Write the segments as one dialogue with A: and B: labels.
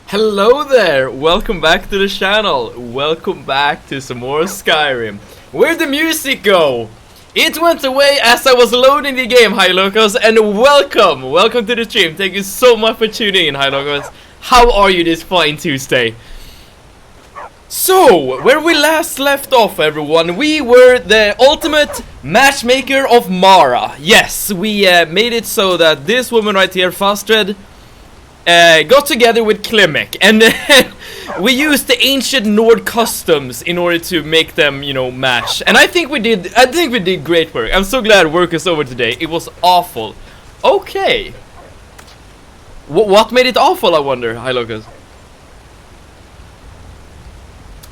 A: Hello there! Welcome back to the channel. Welcome back to some more Skyrim. Where'd the music go? It went away as I was loading the game, Hi Locos, and welcome! Welcome to the stream. Thank you so much for tuning in, Hi Locos. How are you this fine Tuesday? So, where we last left off, everyone, we were the ultimate matchmaker of Mara. Yes, we made it so that this woman right here, Fastred, got together with Klimek, and we used the ancient Nord customs in order to make them, you know, match. And I think we did great work. I'm so glad work is over today. It was awful. Okay. What made it awful, I wonder, Hi Locus?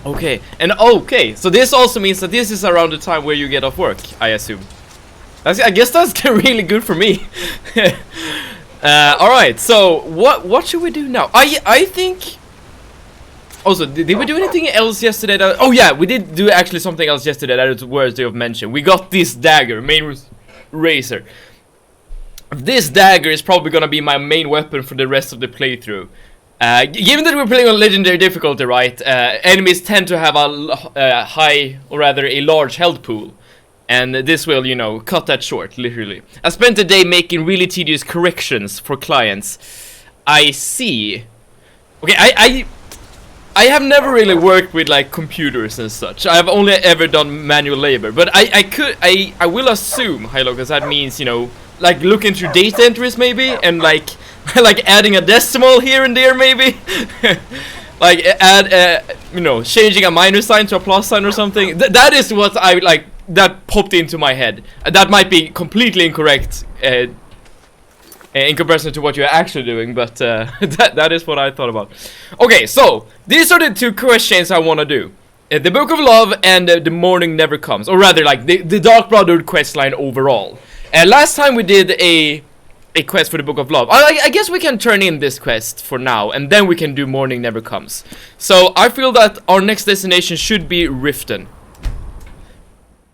A: Okay, and okay, so this also means that this is around the time where you get off work, I assume. I guess that's really good for me. Alright, so what should we do now? I think... Also, did we do anything else yesterday? Oh yeah, we did do actually something else yesterday that is worthy of mention. We got this dagger, main razor. This dagger is probably gonna be my main weapon for the rest of the playthrough. Given that we're playing on legendary difficulty, right, enemies tend to have a high, or rather a large health pool. And this will, you know, cut that short, literally. I spent a day making really tedious corrections for clients. I see. Okay, I have never really worked with, like, computers and such. I've only ever done manual labor. But I will assume, Hi Locus, that means, you know, like, looking through data entries, maybe, and, like, like, adding a decimal here and there, maybe. Like, you know, changing a minus sign to a plus sign or something. That is what I, like, that popped into my head. That might be completely incorrect in comparison to what you're actually doing, but that is what I thought about. Okay, so these are the two questions I want to do. The Book of Love and The Morning Never Comes. Or rather, like, the Dark Brotherhood questline overall. Last time we did a quest for the Book of Love. I guess we can turn in this quest for now, and then we can do Morning Never Comes. So I feel that our next destination should be Riften.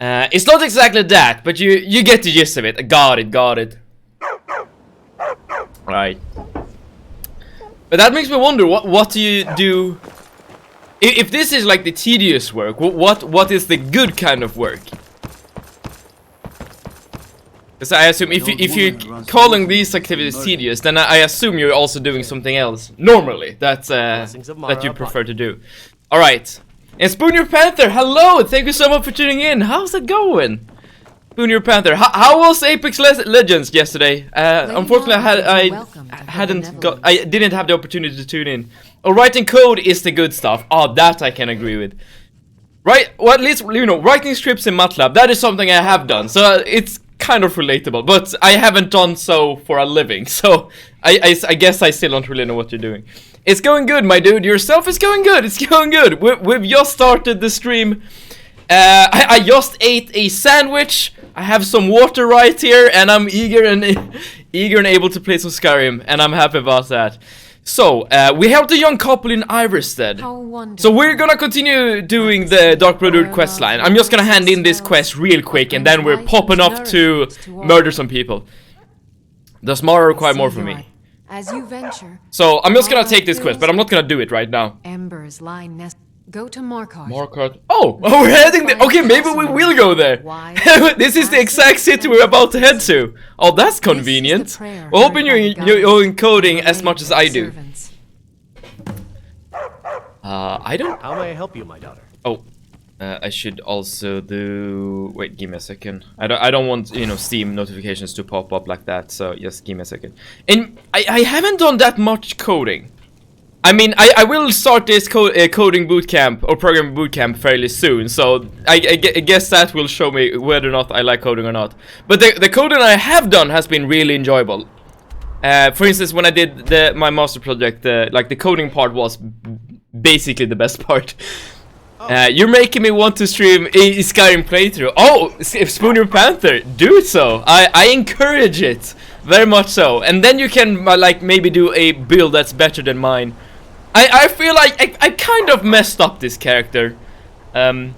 A: It's not exactly that, but you get the gist of it. Got it. Right. But that makes me wonder, what do you do if this is like the tedious work? What is the good kind of work? Because I assume if you're calling these activities tedious, then I assume you're also doing something else normally that you prefer to do. All right. And Spoon Your Panther, hello! Thank you so much for tuning in. How's it going? Spoon Your Panther, how was Apex Legends yesterday? Unfortunately, I didn't have the opportunity to tune in. Oh, writing code is the good stuff. Oh, that I can agree with. Right, well, at least, you know, writing scripts in MATLAB, that is something I have done. So it's kind of relatable, but I haven't done so for a living. So I guess I still don't really know what you're doing. It's going good, my dude. Yourself is going good. It's going good. We've just started the stream. I just ate a sandwich. I have some water right here, and I'm eager and able to play some Skyrim, and I'm happy about that. So we helped a young couple in Iverstead. So we're gonna continue doing the Dark Brotherhood questline. I'm just gonna hand in this quest real quick, and then we're popping off to murder some people. Does Mara require more from me?
B: As you venture,
A: so I'm just gonna take this quest, but I'm not gonna do it right now.
B: Embers lie nest. Go to Markarth.
A: Markarth. Oh, we're heading there. Okay, maybe we will go there. This is the exact city we're about to head to. Oh, that's convenient. Well, hoping you're encoding as much as I do. I don't.
C: How may I help you, my daughter?
A: Oh, I should also do. Wait, give me a second. I don't want, you know, Steam notifications to pop up like that. So just give me a second. And I haven't done that much coding. I mean, I will start this coding bootcamp or programming bootcamp fairly soon, so I guess that will show me whether or not I like coding or not. But the coding I have done has been really enjoyable. For instance, when I did my master project, like the coding part was basically the best part. You're making me want to stream a Skyrim playthrough. Oh, Spoon Your Panther, do so. I encourage it very much so, and then you can like maybe do a build that's better than mine. I feel like I kind of messed up this character. As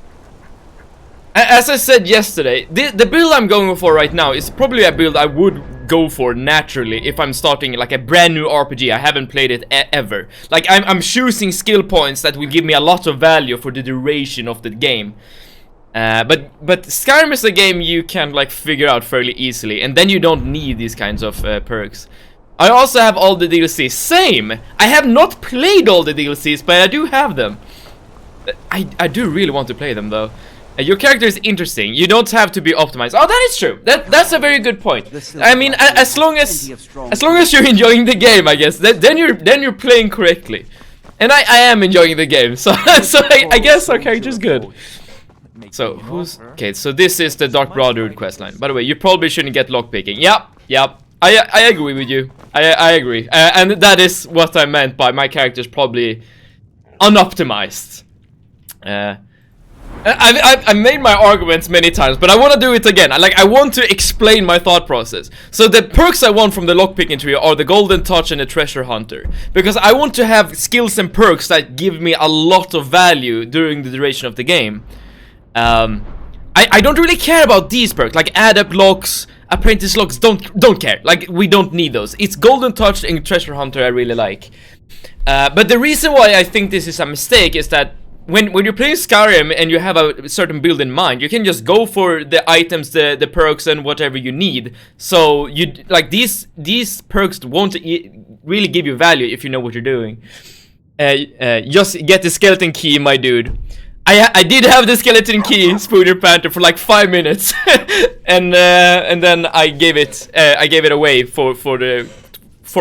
A: I said yesterday, the build I'm going for right now is probably a build I would go for naturally if I'm starting like a brand new RPG. I haven't played it ever. Like I'm choosing skill points that will give me a lot of value for the duration of the game. But Skyrim is a game you can like figure out fairly easily, and then you don't need these kinds of perks. I also have all the DLCs. Same! I have not played all the DLCs, but I do have them. I do really want to play them though. Your character is interesting. You don't have to be optimized. Oh, that is true. That's a very good point. I mean, as long as you're enjoying the game, I guess, then you're playing correctly. And I am enjoying the game, so I guess our character's good. So who's okay? So this is the Dark Brotherhood questline. By the way, you probably shouldn't get lockpicking. Yep. I agree with you. I agree, and that is what I meant by my character's probably unoptimized. I've made my arguments many times, but I want to do it again. I want to explain my thought process. So the perks I want from the lockpicking tree are the Golden Touch and the Treasure Hunter, because I want to have skills and perks that give me a lot of value during the duration of the game. I don't really care about these perks, like Adept locks, Apprentice locks. Don't care. Like, we don't need those. It's Golden Touch and Treasure Hunter I really like. But the reason why I think this is a mistake is that when you're playing Skyrim and you have a certain build in mind, you can just go for the items, the perks, and whatever you need. So you like these perks won't really give you value if you know what you're doing. Just get the skeleton key, my dude. I did have the skeleton key, Spooner Panther, for like 5 minutes, and then I gave it away for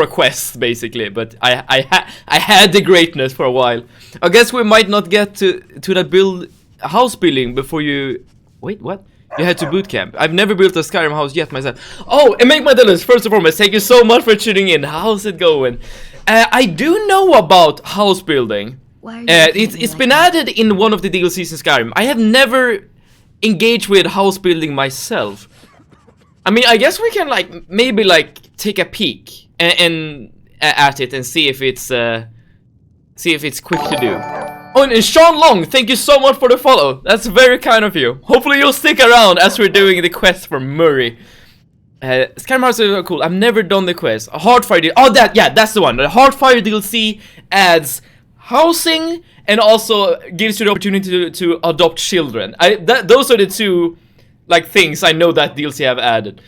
A: a quest, basically. But I had the greatness for a while. I guess we might not get to that house building before you. Wait, what? You had to boot camp. I've never built a Skyrim house yet myself. Oh, and make my dollars. First and foremost, thank you so much for tuning in. How's it going? I do know about house building. It's been added in one of the DLCs in Skyrim. I have never engaged with house building myself. I mean, I guess we can maybe take a peek and at it and see if it's quick to do. Oh, and Sean Long, thank you so much for the follow. That's very kind of you. Hopefully you'll stick around as we're doing the quest for Murray. Skyrim House is cool. I've never done the quest. A Heartfire DLC. Oh, that's the one. The Heartfire DLC adds housing and also gives you the opportunity to adopt children. Those are the two things I know that DLC have added.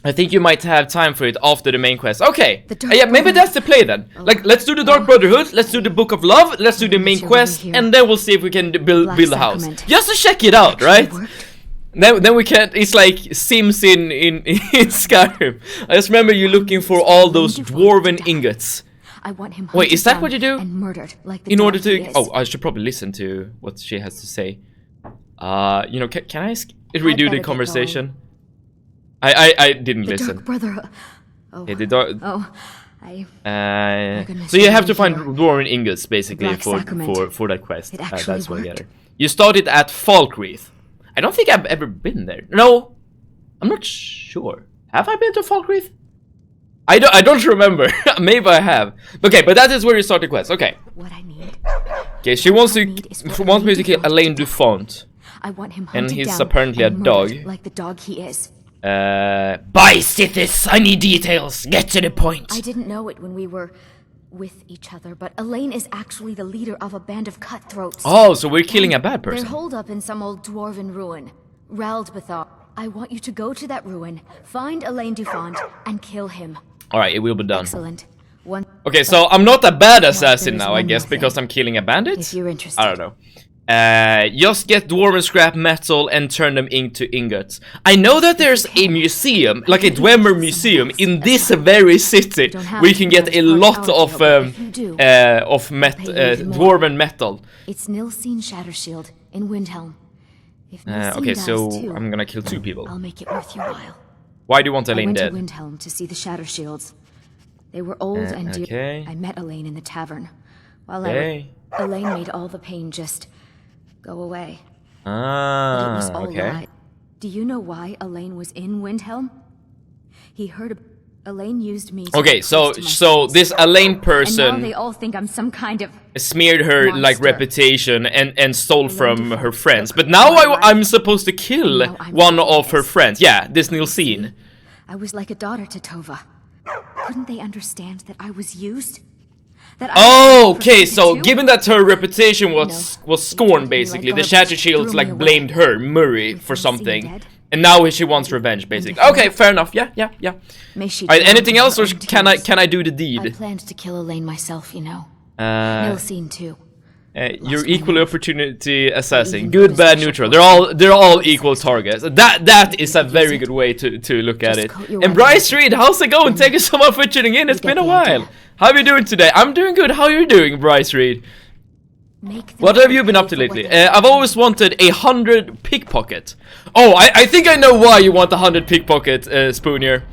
A: I think you might have time for it after the main quest. Okay, yeah, maybe that's the play then. Let's do the Dark Brotherhood, let's do the Book of Love, let's do the main quest, and then we'll see if we can build a house. Just to check it out, right? Then we can. It's like Sims in Skyrim. I just remember you looking for all those dwarven ingots. Wait, is that what you do? In order to... Oh, I should probably listen to what she has to say. You know, can I redo the conversation? I didn't listen.
B: Oh.
A: Yeah, the dark...
B: Oh,
A: so you have to find dwarven ingots, basically, for that quest. That's what I get it. You started at Falkreath. I don't think I've ever been there. No, I'm not sure. Have I been to Falkreath? I don't remember. Maybe I have. Okay, but that is where you start the quest. Okay.
B: What I need.
A: Okay, she wants me to kill Alain Dufont.
B: I want him
A: and he's apparently a dog.
B: Like the dog he is.
A: Bye, Sithis. I need details. Get to the point.
B: I didn't know it when we were with each other, but Elaine is actually the leader of a band of cutthroats.
A: Oh, so we're killing a bad person.
B: They're holed up in some old dwarven ruin. Raldbethar. I want you to go to that ruin, find Alain Dufont, and kill him.
A: Alright, it will be done.
B: Excellent.
A: Okay, so I'm not a bad assassin now, I guess, because I'm killing a bandit?
B: If you're interested.
A: I don't know. Just get dwarven scrap metal and turn them into ingots. I know that there's a museum, like a Dwemer museum, in this very city, where you can get a lot of dwarven metal.
B: It's Nilsine Shattershield in Windhelm.
A: Okay, so I'm gonna kill 2 people.
B: I'll make it worth your while.
A: Why do you want Elaine dead?
B: I went to Windhelm to see the Shattershields. They were old and dear.
A: Okay.
B: I met Elaine in the tavern. Elaine made all the pain just go away. But it was all lies. Do you know why Elaine was in Windhelm? He heard Elaine used me to
A: so this Elaine person
B: and now they all think I'm some kind of
A: smeared her
B: monster.
A: Reputation and stole from her friends. But now I'm supposed to kill one of her friends. Yeah, this Nilsine.
B: I was like a daughter to Tova. Couldn't they understand that I was used?
A: Oh, okay, so given that her reputation was scorned, basically, the Shattered Shields like blamed her, Murray, for something, and now she wants revenge, basically. Okay, fair enough. Yeah. Alright, anything else, or can I do the deed?
B: I planned to kill Elaine myself, you know. Nilsine too.
A: You're equal opportunity assassin. Good, bad, neutral. They're all equal targets. That is a very good way to look at it. And Bryce Reed, how's it going? Thank you so much for tuning in. It's been a while. How are you doing today? I'm doing good. How are you doing, Bryce Reed? What have you been up to lately? I've always wanted 100 pickpocket. Oh, I think I know why you want 100 pickpocket, Spoonier.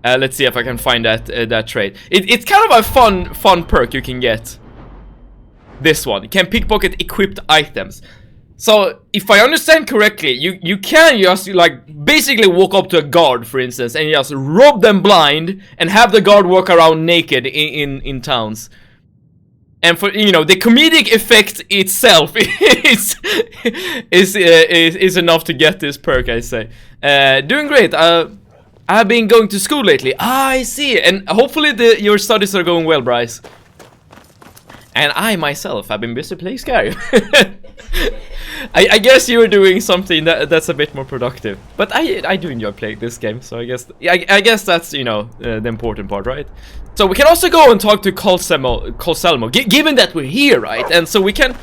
A: Let's see if I can find that trait. It's kind of a fun perk you can get. This one, you can pickpocket equipped items. So, if I understand correctly, you can just, like, basically walk up to a guard, for instance, and just rob them blind, and have the guard walk around naked in towns. And for, you know, the comedic effect itself is enough to get this perk, I say. Doing great. I've been going to school lately. I see. And hopefully your studies are going well, Bryce. And I myself have been busy playing Skyrim. I guess you were doing something that's a bit more productive. But I do enjoy playing this game, so I guess that's, you know, the important part, right? So we can also go and talk to Colselmo, given that we're here, right? And so we can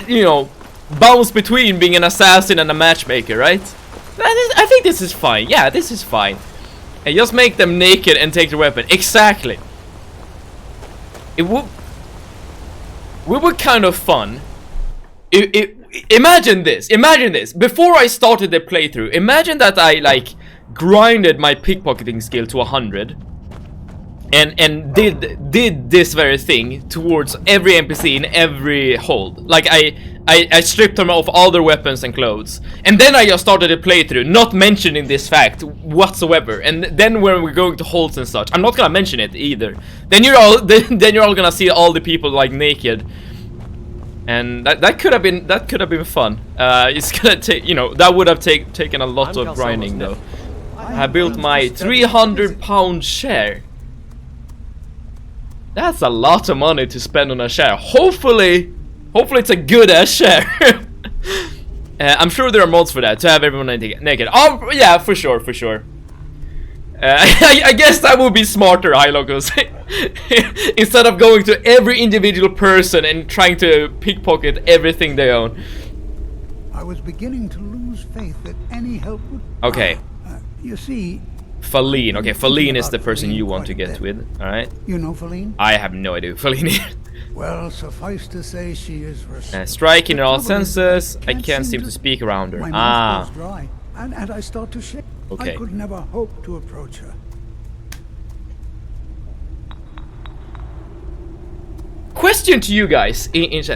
A: you know, bounce between being an assassin and a matchmaker, right? I think this is fine. Yeah, this is fine. And just make them naked and take the weapon. Exactly. It would kind of fun. Imagine this. Before I started the playthrough, imagine that I like grinded my pickpocketing skill to 100 and did this very thing towards every NPC in every hold. Like I stripped them of all their weapons and clothes, and then I just started a playthrough, not mentioning this fact whatsoever. And then when we're going to holds and such, I'm not gonna mention it either. Then you're all gonna see all the people like naked, and that could have been fun. It's gonna take, you know, that would have taken a lot of grinding though. I built my 300-pound share. That's a lot of money to spend on a share. Hopefully it's a good ass share. I'm sure there are mods for that, to have everyone naked. Oh yeah, for sure. I guess that would be smarter, Hylocos. Instead of going to every individual person and trying to pickpocket everything they own.
C: I was beginning to lose faith that any help would.
A: Okay.
C: You see,
A: Faline. Okay, Faline is the person you want to get with. Alright.
C: You know Faline?
A: I have no idea who Faline is.
C: Well, suffice to say she is
A: striking in all senses. I can't seem to speak around her.
C: My mouth goes dry, and I start to shake.
A: Okay.
C: I could never hope to approach her.
A: Question to you guys.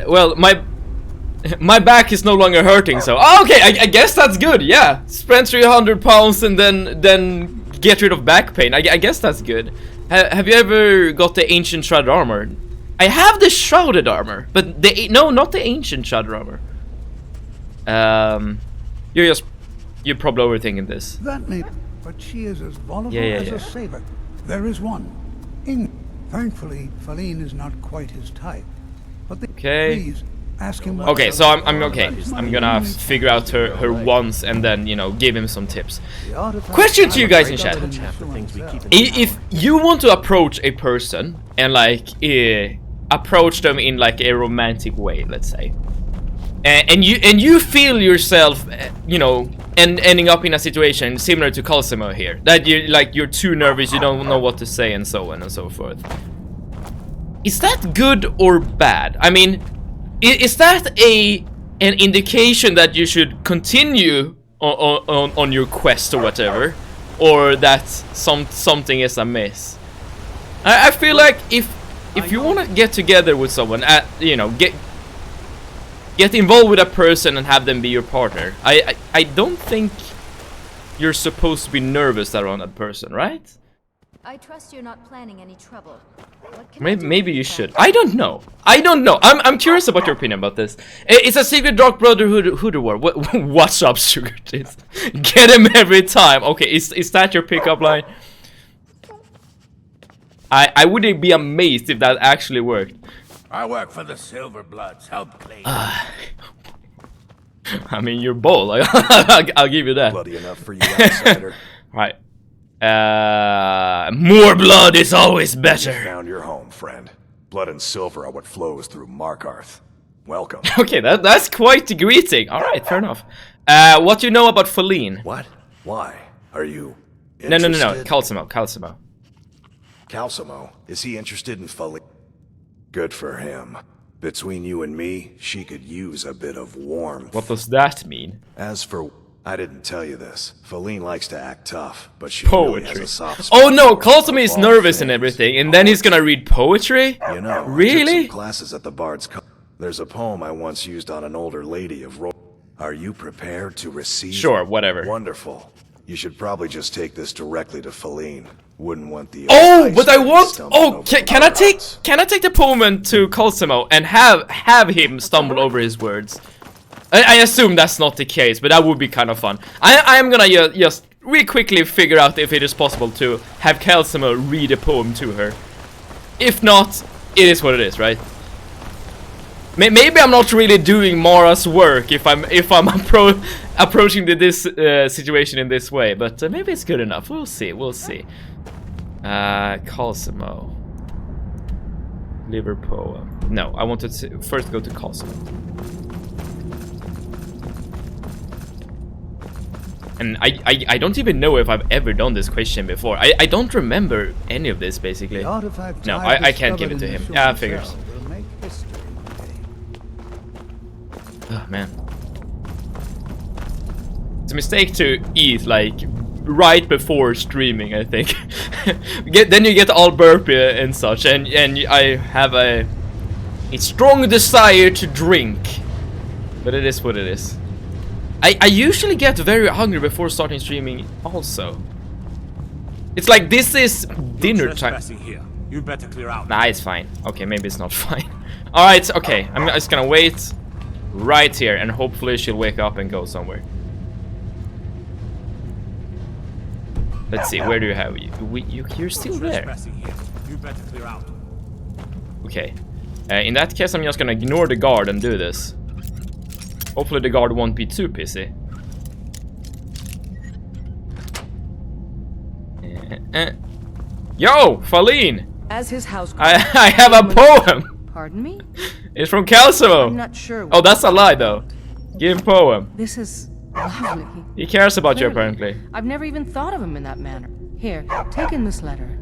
A: Well, my back is no longer hurting, so okay. I guess that's good. Yeah, spend 300 pounds and then get rid of back pain. I guess that's good. Have you ever got the ancient shrouded armor? I have the shrouded armor, but no, not the ancient shrouded armor. You're probably overthinking this.
C: That may, but she is as vulnerable as a saber. There is one. Thankfully, Faline is not quite his type. But please ask him.
A: Okay, so I'm okay. I'm gonna figure out her wants and then, you know, give him some tips. Question to you guys in chat: if you want to approach a person and like approach them in like a romantic way, let's say, and you feel yourself, you know, ending up in a situation similar to Cosimo here, that you're too nervous, you don't know what to say, and so on and so forth. Is that good or bad? I mean, is that an indication that you should continue on your quest or whatever, or that something is amiss? I feel like if you want to get together with someone, you know, get involved with a person and have them be your partner, I don't think you're supposed to be nervous around that person, right?
B: I trust you're not planning any trouble.
A: Maybe you should. I don't know. I'm curious about your opinion about this. It's a secret dark brotherhood war. What's up, Sugar Tits? Get him every time. Okay, is that your pickup line? I wouldn't be amazed if that actually worked.
D: I work for the Silverbloods. Help clean.
A: I mean, you're bold. I'll give you that.
E: Bloody enough for you, outsider.
A: Right. More blood is always better.
E: You found your home, friend. Blood and silver are what flows through Markarth. Welcome.
A: Okay, that's quite the greeting. All right, fair enough. What do you know about Feline?
E: What? Why? Are you
A: No.
E: interested?
A: Calcimo.
E: Calcimo? Is he interested in Feline? Good for him. Between you and me, she could use a bit of warmth.
A: What does that mean?
E: As for... I didn't tell you this. Feline likes to act tough, but she really has a soft spot.
A: Oh no, Calcimo is nervous and everything, and then he's gonna read poetry?
E: You know,
A: really?
E: I took some classes at the Bard's There's a poem I once used on an older lady of Are you prepared to receive?
A: Sure, whatever.
E: Wonderful. You should probably just take this directly to Feline. Wouldn't want the...
A: Oh, but I want... Oh, can I take the poem to Calcimo and have him stumble over his words? I assume that's not the case, but that would be kind of fun. I am gonna just really quickly figure out if it is possible to have Calcimo read a poem to her. If not, it is what it is, right? Maybe I'm not really doing Mara's work if I'm approaching this situation in this way, but maybe it's good enough. We'll see. Calcimo. Liver poem. No, I wanted to first go to Calcimo. And I don't even know if I've ever done this question before. I don't remember any of this, basically. No, I can't give it to him. Yeah, figures. Oh, man. It's a mistake to eat, like, right before streaming, I think. Then you get all burpy and such, and I have a strong desire to drink. But it is what it is. I usually get very hungry before starting streaming also. It's like this is dinner time.
D: Here. You better clear out.
A: Nah, it's fine. Okay, maybe it's not fine. Alright, okay. I'm just gonna wait right here and hopefully she'll wake up and go somewhere. Let's see, where do you have you? You're still there.
D: Here. You better clear out.
A: Okay. In that case, I'm just gonna ignore the guard and do this. Hopefully the guard won't be too pissy. Yo, Feline!
F: As his house
A: I have a poem!
F: Pardon me?
A: It's from Calcimo!
F: I'm not sure.
A: Oh, that's a lie though. Give him poem.
F: This is lovely.
A: He cares about you
F: Clearly.
A: apparently.
F: I've never even thought of him in that manner. Here, take in this letter.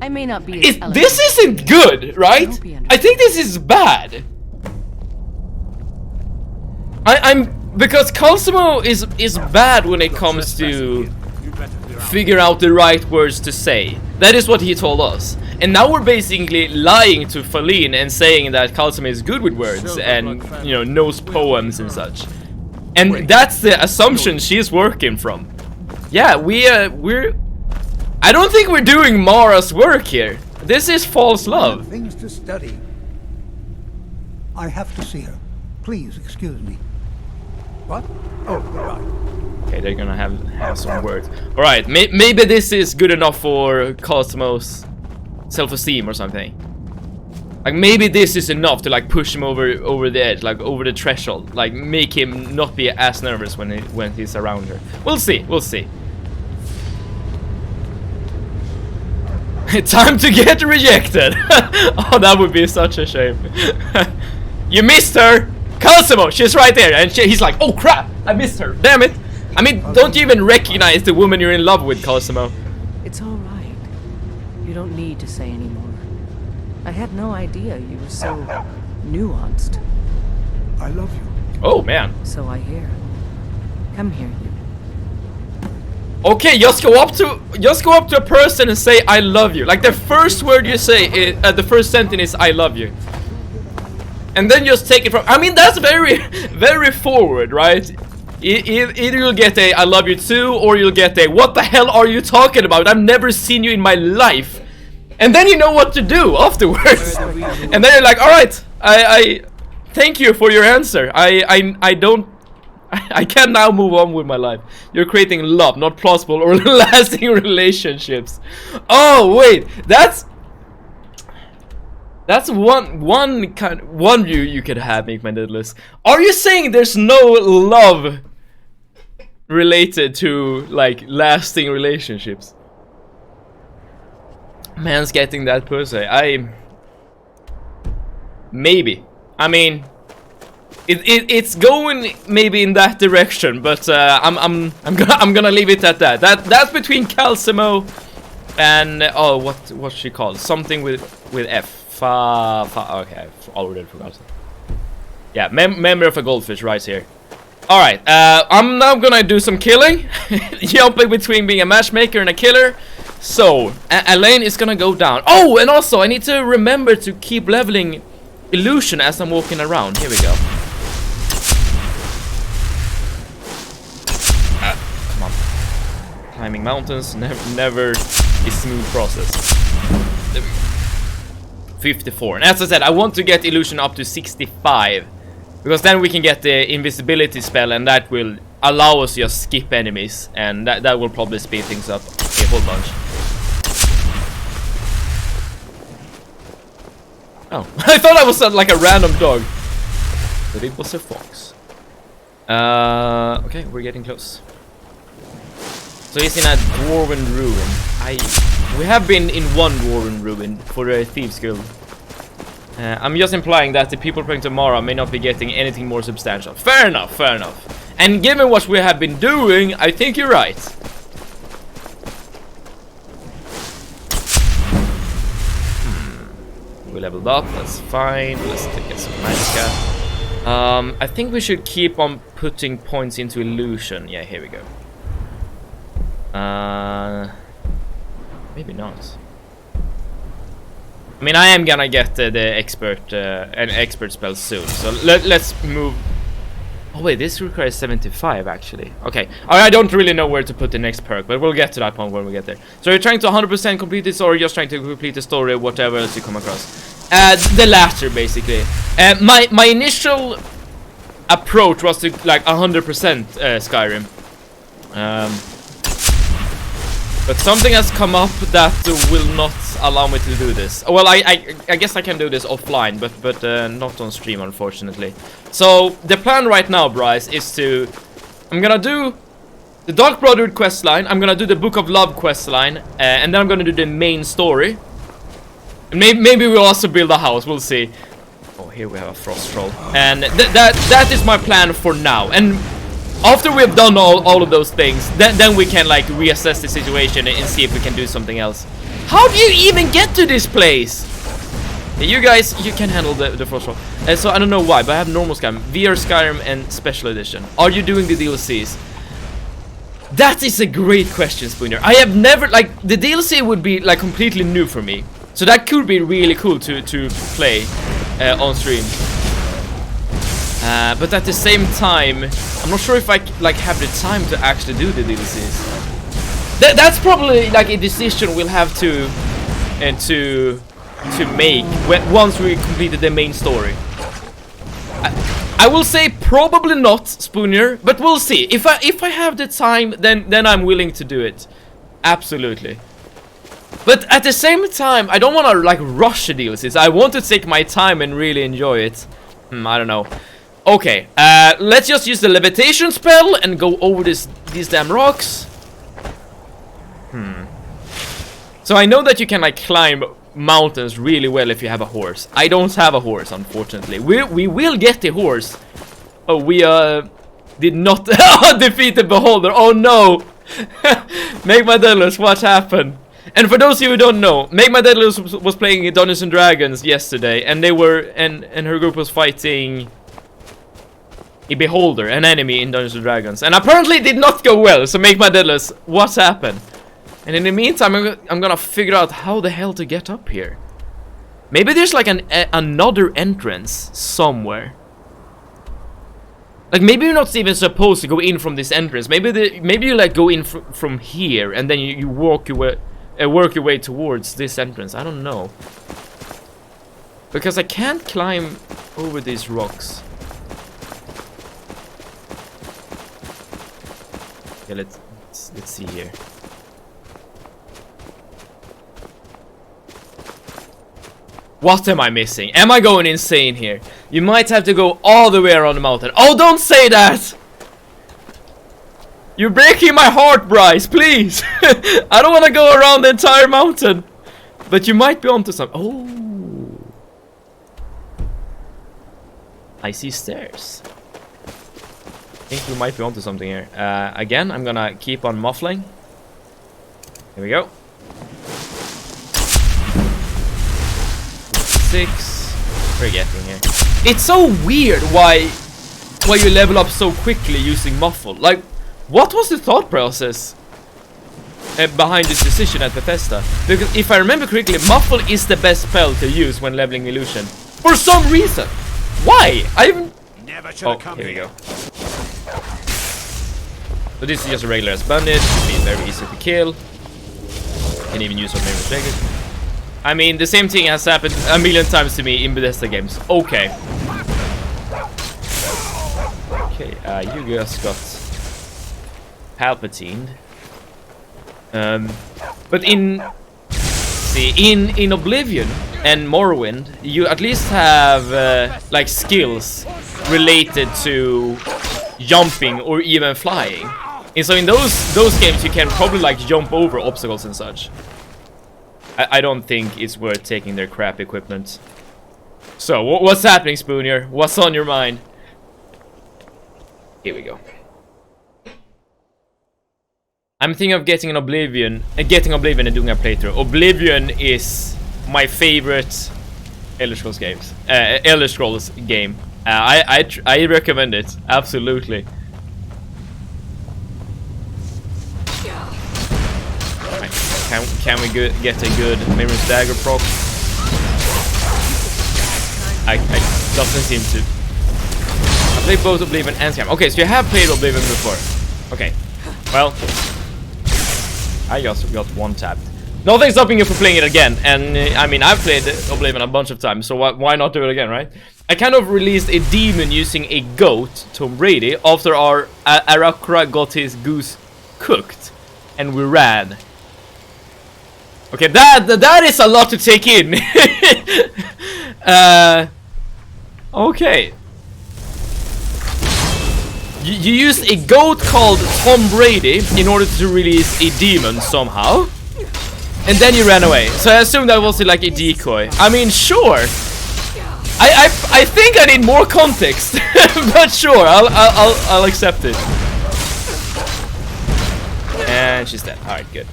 F: I may not be as elegant.
A: This isn't good, right? I think this is bad. Because Calcimo is bad when it comes to figure out the right words to say. That is what he told us. And now we're basically lying to Feline and saying that Calcimo is good with words and, you know, knows poems and such. And that's the assumption she's working from. Yeah, we're... I don't think we're doing Mara's work here. This is false love.
C: Things to study. I have to see her. Please excuse me. What? Oh, goodbye.
A: Okay, they're gonna have some words. All right, maybe this is good enough for Calcimo's self-esteem or something. Like maybe this is enough to like push him over the edge, like over the threshold, like make him not be as nervous when he's around her. We'll see. We'll see. Time to get rejected. Oh, that would be such a shame. You missed her. Calcimo, she's right there, and he's like, oh crap, I missed her, damn it. I mean, don't you even recognize the woman you're in love with, Calcimo?
F: It's all right. You don't need to say anymore. I had no idea you were so nuanced.
C: I love you.
A: Oh man.
F: So I hear. Come here, you.
A: Okay, just go up to a person and say I love you. Like the first word you say, the first sentence is I love you. And then just take it from... I mean, that's very, very forward, right? Either you'll get a I love you too, or you'll get a what the hell are you talking about? I've never seen you in my life. And then you know what to do afterwards. And then you're like, alright, I thank you for your answer. I can now move on with my life. You're creating love, not plausible or lasting relationships. Oh wait, that's one view you could have, Make My Deadless. Are you saying there's no love related to like lasting relationships? Man's getting that pussy. Maybe. I mean, it's going maybe in that direction, but I'm gonna leave it at that. That's between Calcimo and oh, what's she called? Something with F. Okay, I've already forgotten. Yeah, memory of a goldfish right here. Alright, I'm now gonna do some killing. Jumping between being a matchmaker and a killer. So, Elaine is gonna go down. Oh, and also I need to remember to keep leveling illusion as I'm walking around. Here we go. Come on. Climbing mountains, never a smooth process. There we go. 54. And as I said, I want to get illusion up to 65. Because then we can get the invisibility spell, and that will allow us to just skip enemies. And that will probably speed things up a whole bunch. Oh, I thought I was like a random dog. But it was a fox. Okay, we're getting close. So he's in a dwarven ruin. We have been in one dwarven ruin for the Thieves Guild. I'm just implying that the people playing tomorrow may not be getting anything more substantial. Fair enough, fair enough. And given what we have been doing, I think you're right. We leveled up, that's fine. Let's get some magicka. I think we should keep on putting points into illusion. Yeah, here we go. Maybe not. I mean, I am gonna get an expert spell soon. So let's move. Oh wait, this requires 75 actually. Okay, I don't really know where to put the next perk, but we'll get to that point when we get there. So you're trying to 100% complete this, or you're just trying to complete the story, whatever else you come across. The latter, basically. My initial approach was to like 100% Skyrim. But something has come up that will not allow me to do this. Well, I guess I can do this offline, but not on stream, unfortunately. So the plan right now, Bryce, is to I'm gonna do the Dark Brotherhood questline. I'm gonna do the Book of Love questline, and then I'm gonna do the main story. And maybe we'll also build a house. We'll see. Oh, here we have a frost troll, and that is my plan for now. And after we've done all of those things, then we can like reassess the situation and see if we can do something else. How do you even get to this place? Yeah, you guys, you can handle the frost troll. So I don't know why, but I have normal Skyrim, VR Skyrim, and Special Edition. Are you doing the DLCs? That is a great question, Spooner. I have never, like, the DLC would be like completely new for me. So that could be really cool to play on stream. But at the same time, I'm not sure if I like have the time to actually do the DLCs. That's probably like a decision we'll have to make once we completed the main story. I will say probably not, Spooner, but we'll see. If I have the time, then I'm willing to do it. Absolutely. But at the same time, I don't want to like rush the DLCs. I want to take my time and really enjoy it. I don't know. Okay, let's just use the levitation spell and go over these damn rocks. So I know that you can like climb mountains really well if you have a horse. I don't have a horse, unfortunately. We will get the horse. Oh, we did not defeat the beholder. Oh no. Make My Deadless, what happened? And for those of you who don't know, Make My Deadless was playing Dungeons and Dragons yesterday, and they were and her group was fighting a beholder, an enemy in Dungeons and Dragons, and apparently it did not go well. So Make My Deadless, what happened? And in the meantime, I'm gonna figure out how the hell to get up here. Maybe there's like another entrance somewhere. Like, maybe you're not even supposed to go in from this entrance. Maybe you like go in from here, and then you work your way towards this entrance. I don't know. Because I can't climb over these rocks. Okay, let's see here. What am I missing? Am I going insane here? You might have to go all the way around the mountain. Oh, don't say that! You're breaking my heart, Bryce, please! I don't want to go around the entire mountain. But you might be onto something. Oh. I see stairs. I think we might be onto something here. Again, I'm gonna keep on muffling. Here we go. 6. We're getting here. It's so weird why you level up so quickly using muffle. Like, what was the thought process behind this decision at Bethesda? Because if I remember correctly, muffle is the best spell to use when leveling illusion. For some reason. Why? I even... Oh, here we go. So this is just a regular as bandit. Should be very easy to kill. Can even use our memory triggers. I mean, the same thing has happened a million times to me in Bethesda games. Okay. Okay, you guys got Palpatine. But in Oblivion and Morrowind, you at least have like skills related to jumping or even flying. And so in those games, you can probably like jump over obstacles and such. I don't think it's worth taking their crap equipment. So, what's happening, Spooner? What's on your mind? Here we go. I'm thinking of getting Oblivion and doing a playthrough. Oblivion is my favorite Elder Scrolls game. I recommend it, absolutely. Can we get a good Mirror's Dagger proc? I doesn't seem to. I played both Oblivion and Skyrim. Okay, so you have played Oblivion before. Okay, well, I just got one tapped. Nothing's stopping you from playing it again. And I mean, I've played Oblivion a bunch of times, so why not do it again, right? I kind of released a demon using a goat, Tom Brady, after our Arakra got his goose cooked, and we ran. Okay, that is a lot to take in. Okay. You used a goat called Tom Brady in order to release a demon somehow, and then you ran away. So I assume that was like a decoy. I mean, sure. I think I need more context, but sure, I'll accept it. And she's dead. All right, good.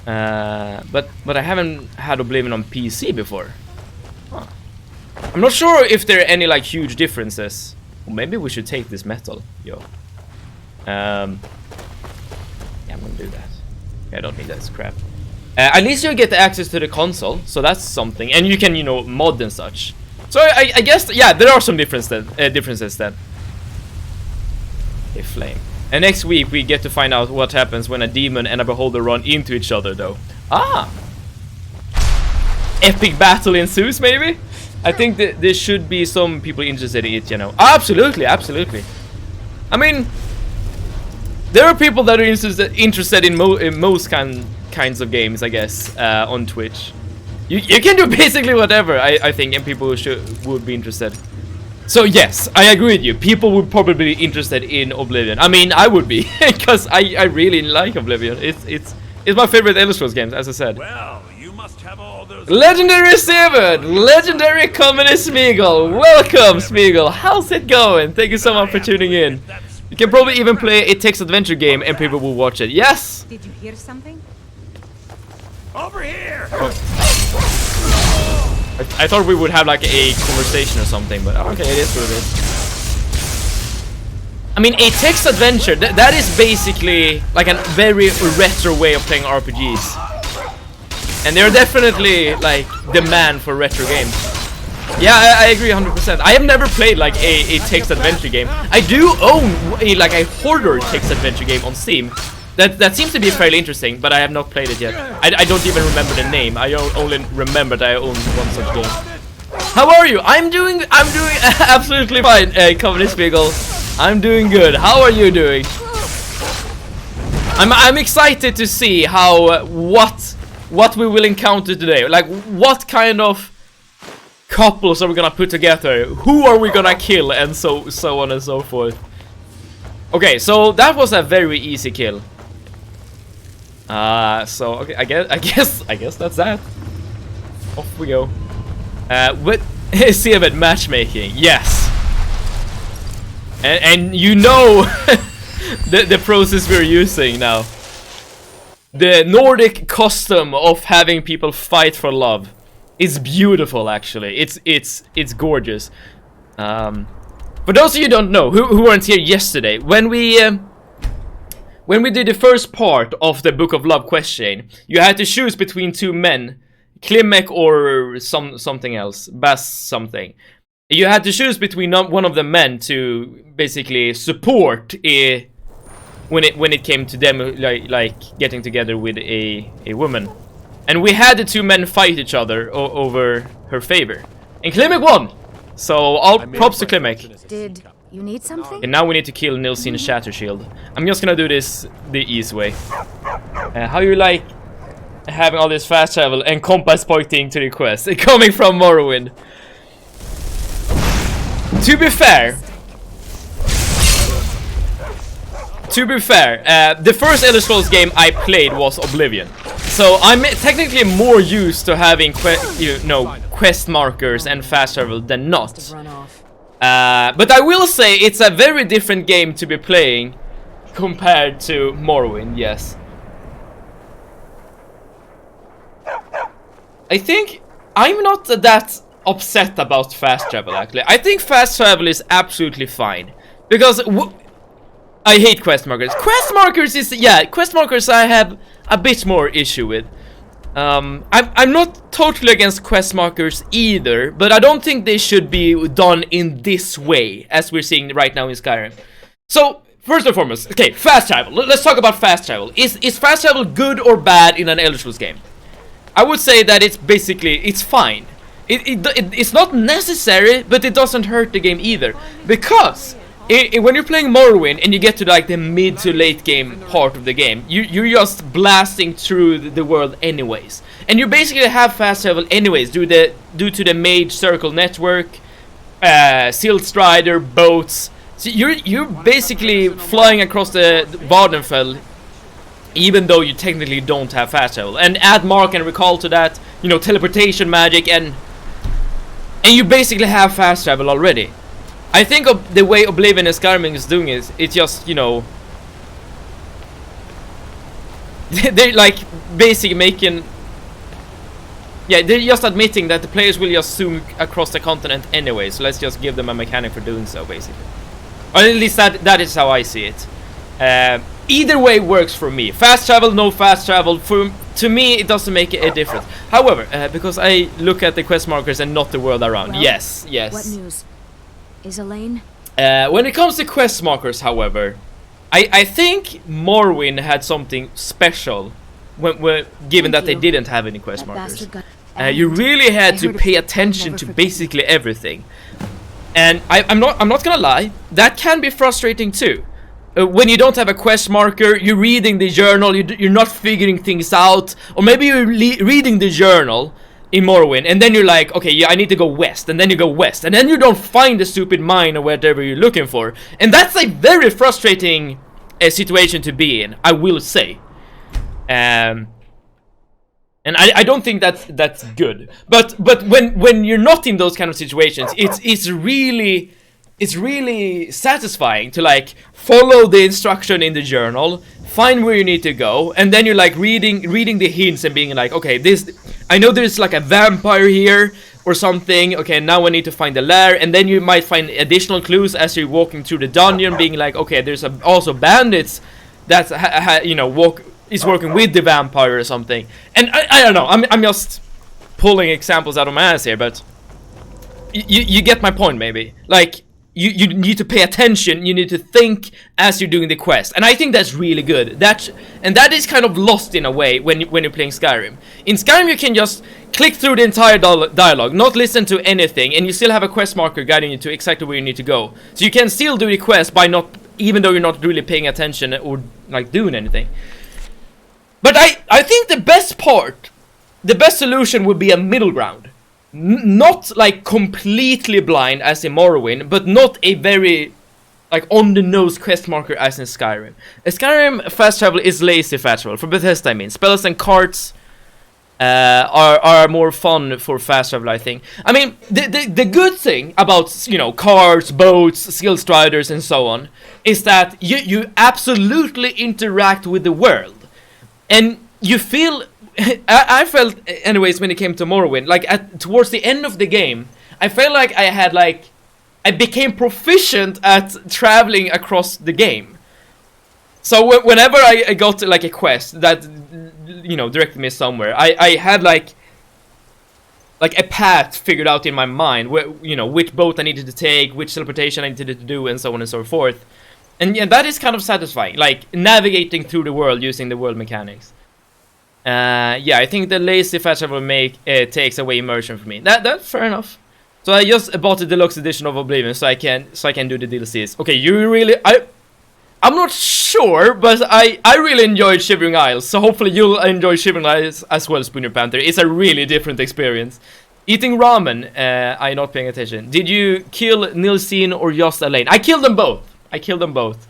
A: But I haven't had Oblivion on PC before. Huh. I'm not sure if there are any like huge differences. Well, maybe we should take this metal, yo. Yeah, I'm gonna do that. Okay, I don't need that crap. At least you get the access to the console, so that's something, and you can, you know, mod and such. So I guess, yeah, there are some differences then. Okay, flame. And next week we get to find out what happens when a demon and a beholder run into each other, though. Ah! Epic battle ensues, maybe? I think that there should be some people interested in it, you know. Absolutely, absolutely. I mean, there are people that are interested in most kinds of games, I guess, on Twitch. You can do basically whatever, I think, and people would be interested. So yes, I agree with you. People would probably be interested in Oblivion. I mean, I would be, because I really like Oblivion. It's my favorite Elder Scrolls game, as I said.
D: Well, you must have all those.
A: Legendary Severed, legendary communist Smeagol. Welcome, Smeagol. How's it going? Thank you so much for tuning in. You can probably even play a text adventure game, and people will watch it. Yes.
G: Did you hear something?
D: Over here.
A: Oh. I thought we would have like a conversation or something, but okay, it is what it is. I mean, a text adventure, that is basically like a very retro way of playing RPGs. And they're definitely like demand for retro games. Yeah, I agree 100%. I have never played like a text adventure game. I do own a hoarder text adventure game on Steam. That seems to be fairly interesting, but I have not played it yet. I don't even remember the name. I only remember that I own one such game. How are you? I'm doing absolutely fine, Company Spiegel. I'm doing good. How are you doing? I'm excited to see how what we will encounter today. Like, what kind of couples are we gonna put together? Who are we gonna kill? And so on and so forth. Okay, so that was a very easy kill. So okay, I guess that's that. Off we go. With Seabed matchmaking, yes. And you know the process we're using now. The Nordic custom of having people fight for love is beautiful. Actually, it's gorgeous. For those of you who don't know, who weren't here yesterday, when we did the first part of the Book of Love question, you had to choose between two men, Klimek or something else, Bass something. You had to choose between one of the men to basically support when it came to them like getting together with a woman, and we had the two men fight each other over her favor, and Klimek won. So all props to Klimek.
B: Did you need something?
A: And now we need to kill Nilsine Shattershield. I'm just gonna do this the easy way. How you like having all this fast travel and compass pointing to the quest coming from Morrowind? To be fair, the first Elder Scrolls game I played was Oblivion, so I'm technically more used to having quest markers and fast travel than not. But I will say it's a very different game to be playing compared to Morrowind. Yes, I think I'm not that upset about fast travel. Actually, I think fast travel is absolutely fine because I hate quest markers. Quest markers I have a bit more issue with. I'm not totally against quest markers either, but I don't think they should be done in this way as we're seeing right now in Skyrim. So first and foremost, okay, fast travel. Let's talk about fast travel. Is fast travel good or bad in an Elder Scrolls game? I would say that it's fine. It's not necessary, but it doesn't hurt the game either, because when you're playing Morrowind and you get to like the mid to late game part of the game, you're just blasting through the world anyways, and you basically have fast travel anyways due to the Mage Circle network, Silt Strider boats. So you're basically flying across the Vardenfell, even though you technically don't have fast travel. And add Mark and Recall to that, teleportation magic, and you basically have fast travel already. I think of the way Oblivion and Skyrim is doing is it's just, they're like basically making, they're just admitting that the players will just zoom across the continent anyway, so let's just give them a mechanic for doing so, basically. Or at least that is how I see it. Either way works for me. Fast travel, no fast travel, to me it doesn't make a difference. However, because I look at the quest markers and not the world around. Well, yes.
B: What news? Is Elaine?
A: When it comes to quest markers, however, I think Morrowind had something special given that they didn't have any quest markers. You really had to pay attention to basically everything. And I'm not gonna lie, that can be frustrating too. When you don't have a quest marker, you're reading the journal, you're not figuring things out, or maybe you're reading the journal in Morrowind, and then you're like, okay, yeah, I need to go west, and then you go west, and then you don't find the stupid mine or whatever you're looking for, and that's a very frustrating situation to be in, I will say. And I don't think that's good. But when you're not in those kind of situations, it's really satisfying to like follow the instruction in the journal, find where you need to go, and then you're like reading the hints and being like, okay, I know there's like a vampire here or something, okay, now I need to find the lair, and then you might find additional clues as you're walking through the dungeon, being like, okay, there's also bandits that is working with the vampire or something. And I don't know, I'm just pulling examples out of my ass here, but you get my point, maybe. Like, you need to pay attention, you need to think as you're doing the quest. And I think that's really good. That is kind of lost in a way when you're playing Skyrim. In Skyrim you can just click through the entire dialogue, not listen to anything, and you still have a quest marker guiding you to exactly where you need to go. So you can still do the quest by not, even though you're not really paying attention or like doing anything. But I think the best solution would be a middle ground. Not like completely blind as in Morrowind, but not a very like on the nose quest marker as in Skyrim. Skyrim fast travel is lazy fast travel. For Bethesda, I mean, spells and carts are more fun for fast travel, I think. I mean, the good thing about, you know, cars, boats, skilled striders, and so on, is that you absolutely interact with the world, and you feel. I felt, anyways, when it came to Morrowind, like towards the end of the game, I felt like I became proficient at traveling across the game. So whenever I got to, like, a quest that, you know, directed me somewhere, I had like a path figured out in my mind, where, you know, which boat I needed to take, which teleportation I needed to do, and so on and so forth. And yeah, that is kind of satisfying, like navigating through the world using the world mechanics. Yeah, I think the lazy fast travel takes away immersion for me. That's fair enough. So I just bought the deluxe edition of Oblivion so I can do the DLCs. Okay, you really I'm not sure, but I really enjoyed Shivering Isles, so hopefully you'll enjoy Shivering Isles as well, Spooner Panther. It's a really different experience. Eating ramen, I'm not paying attention. Did you kill Nilsine or just Elaine? I killed them both.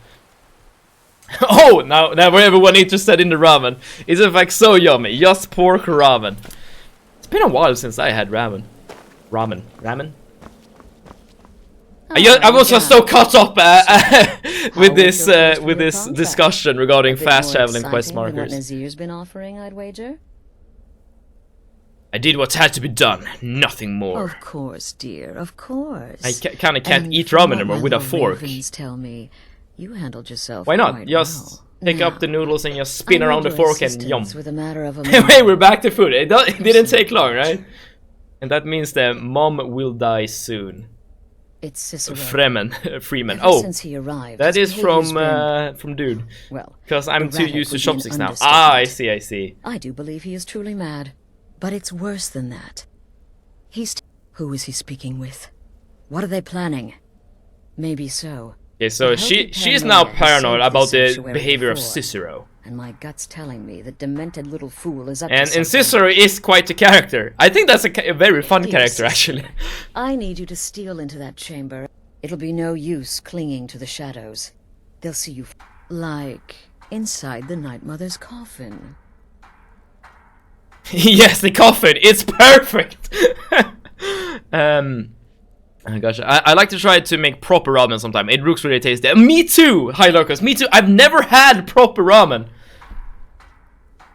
A: Oh, now everyone interested in the ramen. It's in fact so yummy. Just pork ramen. It's been a while since I had ramen. Ramen. I was just so caught up with this discussion regarding fast traveling quest markers.
F: Nazir's been offering, I'd wager.
A: I did what had to be done, nothing more.
F: Of course, dear, of course.
A: I kind of can't eat ramen anymore with a fork.
F: Tell me, you handled yourself.
A: Why not?
F: Quite
A: Just
F: well.
A: pick up the noodles and just spin around the fork and yum.
F: With a matter of a
A: Hey, we're back to food. It didn't take long, right? And that means that mom will die soon.
F: It's Cicero.
A: Freeman.
F: Ever
A: Oh,
F: since he arrived,
A: that is
F: his behavior's
A: from Dude.
F: Well,
A: Because I'm too
F: erratic
A: used to
F: would be an
A: chopsticks now.
F: understatement.
A: Ah, I see.
F: I do believe he is truly mad. But it's worse than that. Who is he speaking with? What are they planning? Maybe so.
A: Okay, so she's now paranoid about the behavior of Cicero.
F: And my gut's telling me that demented little fool is up
A: And
F: to something.
A: Cicero is quite a character. I think that's a very fun character, actually.
F: I need you to steal into that chamber. It'll be no use clinging to the shadows. They'll see you like inside the Night Mother's coffin.
A: Yes, the coffin. It's perfect. Oh gosh, I like to try to make proper ramen sometime. It looks really tasty. Me too, Hi Locus. Me too. I've never had proper ramen.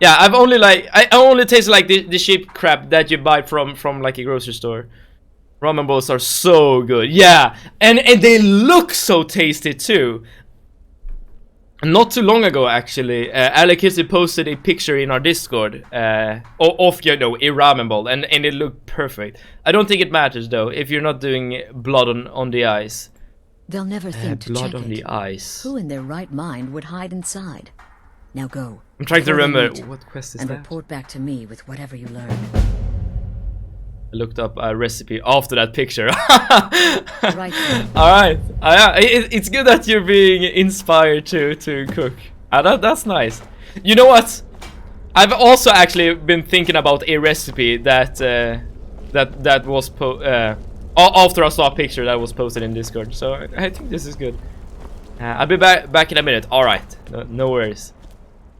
A: Yeah, I only taste like the cheap crap that you buy from like a grocery store. Ramen bowls are so good. Yeah, and they look so tasty too. Not too long ago, actually, Alekitsu posted a picture in our Discord of, you know, a ramen bowl, and it looked perfect. I don't think it matters, though, if you're not doing blood on the ice.
F: They'll never think to check
A: blood on
F: it.
A: the ice.
F: Who in their right mind would hide inside? Now go.
A: I'm trying to
F: before they
A: remember
F: meet,
A: what quest is
F: and
A: that.
F: report back to me with whatever you learn.
A: I looked up a recipe after that picture.
F: Right then.
A: Alright. It's good that you're being inspired to cook. That's nice. You know what? I've also actually been thinking about a recipe that was after I saw a picture that was posted in Discord. So I think this is good. I'll be back in a minute. Alright. No worries.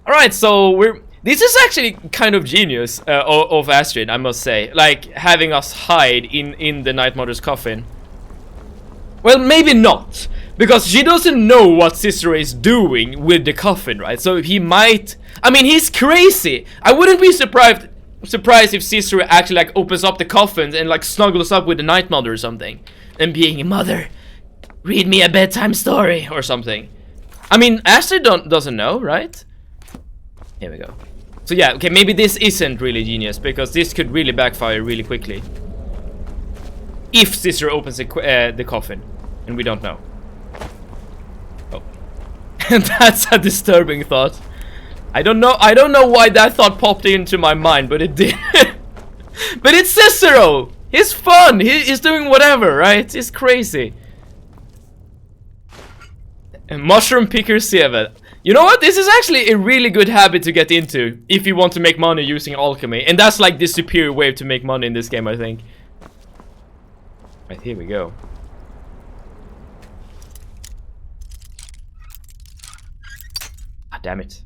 A: Alright, so this is actually kind of genius of Astrid, I must say. Like, having us hide in the Night Mother's coffin. Well, maybe not. Because she doesn't know what Cicero is doing with the coffin, right? So he might... I mean, he's crazy. I wouldn't be surprised if Cicero actually, like, opens up the coffin and, like, snuggles up with the Night Mother or something. And being, "Mother, read me a bedtime story," or something. I mean, Astrid doesn't know, right? Here we go. So yeah, okay, maybe this isn't really genius, because this could really backfire really quickly. if Cicero opens the coffin, and we don't know. Oh, and that's a disturbing thought. I don't know why that thought popped into my mind, but it did. But it's Cicero. He's fun. He's doing whatever, right? It's crazy. And Mushroom Picker 7. You know what? This is actually a really good habit to get into if you want to make money using alchemy. And that's like the superior way to make money in this game, I think. Right, here we go. Ah, damn it.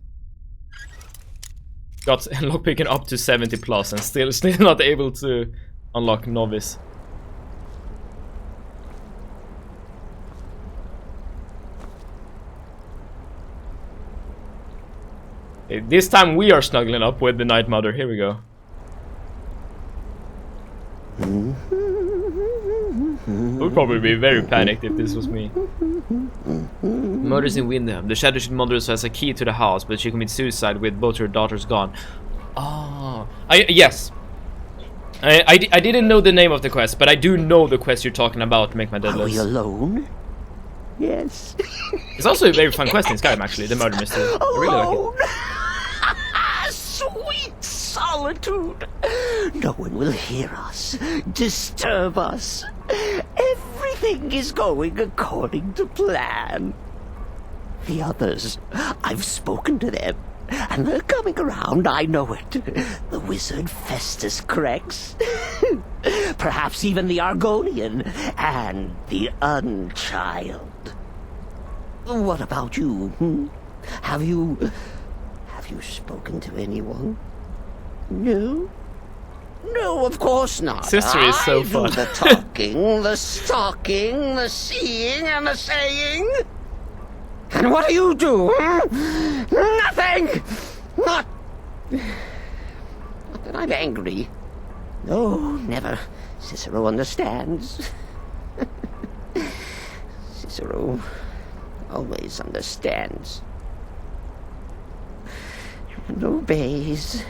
A: Got lockpicking up to 70 plus and still not able to unlock novice. This time we are snuggling up with the Night Mother. Here we go. I would probably be very panicked if this was me. Murders in Windham. The Shadow Mother has a key to the house, but she commits suicide with both her daughters gone. Oh, yes. I didn't know the name of the quest, but I do know the quest you're talking about. Make my dead list.
G: Are we alone? Yes.
A: It's also a very fun quest in Skyrim, actually. The murder mystery. I really like it.
G: Sweet solitude. No one will hear us, disturb us. Everything is going according to plan. The others, I've spoken to them, and they're coming around, I know it. The wizard Festus Crex. Perhaps even the Argonian, and the Unchild. What about you, Have you spoken to anyone? No? No, of course not.
A: Sister is so
G: fun.
A: fun.
G: The talking, the stalking, the seeing, and the saying. And what do you do? Nothing! Not that I'm angry. No, never. Cicero understands. Cicero always understands. And obeys.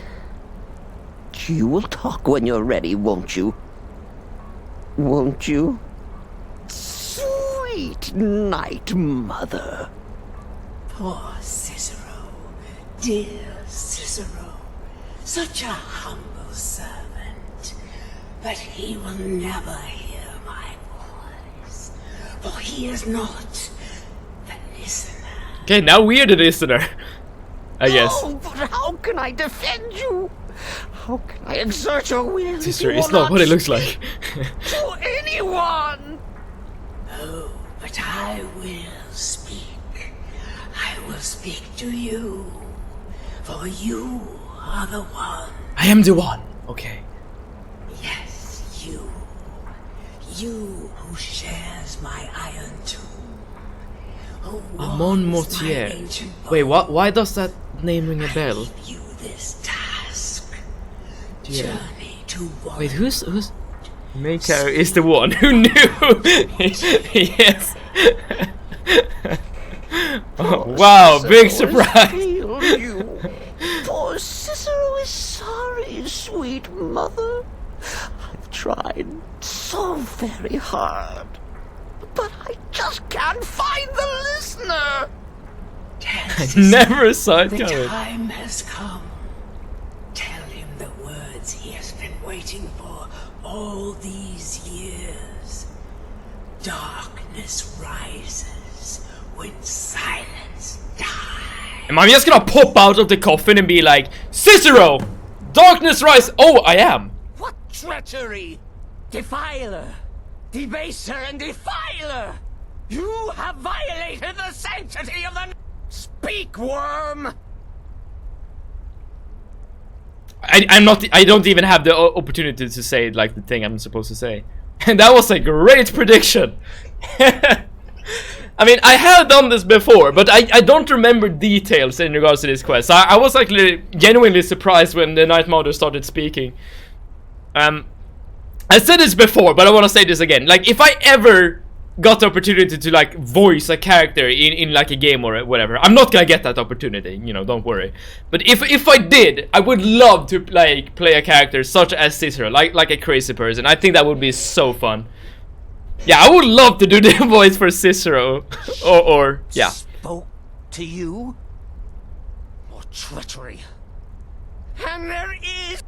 G: You will talk when you're ready, won't you? Won't you? Sweet Night Mother.
H: Poor Cicero, dear Cicero, such a humble servant, but he will never hear my voice, for he is not the listener.
A: Okay, now we're the listener. I guess.
G: Oh, but how can I defend you? How can I exert your will?
A: Sister, it's not what it looks like.
G: To anyone!
H: Oh, but I will speak. I will speak to you, for you are the one.
A: I am the one. Okay.
H: Yes, you. You who shares my iron tomb.
A: Amon Mortier. Wait, what? Why does that name ring a bell?
H: You this task.
A: Yeah.
H: Journey to one.
A: Wait, who's main character is the one who knew? Yes. Oh, wow, big surprise.
G: You. Poor Cicero is sorry, sweet mother. I've tried so very hard, but I just can't find the listener.
A: I never saw it
H: The
A: coming.
H: time has come. Tell him the words he has been waiting for all these years. Darkness rises when silence dies.
A: Am I just gonna pop out of the coffin and be like, Cicero! Darkness rise! Oh, I am!
G: What treachery! Defiler! Debaser and defiler! You have violated the sanctity of the... Speak, worm!
A: I don't even have the opportunity to say like the thing I'm supposed to say. And that was a great prediction! I mean, I have done this before, but I don't remember details in regards to this quest. I was actually genuinely surprised when the Night Mother started speaking. I said this before, but I want to say this again. Like, if I ever got the opportunity to like voice a character in like a game or whatever, I'm not gonna get that opportunity, you know, don't worry. But if I did, I would love to like play a character such as Cicero, like a crazy person. I think that would be so fun. Yeah, I would love to do the voice for Cicero. or yeah.
G: Spoke to you? More treachery. And there is...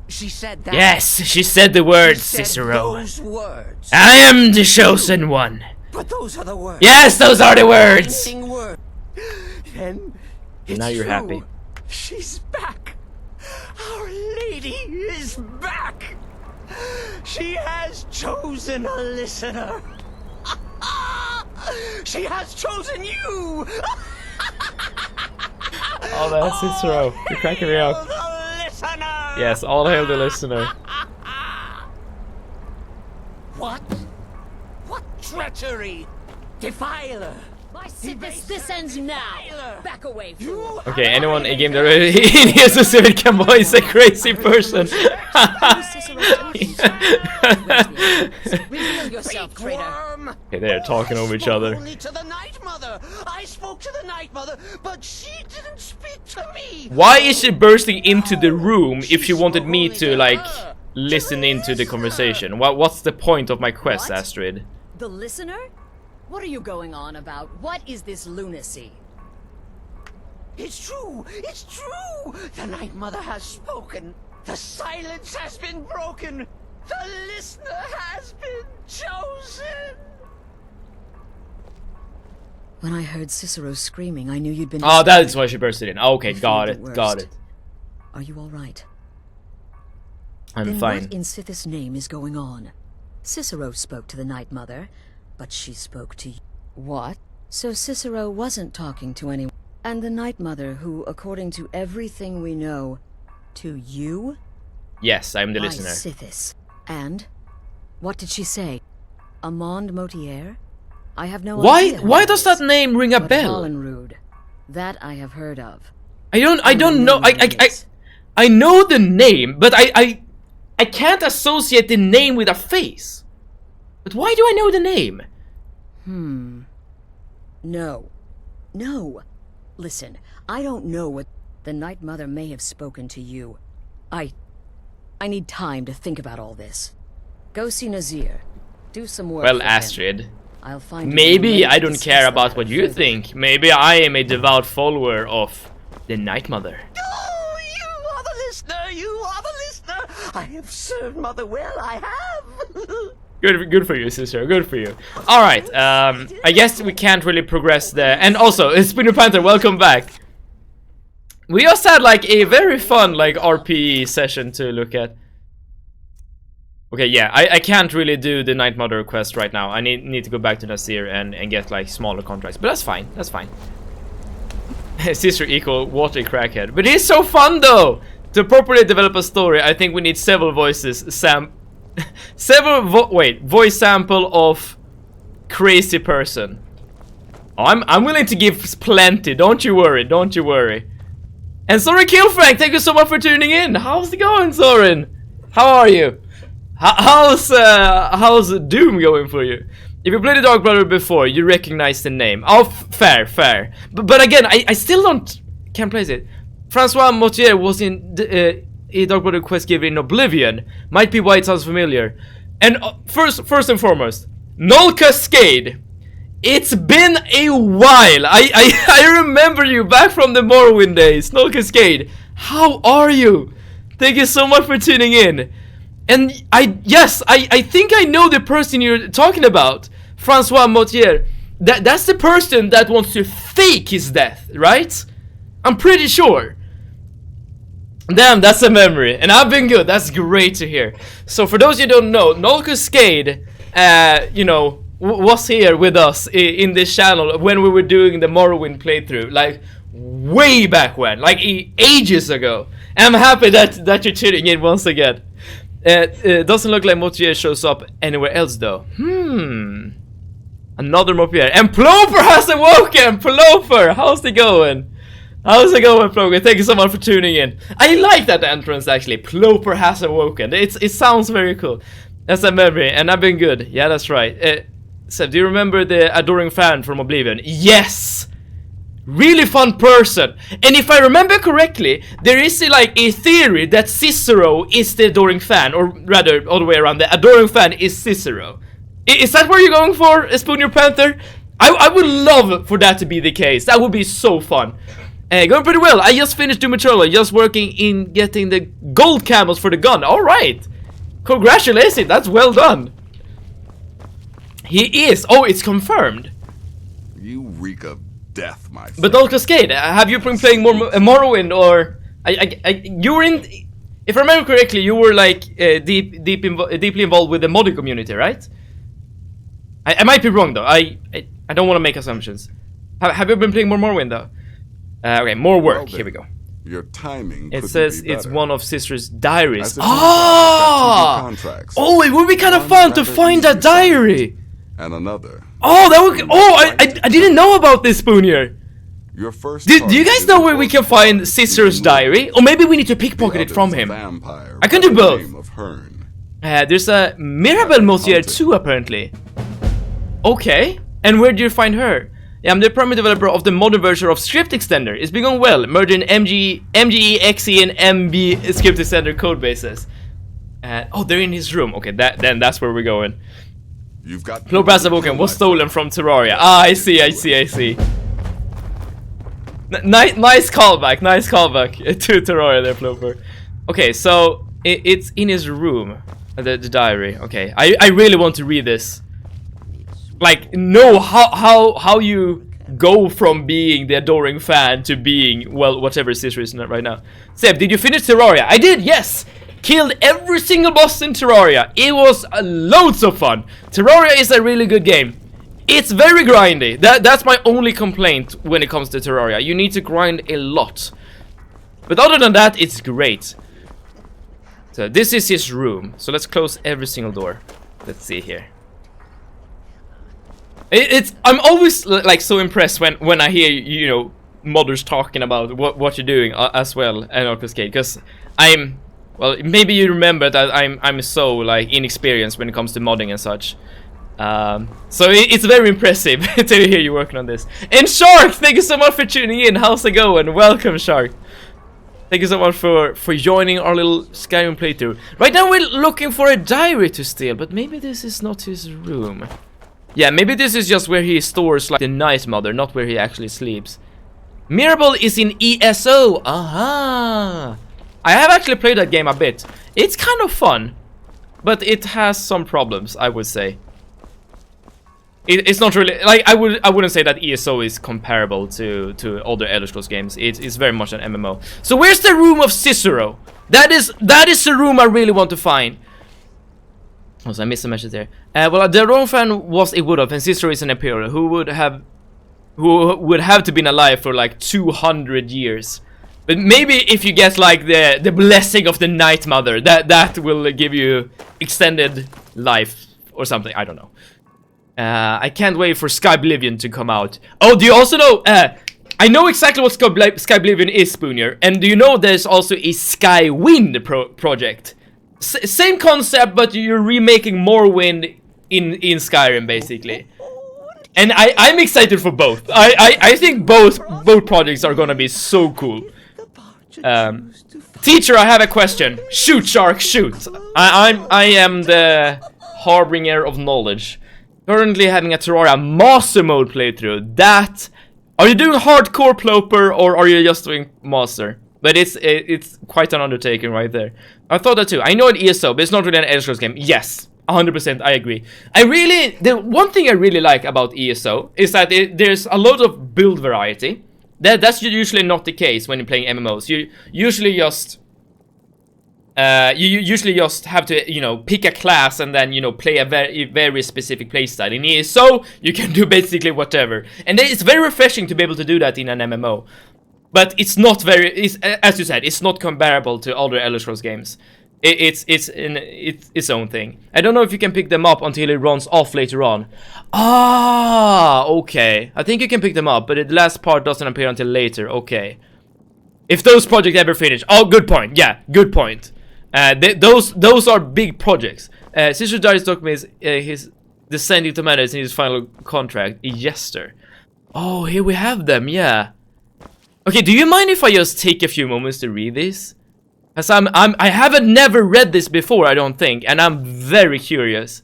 G: She said that.
A: Yes, she said the words,
G: She said
A: Cicero.
G: those words.
A: I am the chosen one.
G: But those are the words.
A: Yes, those are the words.
G: Binding words. Then it's
A: Now you're
G: true.
A: happy.
G: She's back. Our Lady is back. She has chosen a listener. She has chosen you.
A: Oh, that's Cicero. You're cracking me up. Yes, all hail the listener.
G: What? What treachery? Defiler.
F: My Sithis, this ends now. Back away, fool.
A: Okay, anyone in game that in here specific can voice a crazy person.
F: Reveal yourself, traitor.
A: Okay, they're talking over each other.
G: Only to the Night Mother. I spoke to the Night Mother, but she didn't speak to me.
A: Why is she bursting into the room if she wanted me to, like, listen into the conversation? What's the point of my quest,
F: What?
A: Astrid?
F: The listener? What are you going on about? What is this lunacy?
G: It's true. It's true. The Night Mother has spoken. The silence has been broken. The listener has been chosen.
F: When I heard Cicero screaming, I knew you'd been...
A: Oh, that is why she bursted in. Okay,
F: I feared
A: got
F: the
A: it,
F: worst.
A: got it.
F: Are you all right?
A: I'm
F: Then
A: fine.
F: what in Sithis' name is going on? Cicero spoke to the Night Mother, but she spoke to you. What? So Cicero wasn't talking to anyone, and the Night Mother, who, according to everything we know, to you?
A: Yes, I'm the
F: By
A: listener.
F: Sithis. And? What did she say? Amand Motier? I have no idea.
A: Why
F: who
A: does
F: is.
A: that name ring a
F: But
A: bell?
F: Hollenrud. That I have heard of.
A: I don't know.
F: who it is.
A: I know the name, but I can't associate the name with a face. But why do I know the name?
F: No. No. Listen, I don't know what... The Night Mother may have spoken to you. I need time to think about all this. Go see Nazir. Do some work
A: Well,
F: for him.
A: Astrid,
F: I'll find
A: maybe
F: you
A: I don't care
F: discuss
A: about
F: that
A: what you
F: further.
A: think. Maybe I am a devout follower of the Night Mother.
G: Oh, you are the listener. You are the listener. I have served Mother well. I have.
A: Good for you, sister. Good for you. All right. I guess we can't really progress there. And also, Spinner Panther, welcome back. We just had like a very fun like RP session to look at. Okay, yeah, I can't really do the Night Mother quest right now. I need to go back to Nasir and get like smaller contracts. But that's fine. That's fine. Sister equal water crackhead. But it's so fun though. To properly develop a story, I think we need several voices. Voice sample of crazy person. Oh, I'm willing to give plenty. Don't you worry. Don't you worry. And Soren Killfrank, thank you so much for tuning in. How's it going, Soren? How are you? How's Doom going for you? If you played the Dark Brother before, you recognize the name. Oh, fair. But again, I still can't place it. Francois Motier was in a Dark Brother quest given in Oblivion. Might be why it sounds familiar. And first and foremost, Null Cascade. It's been a while. I remember you back from the Morrowind days. Null Cascade, how are you? Thank you so much for tuning in. And I think I know the person you're talking about, Francois Motier. That's the person that wants to fake his death, right? I'm pretty sure. Damn, that's a memory. And I've been good. That's great to hear. So for those you don't know, Null Cascade, you know, was here with us in this channel when we were doing the Morrowind playthrough, like way back when, like ages ago. And I'm happy that you're tuning in once again. It doesn't look like Motier shows up anywhere else though. Another Motier. And Ploper has awoken! Ploper! How's it going? How's it going, Ploper? Thank you so much for tuning in. I like that entrance actually. Ploper has awoken. It sounds very cool. That's a memory, and I've been good. Yeah, that's right. Seb, do you remember the Adoring Fan from Oblivion? Yes! really fun person. And if I remember correctly, there is a theory that Cicero is the adoring fan, or rather, all the way around. The adoring fan is Cicero. Is that what you're going for, Spooner Panther? I would love for that to be the case. That would be so fun. Going pretty well. I just finished Doom Eternal, just working in getting the gold camels for the gun. Alright. Congratulations, that's well done. He is. Oh, it's confirmed.
I: You reek of death, my friend.
A: But Old Cascade, have you been playing more Morrowind, or... you were in... If I remember correctly, you were deeply involved with the modding community, right? I might be wrong, though. I don't want to make assumptions. Have you been playing more Morrowind, though? Okay, more work. Well, here we go.
I: Your timing.
A: It says it's one of Sister's diaries. Oh, it would be kind of fun to find that diary.
I: And another.
A: Oh, that would. Oh, I didn't know about this, Spoonier.
I: Your first.
A: Do you guys know where we can find Sister's diary? Or maybe we need to pickpocket it from him. I can do both. There's a Mirabelle Mosier too, apparently. Okay, and where do you find her? Yeah, I'm the primary developer of the modern version of Script Extender. It's been going well, merging MGE, XE, and MB Script Extender code bases. Oh, they're in his room. Okay, then that's where we're going.
I: You've got
A: Flowbrass was stolen from Terraria. Ah, I see. Nice callback to Terraria there, Floper. Okay, so it's in his room, the diary. Okay, I really want to read this. Like, know how you go from being the adoring fan to being, well, whatever Sister is right now. Seb, did you finish Terraria? I did, yes! Killed every single boss in Terraria. It was loads of fun. Terraria is a really good game. It's very grindy. That's my only complaint when it comes to Terraria. You need to grind a lot. But other than that, it's great. So this is his room. So let's close every single door. Let's see here. I'm always like so impressed when I hear modders talking about what you're doing as well, and Cascade, because well, maybe you remember that I'm so like inexperienced when it comes to modding and such. So it's very impressive to hear you working on this. And Shark, thank you so much for tuning in. How's it going? Welcome, Shark. Thank you so much for joining our little Skyrim playthrough. Right now we're looking for a diary to steal, but maybe this is not his room. Yeah, maybe this is just where he stores like the Night Mother, not where he actually sleeps. Mirabelle is in ESO. Aha. I have actually played that game a bit. It's kind of fun, but it has some problems, I would say. It's not really like I wouldn't say that ESO is comparable to older Elder Scrolls games. It's very much an MMO. So where's the room of Cicero? That is the room I really want to find. Oh, so I missed a message there. Well, the wrong fan was a Wood of, and Cicero is an Imperial who would have to been alive for like 200 years. But maybe if you get like the blessing of the Night Mother, that will give you extended life or something. I don't know. I can't wait for Skyblivion to come out. Oh, do you also know? I know exactly what Skyblivion is, Spoonier. And do you know there's also a Skywind project? Same concept, but you're remaking Morrowind in Skyrim, basically. And I'm excited for both. I think both projects are gonna be so cool. Teacher, I have a question. Shoot, Shark, shoot. I am the harbinger of knowledge. Currently having a Terraria Master Mode playthrough. Are you doing hardcore Ploper, or are you just doing Master? But it's quite an undertaking right there. I thought that too. I know an ESO, but it's not really an Elder Scrolls game. Yes, 100%, I agree. The one thing I really like about ESO is that there's a lot of build variety. That's usually not the case when you're playing MMOs. You usually just have to, pick a class and then, play a very specific playstyle. In ESO, you can do basically whatever. And it's very refreshing to be able to do that in an MMO. But it's not as you said, it's not comparable to older Elder Scrolls games. It's its own thing. I don't know if you can pick them up until it runs off later on. Ah, okay. I think you can pick them up, but the last part doesn't appear until later. Okay. If those projects ever finish. Oh, good point. Yeah, good point. Those are big projects. Sister Darius document is his descending to matters in his final contract, Jester. Oh, here we have them, yeah. Okay, do you mind if I just take a few moments to read this? Because I haven't never read this before, I don't think, and I'm very curious.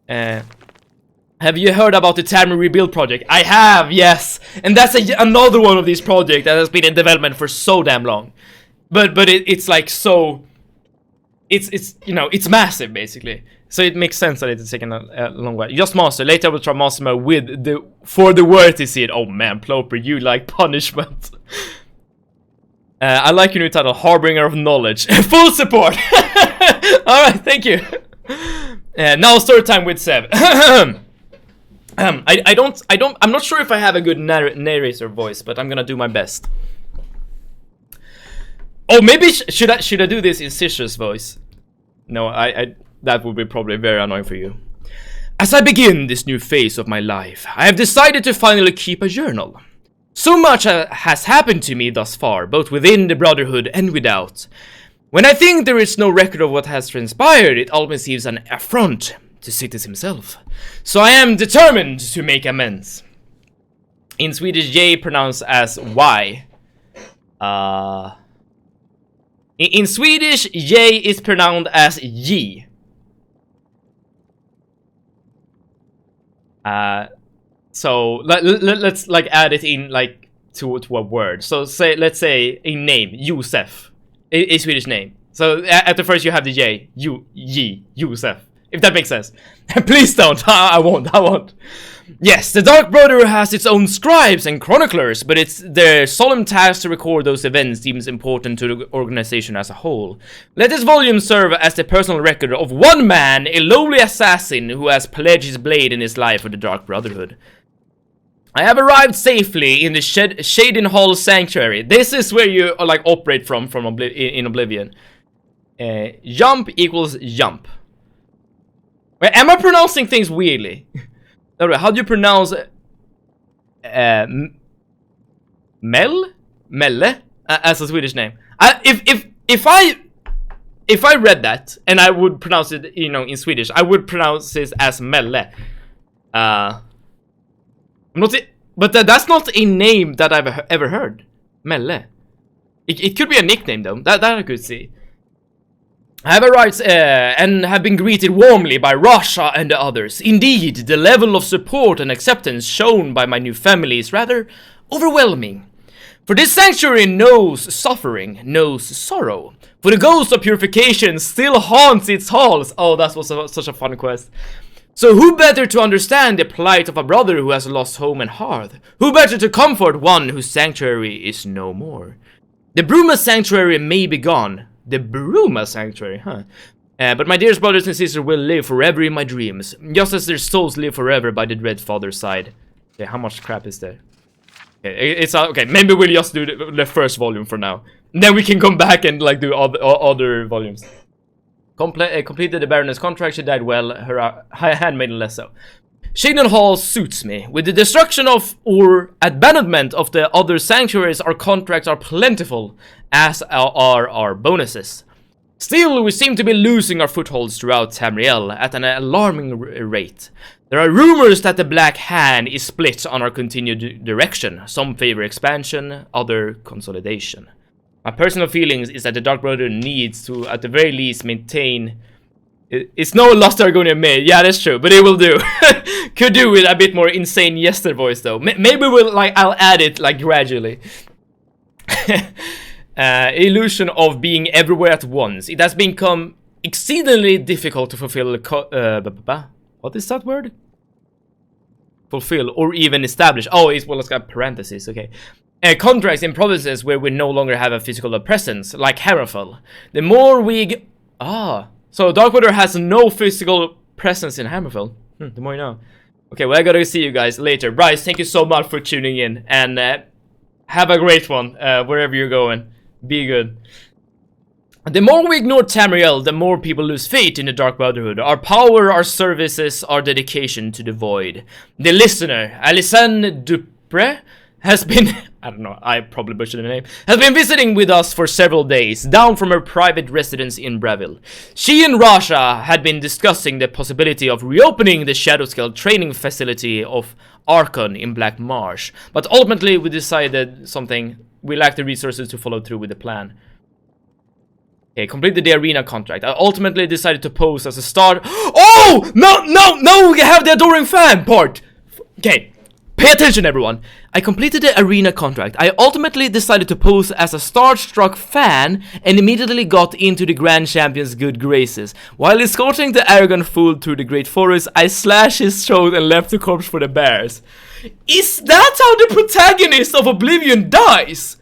A: Have you heard about the Tamriel Rebuild project? I have, yes! And that's another one of these projects that has been in development for so damn long. But it's like so... It's you know, it's massive, basically. So it makes sense that it's taken a long while. Just master. Later I will try master mode with for the word to see it. Oh man, Ploper, you like punishment. I like your new title, Harbinger of Knowledge. Full support! Alright, thank you. Now story time with Seb. I'm not sure if I have a good narrator voice, but I'm gonna do my best. Oh, maybe should I do this in Citra's voice? No, that would be probably very annoying for you. As I begin this new phase of my life, I have decided to finally keep a journal. So much has happened to me thus far, both within the Brotherhood and without. When I think there is no record of what has transpired, it almost seems an affront to Citis himself. So I am determined to make amends. In Swedish, J pronounced as Y. In Swedish, J is pronounced as J. So let's like add it in like to a word. So let's say a name, Josef, a Swedish name. So at the first you have the J, Josef. If that makes sense. Please don't. I won't. Yes, the Dark Brotherhood has its own scribes and chroniclers, but it's their solemn task to record those events deems important to the organization as a whole. Let this volume serve as the personal record of one man, a lowly assassin who has pledged his blade in his life for the Dark Brotherhood. I have arrived safely in the Shaden Hall Sanctuary. This is where you like operate from in Oblivion. Jump equals jump. Wait, am I pronouncing things weirdly? How do you pronounce Melle as a Swedish name? If I read that and I would pronounce it, you know, in Swedish, I would pronounce it as Melle. But that's not a name that I've ever heard. Melle. It could be a nickname though. That I could see. I have arrived and have been greeted warmly by Rasha and the others. Indeed, the level of support and acceptance shown by my new family is rather overwhelming. For this sanctuary knows suffering, knows sorrow. For the ghost of purification still haunts its halls. Oh, that was such a fun quest. So who better to understand the plight of a brother who has lost home and hearth? Who better to comfort one whose sanctuary is no more? The Bruma Sanctuary may be gone. The Bruma Sanctuary, huh? But my dearest brothers and sisters will live forever in my dreams, just as their souls live forever by the Dread Father's side. Okay, how much crap is there? Okay, it's okay. Maybe we'll just do the first volume for now. Then we can come back and like do other volumes. Completed the Baroness contract. She died well. Her handmaiden less so. Shaden Hall suits me. With the destruction of or abandonment of the other sanctuaries, our contracts are plentiful, as are our bonuses. Still, we seem to be losing our footholds throughout Tamriel at an alarming rate. There are rumors that the Black Hand is split on our continued direction. Some favor expansion, other consolidation. My personal feelings is that the Dark Brotherhood needs to, at the very least, maintain... It's no Lost Argonian made. Yeah, that's true, but it will do. Could do with a bit more insane Yester voice, though. Maybe I'll add it, like, gradually. Illusion of being everywhere at once. It has become exceedingly difficult to fulfill... what is that word? Fulfill, or even establish. Oh, it's got parentheses, okay. Contracts in provinces where we no longer have a physical presence, like Harrenfell. The more we... So Darkwater has no physical presence in Hammerfell. The more you know. Okay, well I gotta see you guys later. Bryce, thank you so much for tuning in. And have a great one wherever you're going. Be good. The more we ignore Tamriel, the more people lose faith in the Dark Brotherhood. Our power, our services, our dedication to the Void. The listener, Alison Dupre, has been... I don't know, I probably butchered the name. Has been visiting with us for several days, down from her private residence in Breville. She and Rasha had been discussing the possibility of reopening the Shadowscale training facility of Archon in Black Marsh. But ultimately we decided something. We lack the resources to follow through with the plan. Okay, completed the arena contract. I ultimately decided to pose as a star. Oh! No! We have the adoring fan part! Okay, pay attention everyone. I completed the arena contract. I ultimately decided to pose as a starstruck fan and immediately got into the Grand Champion's good graces. While escorting the arrogant fool through the great forest, I slashed his throat and left the corpse for the bears. Is that how the protagonist of Oblivion dies?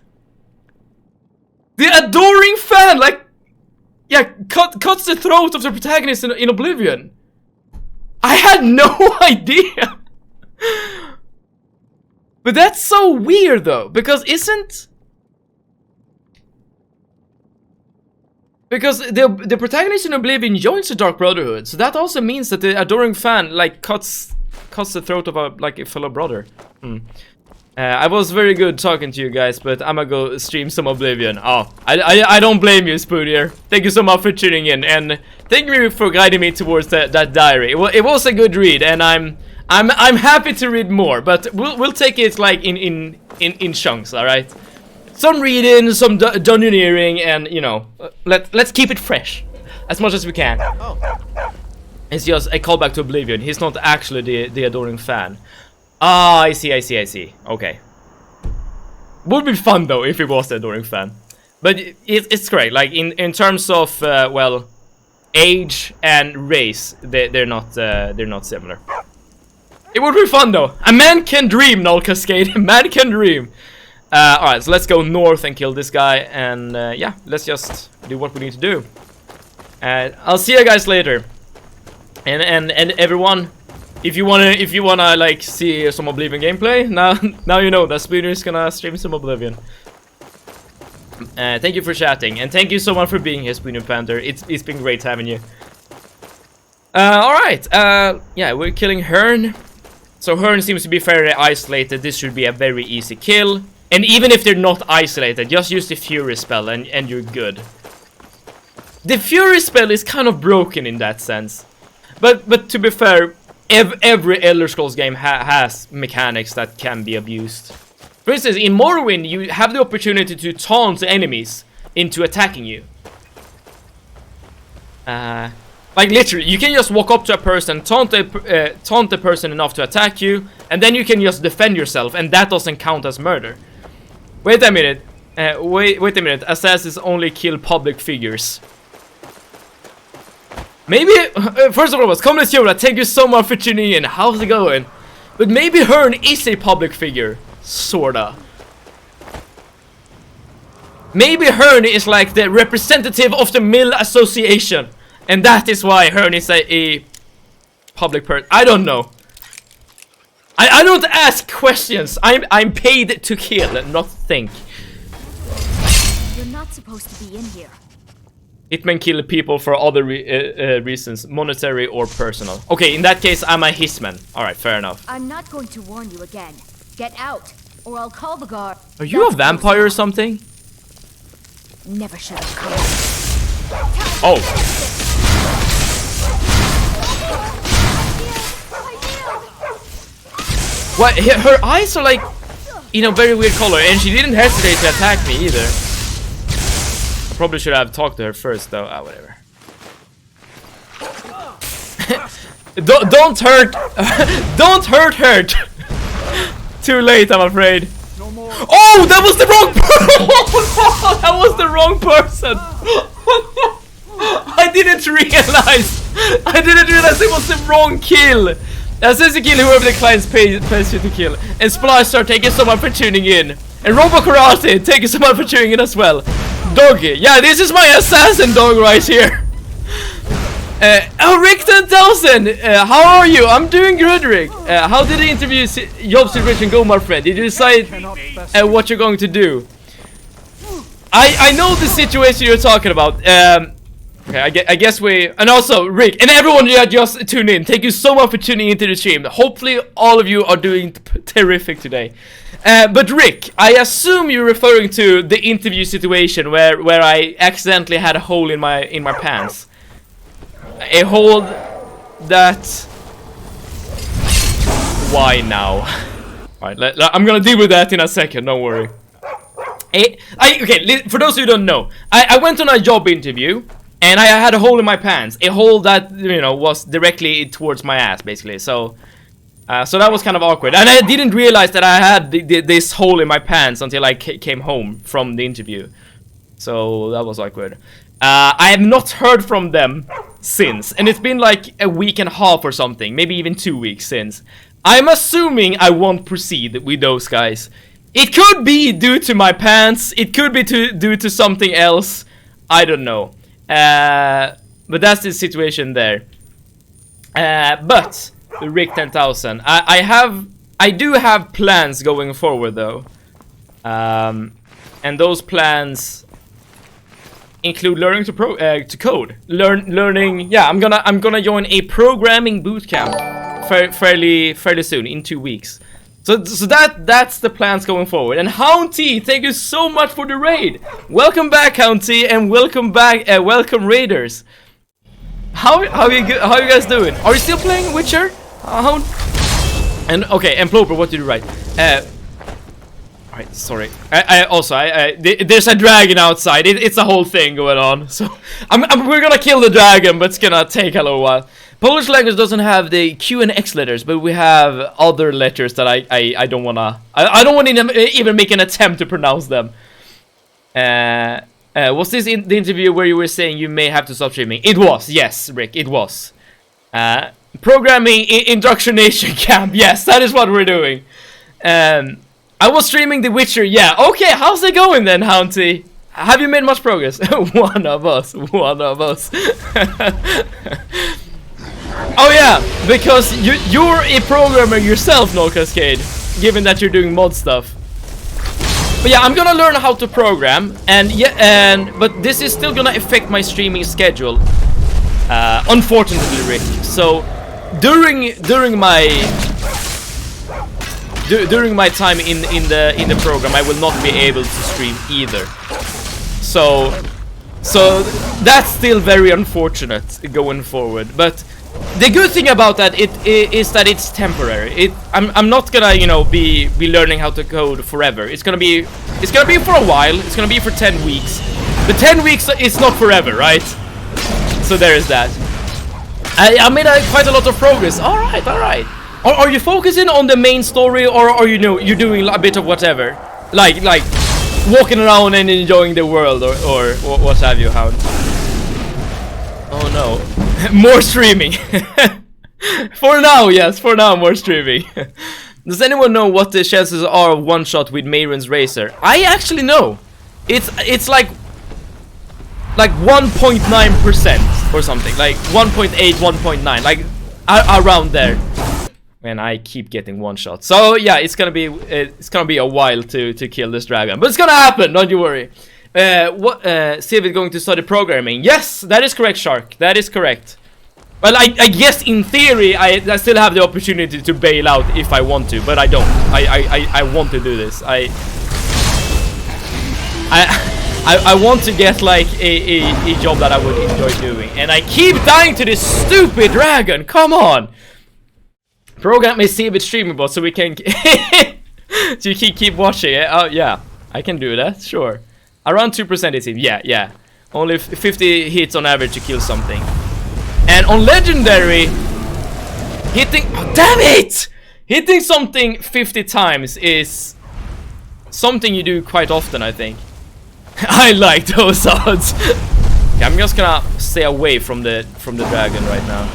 A: The adoring fan, like, yeah, cuts the throat of the protagonist in Oblivion. I had no idea. But that's so weird though, because the protagonist in Oblivion joins the Dark Brotherhood, so that also means that the adoring fan like cuts the throat of a fellow brother. I was very good talking to you guys, but I'ma go stream some Oblivion. Oh, I don't blame you, Spoonier. Thank you so much for tuning in, and thank you for guiding me towards that diary. It was a good read, and I'm happy to read more, but we'll take it like in chunks, all right? Some reading, some dungeoneering, and you know, let's keep it fresh as much as we can. It's just a callback to Oblivion. He's not actually the adoring fan. Ah, I see. Okay. Would be fun though if he was the adoring fan, but it's great. Like in terms of well, age and race, they're not similar. It would be fun though. A man can dream, Null Cascade. A man can dream. Alright, so let's go north and kill this guy, and yeah, let's just do what we need to do. I'll see you guys later. And everyone, if you wanna like see some Oblivion gameplay, now you know that Spooner is gonna stream some Oblivion. Thank you for chatting, and thank you so much for being here, Spooner Panther. It's been great having you. Alright, yeah, we're killing Hearn. So Hearn seems to be fairly isolated. This should be a very easy kill. And even if they're not isolated, just use the Fury spell and you're good. The Fury spell is kind of broken in that sense. But to be fair, every Elder Scrolls game has mechanics that can be abused. For instance, in Morrowind, you have the opportunity to taunt enemies into attacking you. Like literally, you can just walk up to a person, taunt the person enough to attack you, and then you can just defend yourself, and that doesn't count as murder. Wait a minute. Wait a minute. Assassins only kill public figures. Maybe, first of all, Communist Yoda, thank you so much for tuning in. How's it going? But maybe Hearn is a public figure. Sorta. Maybe Hearn is like the representative of the Mill Association. And that is why Hearn is a public person. I don't know. I don't ask questions. I'm paid to kill, not think.
B: You're not supposed to be in here.
A: Hitmen kill people for other reasons, monetary or personal. Okay, in that case, I'm a hitman. Alright, fair enough.
B: I'm not going to warn you again. Get out, or I'll call the guard.
A: Are you a vampire or something?
B: Never should have come.
A: Oh. What? Her eyes are like, you know, very weird color, and she didn't hesitate to attack me either. I probably should have talked to her first, though. Ah, whatever. Don't hurt, don't hurt. Too late, I'm afraid. Oh, that was the wrong person. That was the wrong person. I didn't realize it was the wrong kill. That says to kill whoever the client pays you to kill. And Splasher, thank you so much for tuning in. And Robo Karate, thank you so much for tuning in as well. Doggy, yeah, this is my assassin dog right here. Oh, Rick 10,000, how are you? I'm doing good, Rick. How did the interview job situation go, my friend? Did you decide what you're going to do? I know the situation you're talking about. Okay, I guess we... And also, Rick, and everyone just tune in. Thank you so much for tuning into the stream. Hopefully, all of you are doing terrific today. But Rick, I assume you're referring to the interview situation where I accidentally had a hole in my pants. A hole that... why now? Alright, I'm gonna deal with that in a second, don't worry. Okay, for those who don't know, I went on a job interview, and I had a hole in my pants. A hole that, you know, was directly towards my ass, basically. So that was kind of awkward. And I didn't realize that I had this hole in my pants until I came home from the interview. So that was awkward. I have not heard from them since. And it's been like a week and a half or something. Maybe even 2 weeks since. I'm assuming I won't proceed with those guys. It could be due to my pants. It could be due to something else. I don't know. But that's the situation there. But Rick 10,000. I do have plans going forward though. And those plans include learning to code. Learning. Yeah, I'm gonna join a programming bootcamp fairly soon, in 2 weeks. So that's the plans going forward. And Hounty, thank you so much for the raid. Welcome back, Hounty, and welcome back, welcome raiders. How you guys doing? Are you still playing Witcher? And okay, and Ploper, what did you write? Alright, sorry. There's a dragon outside. It's a whole thing going on. So we're gonna kill the dragon, but it's gonna take a little while. Polish language doesn't have the Q and X letters, but we have other letters that I don't wanna. I don't want to even make an attempt to pronounce them. Was this in the interview where you were saying you may have to stop streaming? It was, yes, Rick, it was. Programming indoctrination camp, yes, that is what we're doing. I was streaming The Witcher, yeah. Okay, how's it going then, Hounty? Have you made much progress? One of us. Oh yeah, because you're a programmer yourself, No Cascade, given that you're doing mod stuff. But yeah, I'm gonna learn how to program, but this is still gonna affect my streaming schedule, unfortunately, Rick. So during my time in the program, I will not be able to stream either. So that's still very unfortunate going forward, but. The good thing about that is that it's temporary. I'm not gonna, you know, be learning how to code forever. It's gonna be for a while. It's gonna be for 10 weeks. The 10 weeks is not forever, right? So there is that. I made quite a lot of progress. All right. Are you focusing on the main story, or are you're doing a bit of whatever, like walking around and enjoying the world, or what have you, Hound? Oh no. More streaming. For now, yes, more streaming. Does anyone know what the chances are of one shot with Mayron's Razor? I actually know. It's like 1.9% or something, like 1.8, 1.9, like around there. And I keep getting one shot. So yeah, it's gonna be a while to kill this dragon, but it's gonna happen. Don't you worry. Civ going to study programming. Yes, that is correct, Shark. That is correct. Well, I guess in theory I still have the opportunity to bail out if I want to, but I don't. I want to do this. I want to get like a job that I would enjoy doing, and I keep dying to this stupid dragon. Come on. Program a Civ streaming bot so we can so you can keep watching it. Oh yeah, I can do that. Sure. Around 2% it seems. Yeah. Only 50 hits on average to kill something. And on legendary, hitting... Oh, damn it! Hitting something 50 times is something you do quite often, I think. I like those odds. Okay, I'm just gonna stay away from the dragon right now.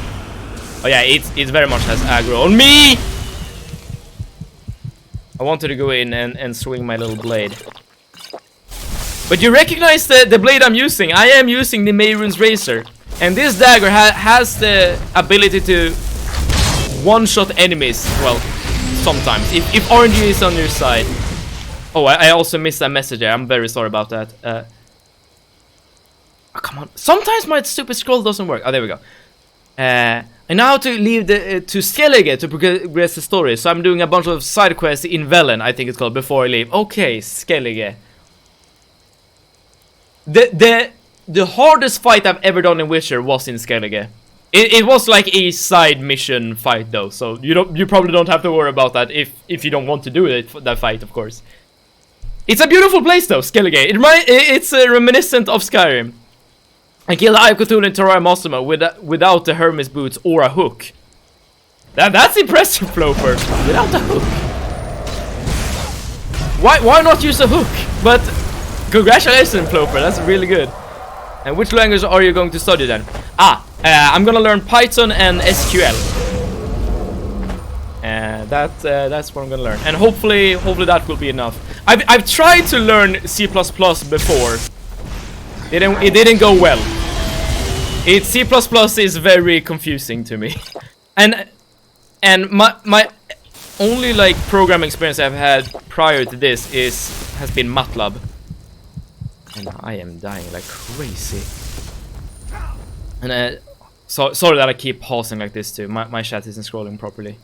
A: Oh yeah, it very much has aggro on me! I wanted to go in and swing my little blade. But you recognize the blade I'm using. I am using the Mayron's Razor. And this dagger has the ability to one-shot enemies. Well, sometimes. If RNG is on your side. Oh, I also missed that message there. I'm very sorry about that. Oh, come on. Sometimes my stupid scroll doesn't work. Oh, there we go. And now to leave to Skellige to progress the story. So I'm doing a bunch of side quests in Velen, I think it's called, before I leave. Okay, Skellige. The hardest fight I've ever done in Witcher was in Skellige. It was like a side mission fight though, so you probably don't have to worry about that if you don't want to do it, that fight, of course. It's a beautiful place though, Skellige. It's reminiscent of Skyrim. I killed Eye of Cthulhu and Terraria Massimo without the Hermes boots or a hook. That's impressive, Floper. Without a hook. Why not use a hook? But congratulations, Floper. That's really good. And which language are you going to study then? I'm gonna learn Python and SQL. That's what I'm gonna learn. And hopefully that will be enough. I've tried to learn C++ before. It didn't go well. C++ is very confusing to me. And my only like programming experience I've had prior to this has been MATLAB. And I am dying like crazy. And sorry that I keep pausing like this too. My chat isn't scrolling properly.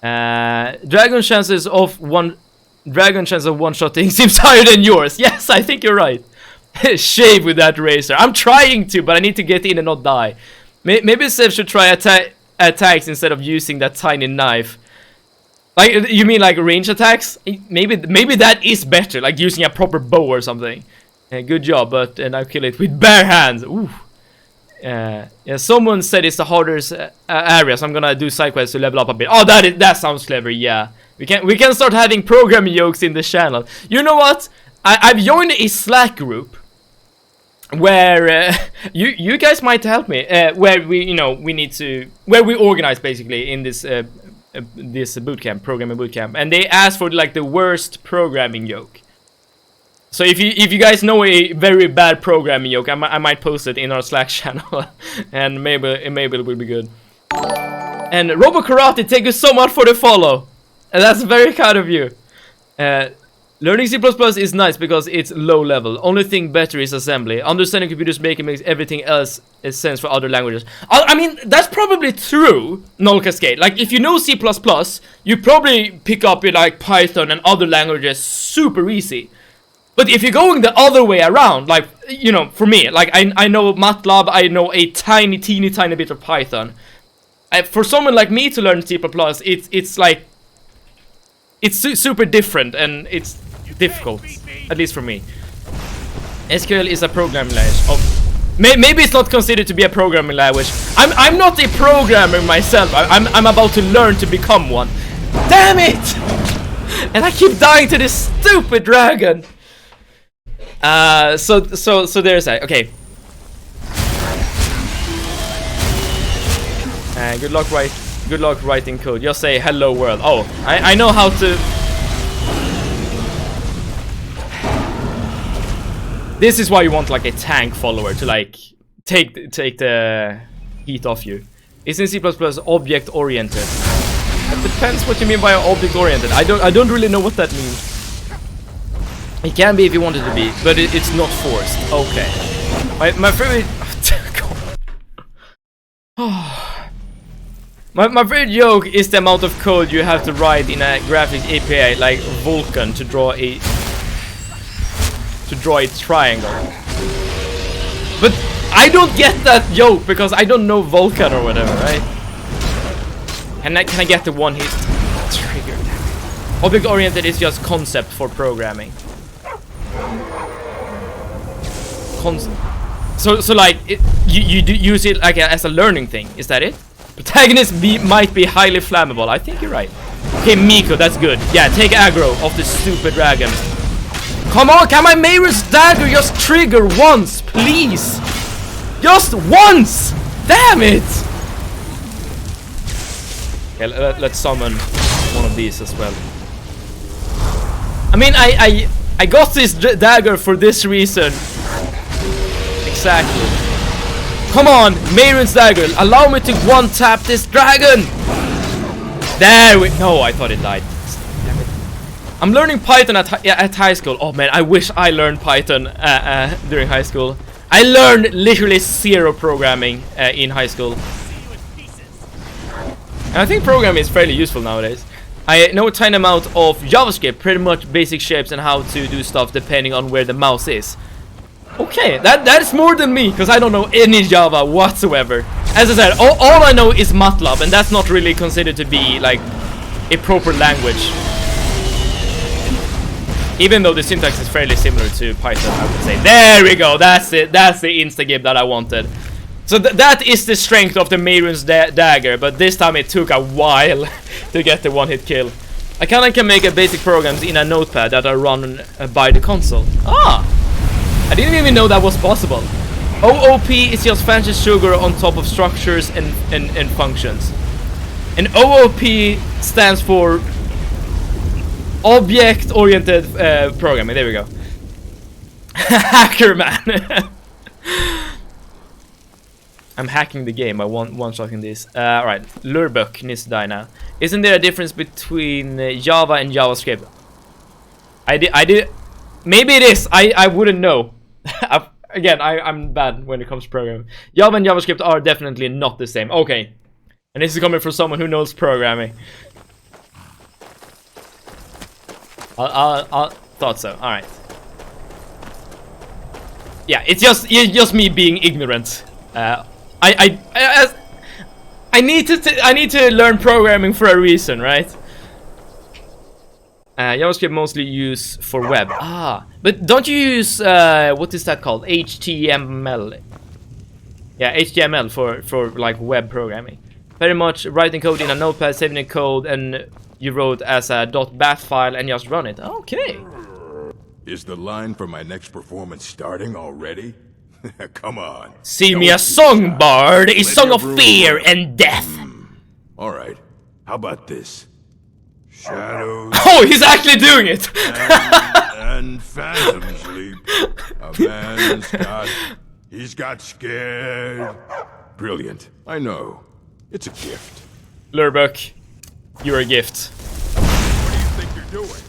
A: Dragon chances of one-shotting seems higher than yours. Yes, I think you're right. Shave with that razor. I'm trying to, but I need to get in and not die. Maybe Sev should try attacks instead of using that tiny knife. Like, you mean like range attacks? Maybe that is better, like using a proper bow or something. Good job, but now kill it with bare hands. Ooh. Yeah, someone said it's the hardest area, so I'm gonna do side quests to level up a bit. Oh, that sounds clever. Yeah, we can start having programming jokes in this channel. You know what? I've joined a Slack group where you guys might help me. Where we organize basically in this bootcamp, programming bootcamp, and they asked for like the worst programming joke. So if you guys know a very bad programming joke, I might post it in our Slack channel, and maybe it will be good. And Robo Karate, thank you so much for the follow. And that's very kind of you. Learning C++ is nice because it's low level. Only thing better is assembly. Understanding computers makes everything else sense for other languages. I mean, that's probably true, Null Cascade. Like, if you know C++, you probably pick up in like Python and other languages super easy. But if you're going the other way around, like, you know, for me, like, I know MATLAB, I know a teeny bit of Python. For someone like me to learn C++, it's like, it's super different and it's difficult, at least for me. SQL is a programming language. Oh, maybe it's not considered to be a programming language. I'm not a programmer myself. I'm about to learn to become one. Damn it! And I keep dying to this stupid dragon. So there's that. Okay. Good luck writing code. Just say hello world. Oh, I know how to. This is why you want like a tank follower to like take the heat off you. Isn't C++ object oriented? It depends what you mean by object oriented. I don't really know what that means. It can be if you want it to be, but it's not forced. Okay. My favorite. My favorite joke is the amount of code you have to write in a graphics API like Vulkan to draw a triangle. But I don't get that joke because I don't know Vulkan or whatever, right? Can I get the one hit trigger? Object oriented is just concept for programming. So like you do use it like as a learning thing. Is that it? Protagonist might be highly flammable. I think you're right. Okay, Miko, that's good. Yeah, take aggro of the stupid dragon. Come on, can my Mayor's dagger just trigger once, please? Just once! Damn it! Okay, let's summon one of these as well. I mean, I got this dagger for this reason. Exactly. Come on, Mayron's dagger. Allow me to one-tap this dragon. There we... No, I thought it died. Damn it. I'm learning Python at high school. Oh man, I wish I learned Python during high school. I learned literally zero programming in high school. And I think programming is fairly useful nowadays. I know a tiny amount of JavaScript, pretty much basic shapes and how to do stuff depending on where the mouse is. Okay, that is more than me, because I don't know any Java whatsoever. As I said, all I know is MATLAB, and that's not really considered to be like a proper language. Even though the syntax is fairly similar to Python, I would say. There we go, that's it. That's the insta-gib that I wanted. So that is the strength of the Mehrunes dagger, but this time it took a while to get the one-hit kill. I kinda can make a basic programs in a notepad that are run by the console. Ah! I didn't even know that was possible. OOP is just fancy sugar on top of structures and functions. And OOP stands for Object-Oriented Programming. There we go. Hacker man. I'm hacking the game by one-shotting this. Alright, Lurbook needs to die now. Isn't there a difference between Java and JavaScript? I did. Maybe it is. I wouldn't know. Again, I'm bad when it comes to programming. Java and JavaScript are definitely not the same. Okay. And this is coming from someone who knows programming. I thought so. Alright. Yeah, it's just me being ignorant. I need to learn programming for a reason, right? JavaScript mostly used for web. Ah, but don't you use what is that called? HTML. Yeah, HTML for like web programming. Very much writing code in a notepad, saving the code, and you wrote as a .bat file and just run it. Okay.
D: Is the line for my next performance starting already? Come on.
A: Sing me a song, bard, a song of fear and death.
D: All right. How about this? Shadows.
A: Oh, he's actually doing it.
D: and phantom sleep. A man's he's got scared. Brilliant. I know. It's a gift.
A: Lurbook, you're a gift.
D: What do you think you're doing?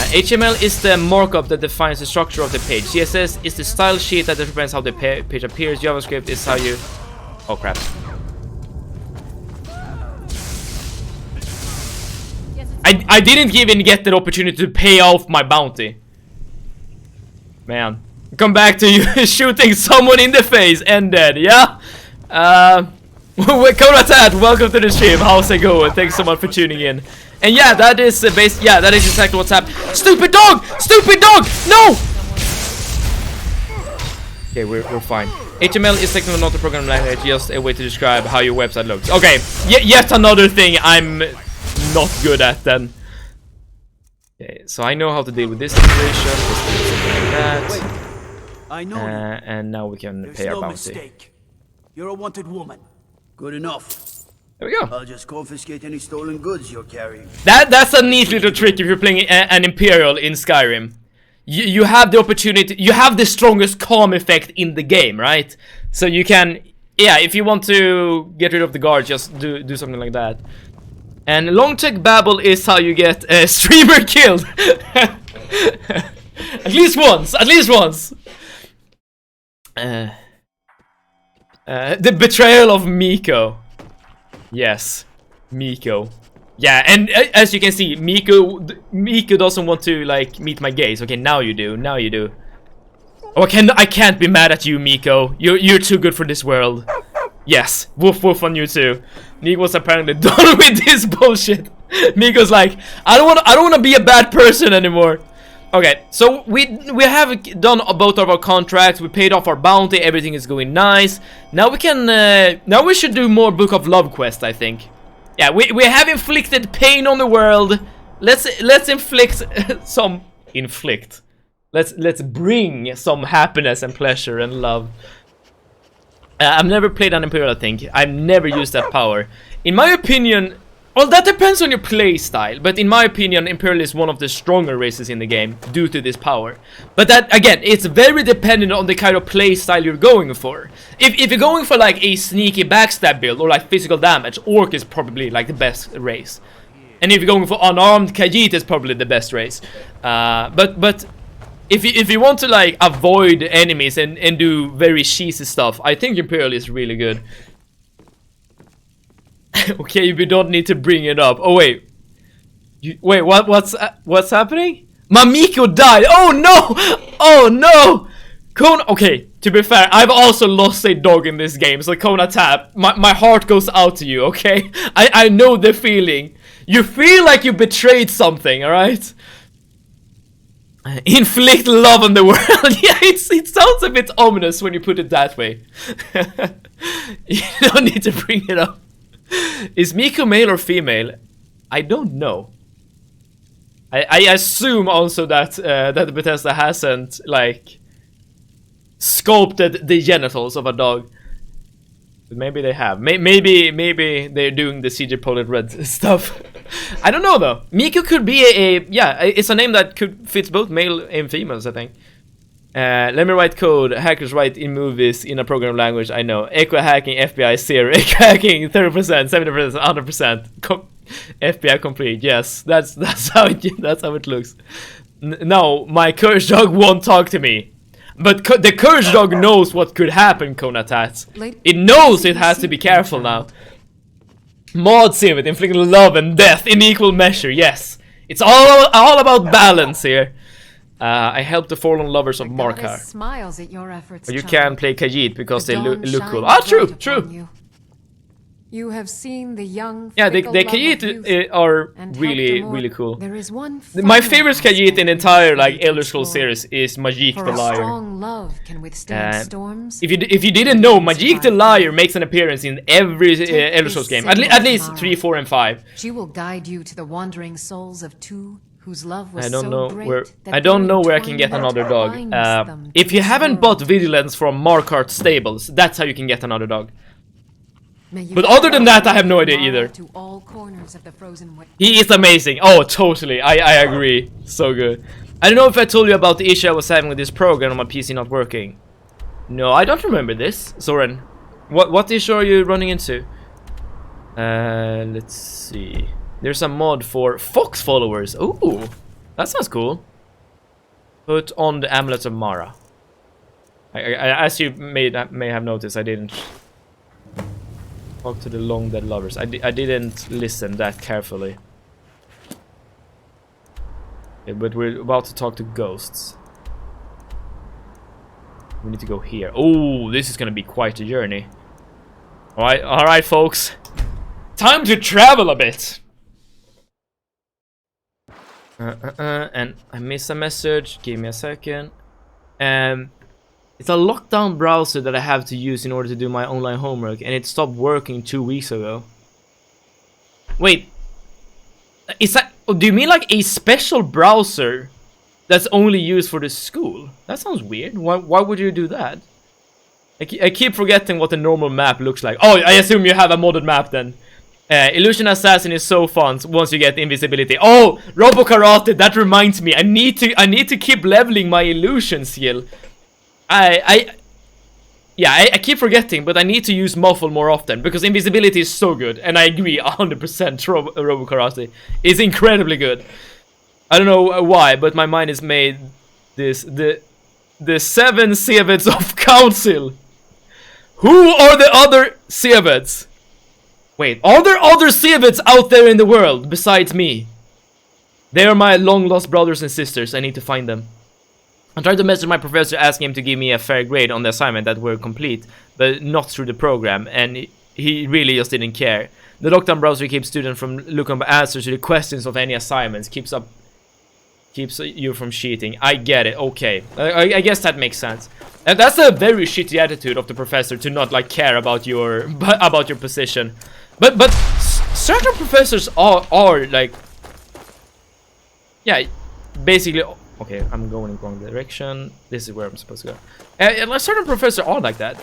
A: HTML is the markup that defines the structure of the page. CSS is the style sheet that represents how the page appears. JavaScript is how you... Oh crap. I didn't even get the opportunity to pay off my bounty. Man. Come back to you shooting someone in the face and dead, yeah? Koratat, welcome to the stream. How's it going? Thanks so much for tuning in. And yeah, that is that is exactly what's happening. Stupid dog! Stupid dog! No! Okay, we're fine. HTML is technically not a programming language, just a way to describe how your website looks. Okay, yet another thing I'm not good at then. Okay, so I know how to deal with this situation. Let's do something like that.
J: Wait, I know
A: and now we can pay our bounty.
J: Mistake. You're a wanted woman. Good enough.
A: There we go.
J: I'll just confiscate any stolen goods you're carrying.
A: That's a neat little trick if you're playing an Imperial in Skyrim. You have the opportunity, you have the strongest calm effect in the game, right? So you can, yeah, if you want to get rid of the guards, just do something like that. And long tech babble is how you get a streamer killed. At least once, at least once. The betrayal of Miko. Yes, Miko. Yeah, and as you can see, Miko doesn't want to like meet my gaze. Okay, now you do. Now you do. Oh, I can't be mad at you, Miko. You're too good for this world. Yes, woof woof on you too. Miko's apparently done with this bullshit. Miko's like, I don't want to be a bad person anymore. Okay, so we have done both of our contracts. We paid off our bounty. Everything is going nice. Now we can. Now we should do more Book of Love quest, I think. Yeah, we have inflicted pain on the world. Let's inflict some inflict. Let's bring some happiness and pleasure and love. I've never played an Imperial, I think. I've never used that power. In my opinion, well, that depends on your play style, but in my opinion, Imperial is one of the stronger races in the game due to this power. But that, again, it's very dependent on the kind of play style you're going for. If you're going for like a sneaky backstab build or like physical damage, Orc is probably like the best race. And if you're going for unarmed, Khajiit is probably the best race. But if you want to like avoid enemies and do very cheesy stuff, I think Imperial is really good. Okay, we don't need to bring it up. Oh wait, wait, what's happening? Mamiko died. Oh no! Oh no! Okay, to be fair, I've also lost a dog in this game, so Kona Tap, my heart goes out to you, okay? I know the feeling. You feel like you betrayed something, alright? Inflict love on the world. Yeah, it sounds a bit ominous when you put it that way. You don't need to bring it up. Is Miko male or female? I don't know. I assume also that that Bethesda hasn't like sculpted the genitals of a dog. But maybe they have. Maybe they're doing the CJ Pollard Red stuff. I don't know though. Miko could be it's a name that could fit both male and females, I think. Let me write code. Hackers write in movies in a program language. I know. Echo hacking, FBI 0. Echo hacking 30%, 70%, 100%. FBI complete. Yes, that's how it looks. No, my courage dog won't talk to me. But the courage dog knows what could happen, Kona Tats. It knows it has to be careful now. Mod Simit, inflicting love and death in equal measure. Yes, it's all about balance here. I help the fallen lovers of Markar.
K: Smiles at your efforts,
A: but you can't play Khajiit because they look cool.
K: Ah,
A: true.
K: You have seen the young.
A: Yeah, the Khajiit are really cool. There is one. My favorite Khajiit in the entire like Elder Scrolls series is Majik the Liar.
K: Strong love can withstand storms.
A: If you didn't know, Majik the Liar makes an appearance in every Elder Scrolls game, at least 3, 4, and 5.
K: She will guide you to the wandering souls of two whose love was
A: I don't
K: so
A: know
K: great
A: where
K: that
A: I don't know where I can get another dog. If you haven't bought Vigilance from Markart Stables, that's how you can get another dog. But other than that, I have no idea either. He is amazing. Oh, totally. I agree. So good. I don't know if I told you about the issue I was having with this program on my PC not working. No, I don't remember this. Soren, what issue are you running into? Let's see. There's a mod for Fox followers. Ooh, that sounds cool. Put on the Amulet of Mara. As you may have noticed, I didn't talk to the long dead lovers. I didn't listen that carefully. Yeah, but we're about to talk to ghosts. We need to go here. Oh, this is gonna be quite a journey. Alright, folks. Time to travel a bit. And I missed a message. Give me a second. It's a lockdown browser that I have to use in order to do my online homework, and it stopped working 2 weeks ago. Wait, is that? Do you mean like a special browser that's only used for the school? That sounds weird. Why would you do that? I keep forgetting what the normal map looks like. Oh, I assume you have a modded map then. Illusion Assassin is so fun once you get invisibility. Oh, Robo Karate, that reminds me. I need to keep leveling my illusion skill. I keep forgetting, but I need to use Muffle more often because invisibility is so good, and I agree 100%. Robo Karate is incredibly good. I don't know why, but my mind is made this the 7 Seveds of Council. Who are the other Seveds? Wait, are there other Seveds out there in the world besides me? They are my long-lost brothers and sisters. I need to find them. I tried to message my professor asking him to give me a fair grade on the assignment that were complete, but not through the program, and he really just didn't care. The lockdown browser keeps students from looking up answers to the questions of any assignments, keeps you from cheating. I get it, okay. I guess that makes sense. And that's a very shitty attitude of the professor to not like care about your position. But certain professors are like, yeah, basically. Okay, I'm going in the wrong direction. This is where I'm supposed to go. And certain professors are like that.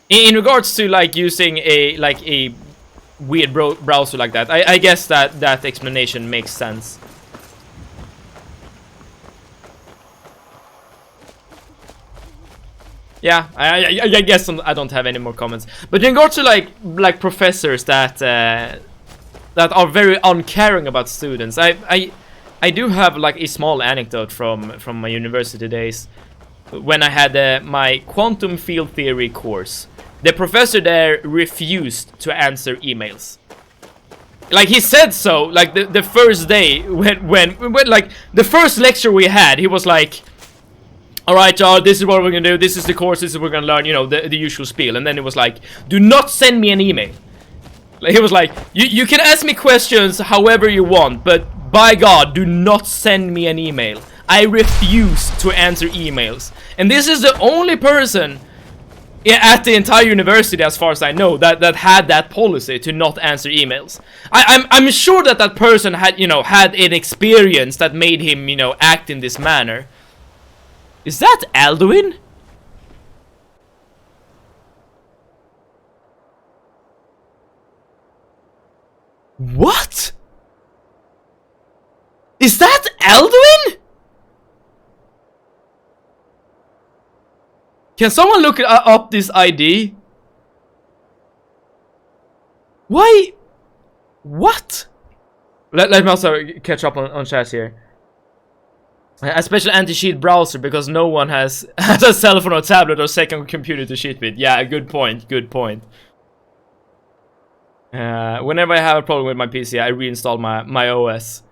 A: In regards to like using a weird browser like that, I guess that explanation makes sense. Yeah, I guess I don't have any more comments. But in regards to like professors that are very uncaring about students, I do have like a small anecdote from my university days when I had my quantum field theory course. The professor there refused to answer emails. Like he said so, like the first day when like the first lecture we had, he was like, alright y'all, this is what we're gonna do, this is the course, this is what we're gonna learn, you know, the usual spiel. And then it was like, do not send me an email. Like, he was like, you can ask me questions however you want, but by God, do not send me an email. I refuse to answer emails. And this is the only person at the entire university, as far as I know, that had that policy to not answer emails. I'm sure that that person had, you know, had an experience that made him, you know, act in this manner. Is that Alduin? What? Is that Alduin? Can someone look up this ID? Why? What? Let me also catch up on chat here. A special anti-cheat browser because no one has a cell phone or tablet or second computer to cheat with. Yeah, good point, good point. Whenever I have a problem with my PC, I reinstall my OS.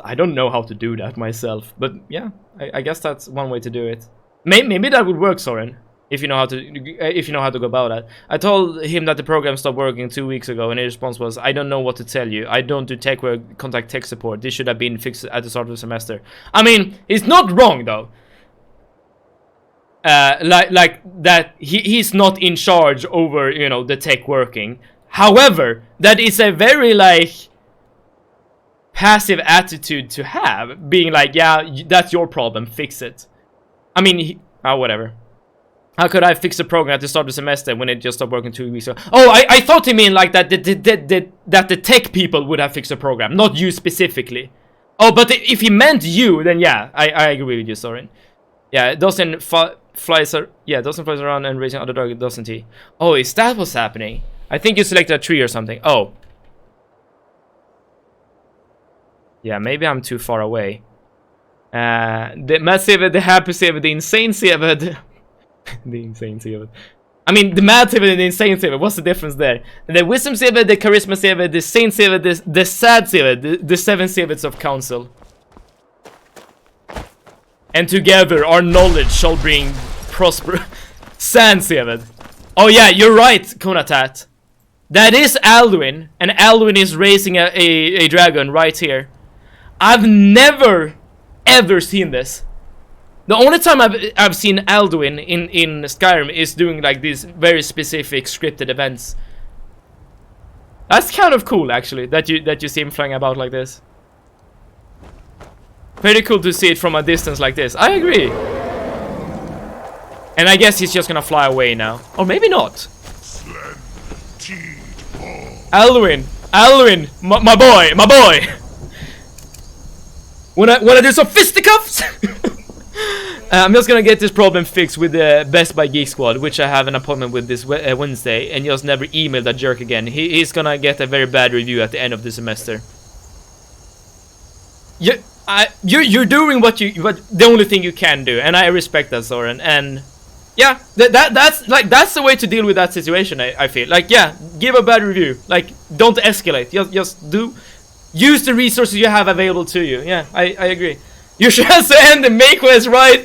A: I don't know how to do that myself, but yeah, I guess that's one way to do it. Maybe that would work, Soren, if you know how to go about that. I told him that the program stopped working 2 weeks ago, and his response was, "I don't know what to tell you. I don't do tech work. Contact tech support. This should have been fixed at the start of the semester." I mean, he's not wrong though. Like that he's not in charge over, you know, the tech working. However, that is a very like passive attitude to have, being like, yeah, that's your problem, fix it. I mean, whatever. How could I fix the program at the start of the semester when it just stopped working 2 weeks ago? Oh, I thought he meant like that that the tech people would have fixed the program, not you specifically. Oh, but if he meant you, then yeah, I agree with you, Soren. Yeah, Dawson flies around and racing other dog, doesn't he? Oh, is that what's happening? I think you selected a tree or something. Oh. Yeah, maybe I'm too far away. The mad Severed, the happy Severed, the insane Severed. The insane Severed. I mean, the mad Severed and the insane Severed. What's the difference there? The wisdom Severed, the charisma Severed, the saint Severed, the sad Severed, the 7 Severeds of council. And together our knowledge shall bring prosper. Sand Severed. Oh yeah, you're right, Konatat. That is Alduin, and Alduin is raising a dragon right here. I've never ever seen this. The only time I've seen Alduin in Skyrim is doing like these very specific scripted events. That's kind of cool, actually, that you see him flying about like this. Pretty cool to see it from a distance like this. I agree. And I guess he's just gonna fly away now, or maybe not. Alduin, my boy. Wanna do some fisticuffs? I'm just gonna get this problem fixed with the Best Buy Geek Squad, which I have an appointment with this Wednesday, and just never email that jerk again. He's gonna get a very bad review at the end of the semester. You're doing what the only thing you can do, and I respect that, Soren. And yeah, that's the way to deal with that situation. I feel like, yeah, give a bad review. Like, don't escalate. Just use the resources you have available to you. Yeah, I agree. You should also end the May quest right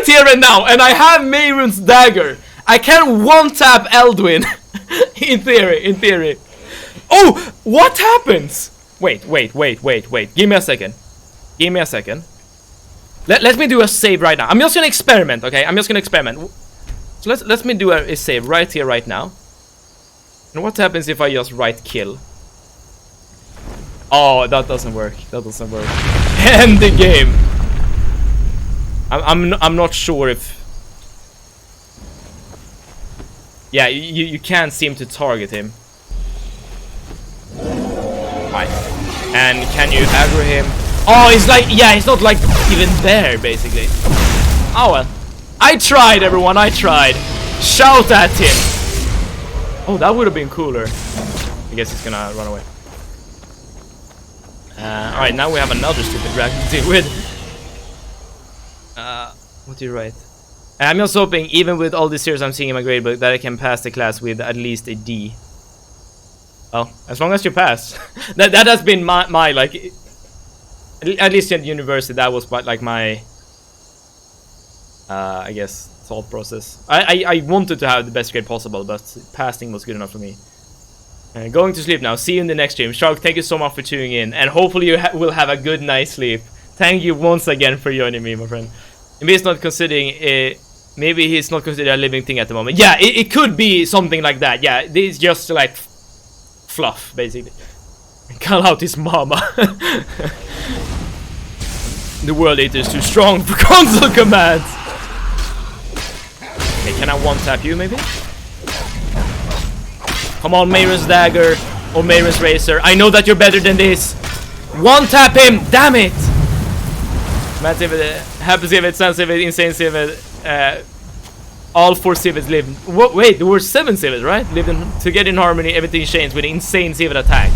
A: here and now. And I have Meyrun's dagger. I can one-tap Alduin. in theory. Oh, what happens? Wait. Give me a second. Let me do a save right now. I'm just gonna experiment, okay? I'm just gonna experiment. So let me do a save right here, right now. And what happens if I just right kill? Oh, that doesn't work. End the game. I'm not sure if. Yeah, you can't seem to target him. Right. And can you aggro him? Oh, he's like, yeah, he's not like even there, basically. Oh well. I tried, everyone, I tried. Shout at him. Oh, that would have been cooler. I guess he's gonna run away. Alright, now we have another stupid dragon to deal with. What do you write? I'm just hoping, even with all the series I'm seeing in my gradebook, that I can pass the class with at least a D. Well, as long as you pass. that has been my like, at least in university, that was like my, I guess, thought process. I wanted to have the best grade possible, but passing was good enough for me. Going to sleep now. See you in the next stream. Shark, thank you so much for tuning in, and hopefully you will have a good night's sleep. Thank you once again for joining me, my friend. Maybe he's not considering. Maybe he's not considered a living thing at the moment. Yeah, it could be something like that. Yeah, it's just like fluff, basically. Call out his mama. The World Eater is too strong for console commands. Okay, can I one-tap you, maybe? Come on, Mayron's Dagger or Mayron's Razor. I know that you're better than this. One-tap him! Damn it! Mad Civet, Happy Civet, Sans Civet, Insane Civet. All 4 civets live. Wait, there were 7 civets, right? Living together in harmony, everything changed with an insane civet attack.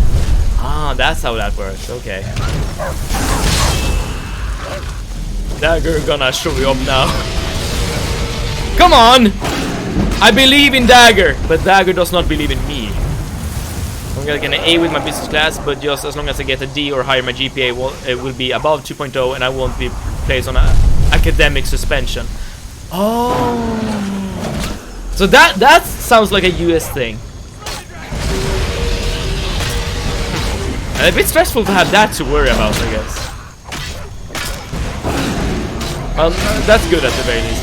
A: Ah, that's how that works. Okay. Dagger gonna show you up now. Come on! I believe in Dagger, but Dagger does not believe in me. I'm gonna get an A with my business class, but just as long as I get a D or higher, my GPA will be above 2.0, and I won't be placed on an academic suspension. Oh, so that sounds like a US thing. A bit stressful to have that to worry about, I guess. Well, that's good at the very least.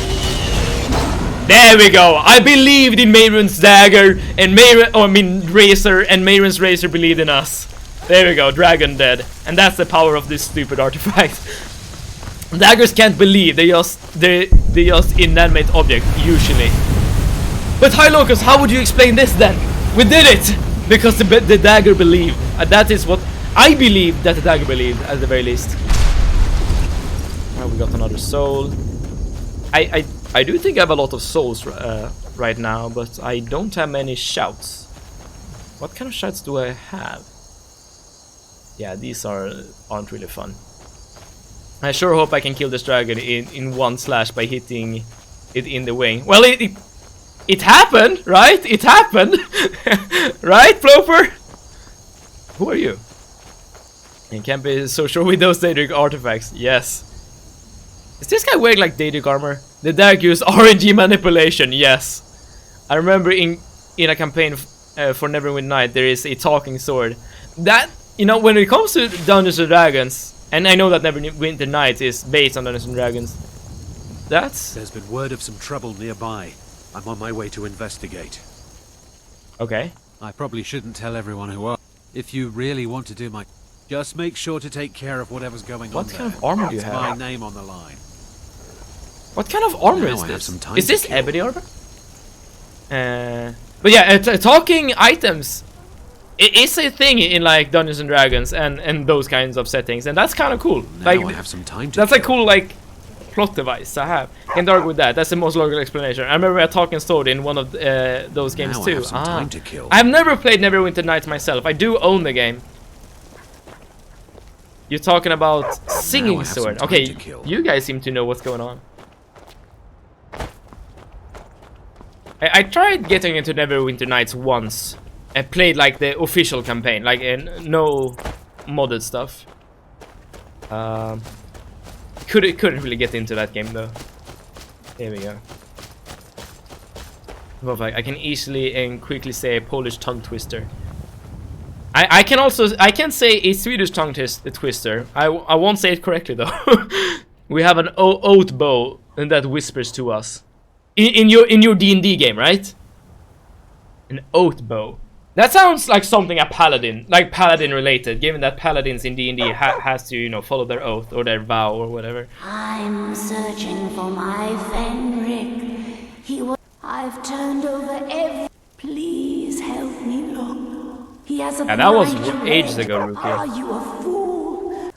A: There we go. I believed in Mayron's Dagger and Razor, and Mayron's Razor believed in us. There we go. Dragon dead, and that's the power of this stupid artifact. Daggers can't believe, they just inanimate object usually. But hi Locus, how would you explain this then? We did it because the dagger believed. That is what I believe that the dagger believed, at the very least. Well, we got another soul. I do think I have a lot of souls right now, but I don't have many shouts. What kind of shouts do I have? Yeah, these aren't really fun. I sure hope I can kill this dragon in one slash by hitting it in the wing. Well, it happened, right? It happened, right, Ploper? Who are you? You can't be so sure with those Daedric artifacts. Yes. Is this guy wearing like Daedric armor? The Dark use RNG manipulation. Yes. I remember in a campaign for Neverwinter Night there is a talking sword. That, you know, when it comes to Dungeons and Dragons. And I know that Neverwinter Nights is based on Dungeons & Dragons. There's
L: been word of some trouble nearby. I'm on my way to investigate.
A: Okay.
L: I probably shouldn't tell everyone who are. If you really want to do my... Just make sure to take care of whatever's going on there.
A: What kind of armor do you have?
L: My name on the line.
A: What kind of armor is this? Is this ebony armor? But yeah, talking items... It is a thing in like Dungeons and Dragons and those kinds of settings, and that's kind of cool.
L: Now
A: like,
L: I have some time to
A: that's a cool like plot device I have. Can't argue with that. That's the most logical explanation. I remember a talking sword in one of those games
L: now
A: too.
L: I have some time to kill.
A: I've never played Neverwinter Nights myself. I do own the game. You're talking about singing sword. Okay, you guys seem to know what's going on. I tried getting into Neverwinter Nights once. I played like the official campaign, like no modded stuff. Couldn't really get into that game though. There we go. But like, I can easily and quickly say a Polish tongue twister. I can say a Swedish tongue twister. I won't say it correctly though. We have an oath bow and that whispers to us. In your D&D game, right? An oath bow. That sounds like something a paladin, like paladin related, given that paladins in D&D has to, you know, follow their oath or their vow or whatever.
H: I'm searching for my Fenric. I've turned over every... Please help me look. He has a...
A: And that was ages ago, Rookie.
H: Are you a fool?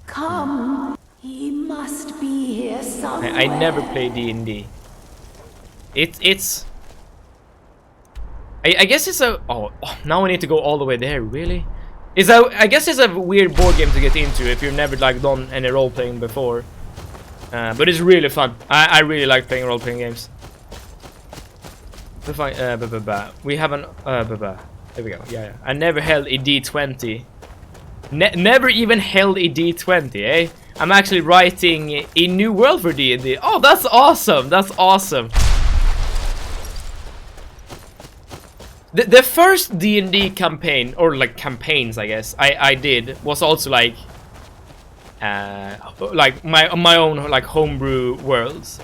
H: Come. He must be here somewhere.
A: I never played D&D. It's... I guess it's a... Oh, now I need to go all the way there, really? I guess it's a weird board game to get into if you've never like done any role-playing before. But it's really fun. I really like playing role-playing games. We have an... There we go. Yeah. I never held a D20. Never even held a D20, eh? I'm actually writing a new world for D&D. Oh, that's awesome. That's awesome. The first D&D campaign, or like campaigns, I guess, I did was also like my own like homebrew worlds.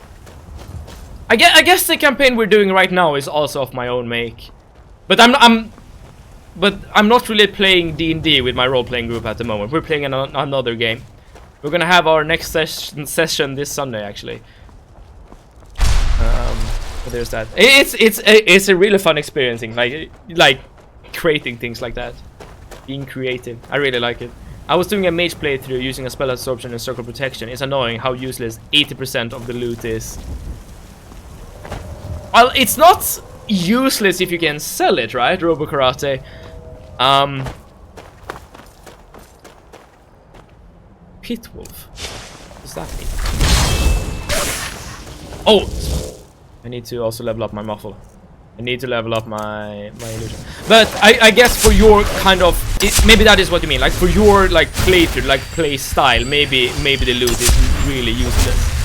A: I guess the campaign we're doing right now is also of my own make, but I'm not really playing D&D with my role-playing group at the moment. We're playing another game. We're gonna have our next session this Sunday, actually. But there's that. It's a really fun experiencing, like creating things like that, being creative. I really like it. I was doing a mage playthrough using a spell absorption and circle protection. It's annoying how useless 80% of the loot is. Well, it's not useless if you can sell it, right, Robo Karate? Pit Wolf. What does that mean? Oh! I need to also level up my muffle. I need to level up my illusion. But I guess for your kind of... maybe that is what you mean. Like, for your, like, playthrough, like, play style, maybe the loot is really useless.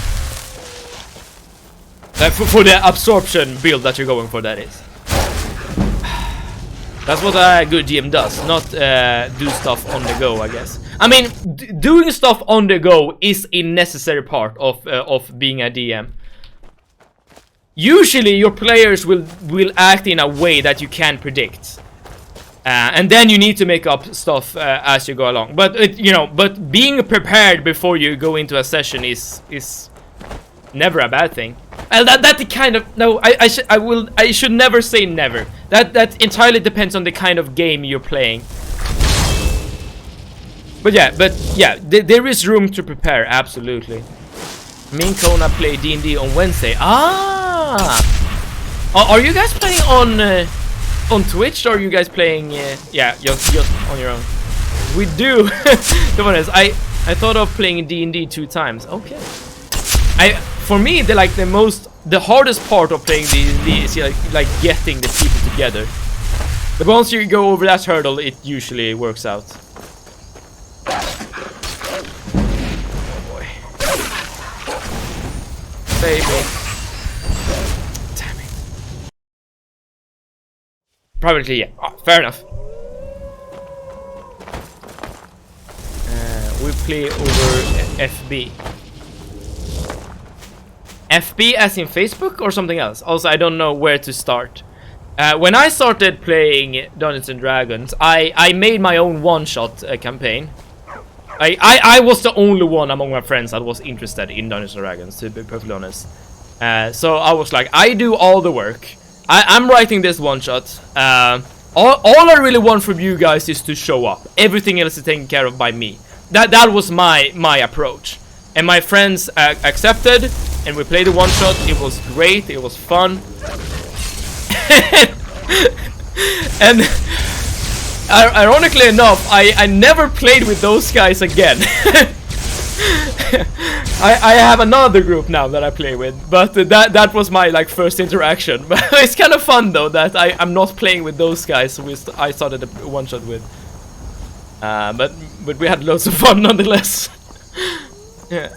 A: For the absorption build that you're going for, that is. That's what a good GM does, not do stuff on the go, I guess. I mean, doing stuff on the go is a necessary part of being a DM. Usually, your players will act in a way that you can predict, and then you need to make up stuff as you go along. But but being prepared before you go into a session is never a bad thing. That kind of I should never say never. That entirely depends on the kind of game you're playing. But yeah, there is room to prepare, absolutely. Me and Kona play D&D on Wednesday. Are you guys playing on Twitch, or are you guys playing just on your own? We do. To be honest, I thought of playing D&D 2 times. Okay. For me, the hardest part of playing D&D is like getting the people together. But once you go over that hurdle, it usually works out. Oh boy. Save me. Damn it. Probably, yeah. Oh, fair enough. We play over FB. FB as in Facebook or something else? Also, I don't know where to start. When I started playing Dungeons and Dragons, I made my own one-shot campaign. I was the only one among my friends that was interested in Dungeons and Dragons, to be perfectly honest. So I was like, I do all the work. I'm writing this one-shot. All I really want from you guys is to show up. Everything else is taken care of by me. That was my approach. And my friends accepted, and we played the one-shot. It was great, it was fun. And ironically enough, I never played with those guys again. I have another group now that I play with, but that was my first interaction. But it's kind of fun though that I'm not playing with those guys I started a one-shot with. But we had loads of fun nonetheless. Yeah.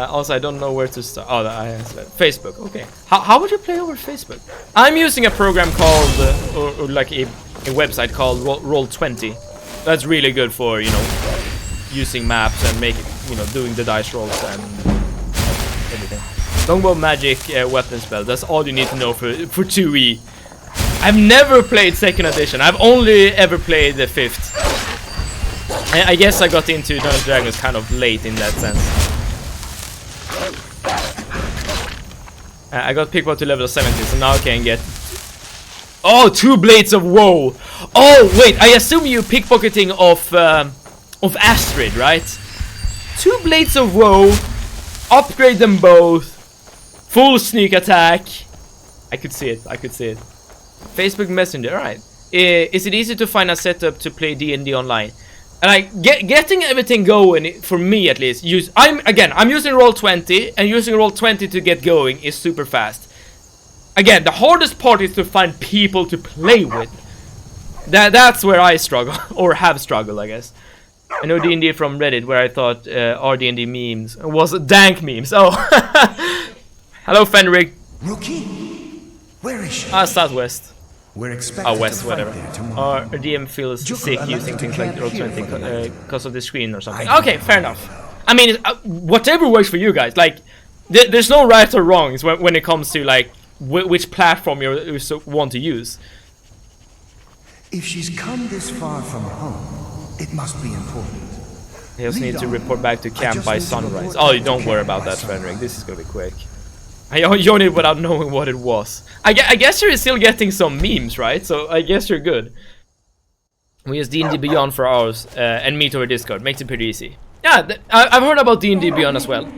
A: Also, I don't know where to start. Oh, I answered Facebook. Okay. How would you play over Facebook? I'm using a program called, or like a website called Roll20. That's really good for using maps and making doing the dice rolls and everything. Longbow magic weapon spell. That's all you need to know for 2e. I've never played 2nd edition. I've only ever played the 5th. I guess I got into Dungeons and Dragons kind of late in that sense. I got pickpocket to level 70, so now I can get... Oh, 2 blades of woe! Oh, wait, I assume you're pickpocketing of Astrid, right? 2 blades of woe, upgrade them both, full sneak attack. I could see it. Facebook Messenger, alright. Is it easy to find a setup to play D&D online? And getting everything going, for me at least, I'm using Roll20, and using Roll20 to get going is super fast. Again, the hardest part is to find people to play with. That's where I struggle, or have struggled, I guess. I know D&D from Reddit, where I thought our D&D memes was dank memes. Oh, hello Fenric.
M: Rookie, where is she?
A: Southwest.
M: We're expected
A: West,
M: to
A: whatever.
M: fight there tomorrow.
A: Our DM feels sick using things like Roll20 because of the screen or something. Okay, fair enough. I mean, whatever works for you guys. Like, there's no right or wrongs when it comes to like which platform you want to use.
M: If she's come this far from home, it must be important.
A: I just need to report back to camp by sunrise. Oh, don't worry about that, Fenric. This is gonna be quick. I joined it without knowing what it was. I guess you're still getting some memes, right? So I guess you're good. We use D&D Beyond for hours and meet over Discord. Makes it pretty easy. Yeah, I've heard about D&D Beyond as well.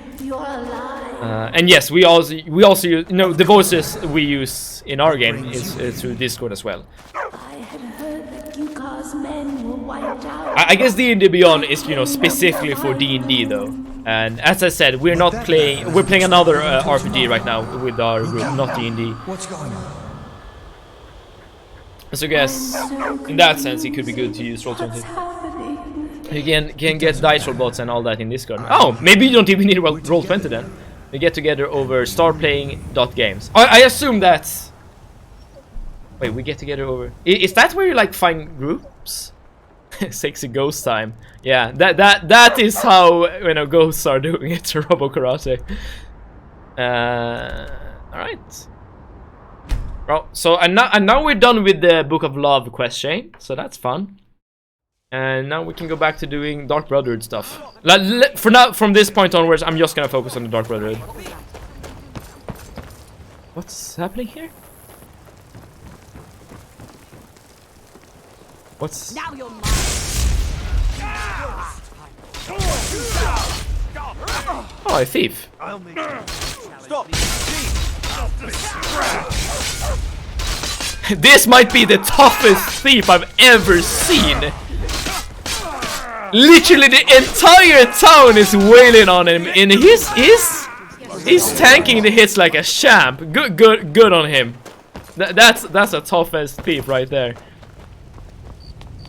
A: And yes, we also use, you know, the voices we use in our game is through Discord as well. I guess D&D Beyond is, you know, specifically for D&D though. And as I said, we're playing another RPG right now with our group, not D&D.
M: What's going on?
A: So I guess in that sense it could be good to use Roll20. You can get dice roll bots and all that in Discord. Oh, maybe you don't even need Roll20 then. We get together over starplaying.games. I assume that's... Wait, we get together over... Is that where you like find groups? Sexy ghost time. Yeah, that is how, you know, ghosts are doing it to Robo Karate. Alright. Well, so and now we're done with the Book of Love quest chain, so that's fun. And now we can go back to doing Dark Brotherhood stuff. For now, from this point onwards, I'm just gonna focus on the Dark Brotherhood. What's happening here? What's...
N: Now you're mine.
A: Oh, a thief.
J: Stop!
A: This might be the toughest thief I've ever seen. Literally the entire town is wailing on him, and he's tanking the hits like a champ. Good on him. That's a toughest thief right there.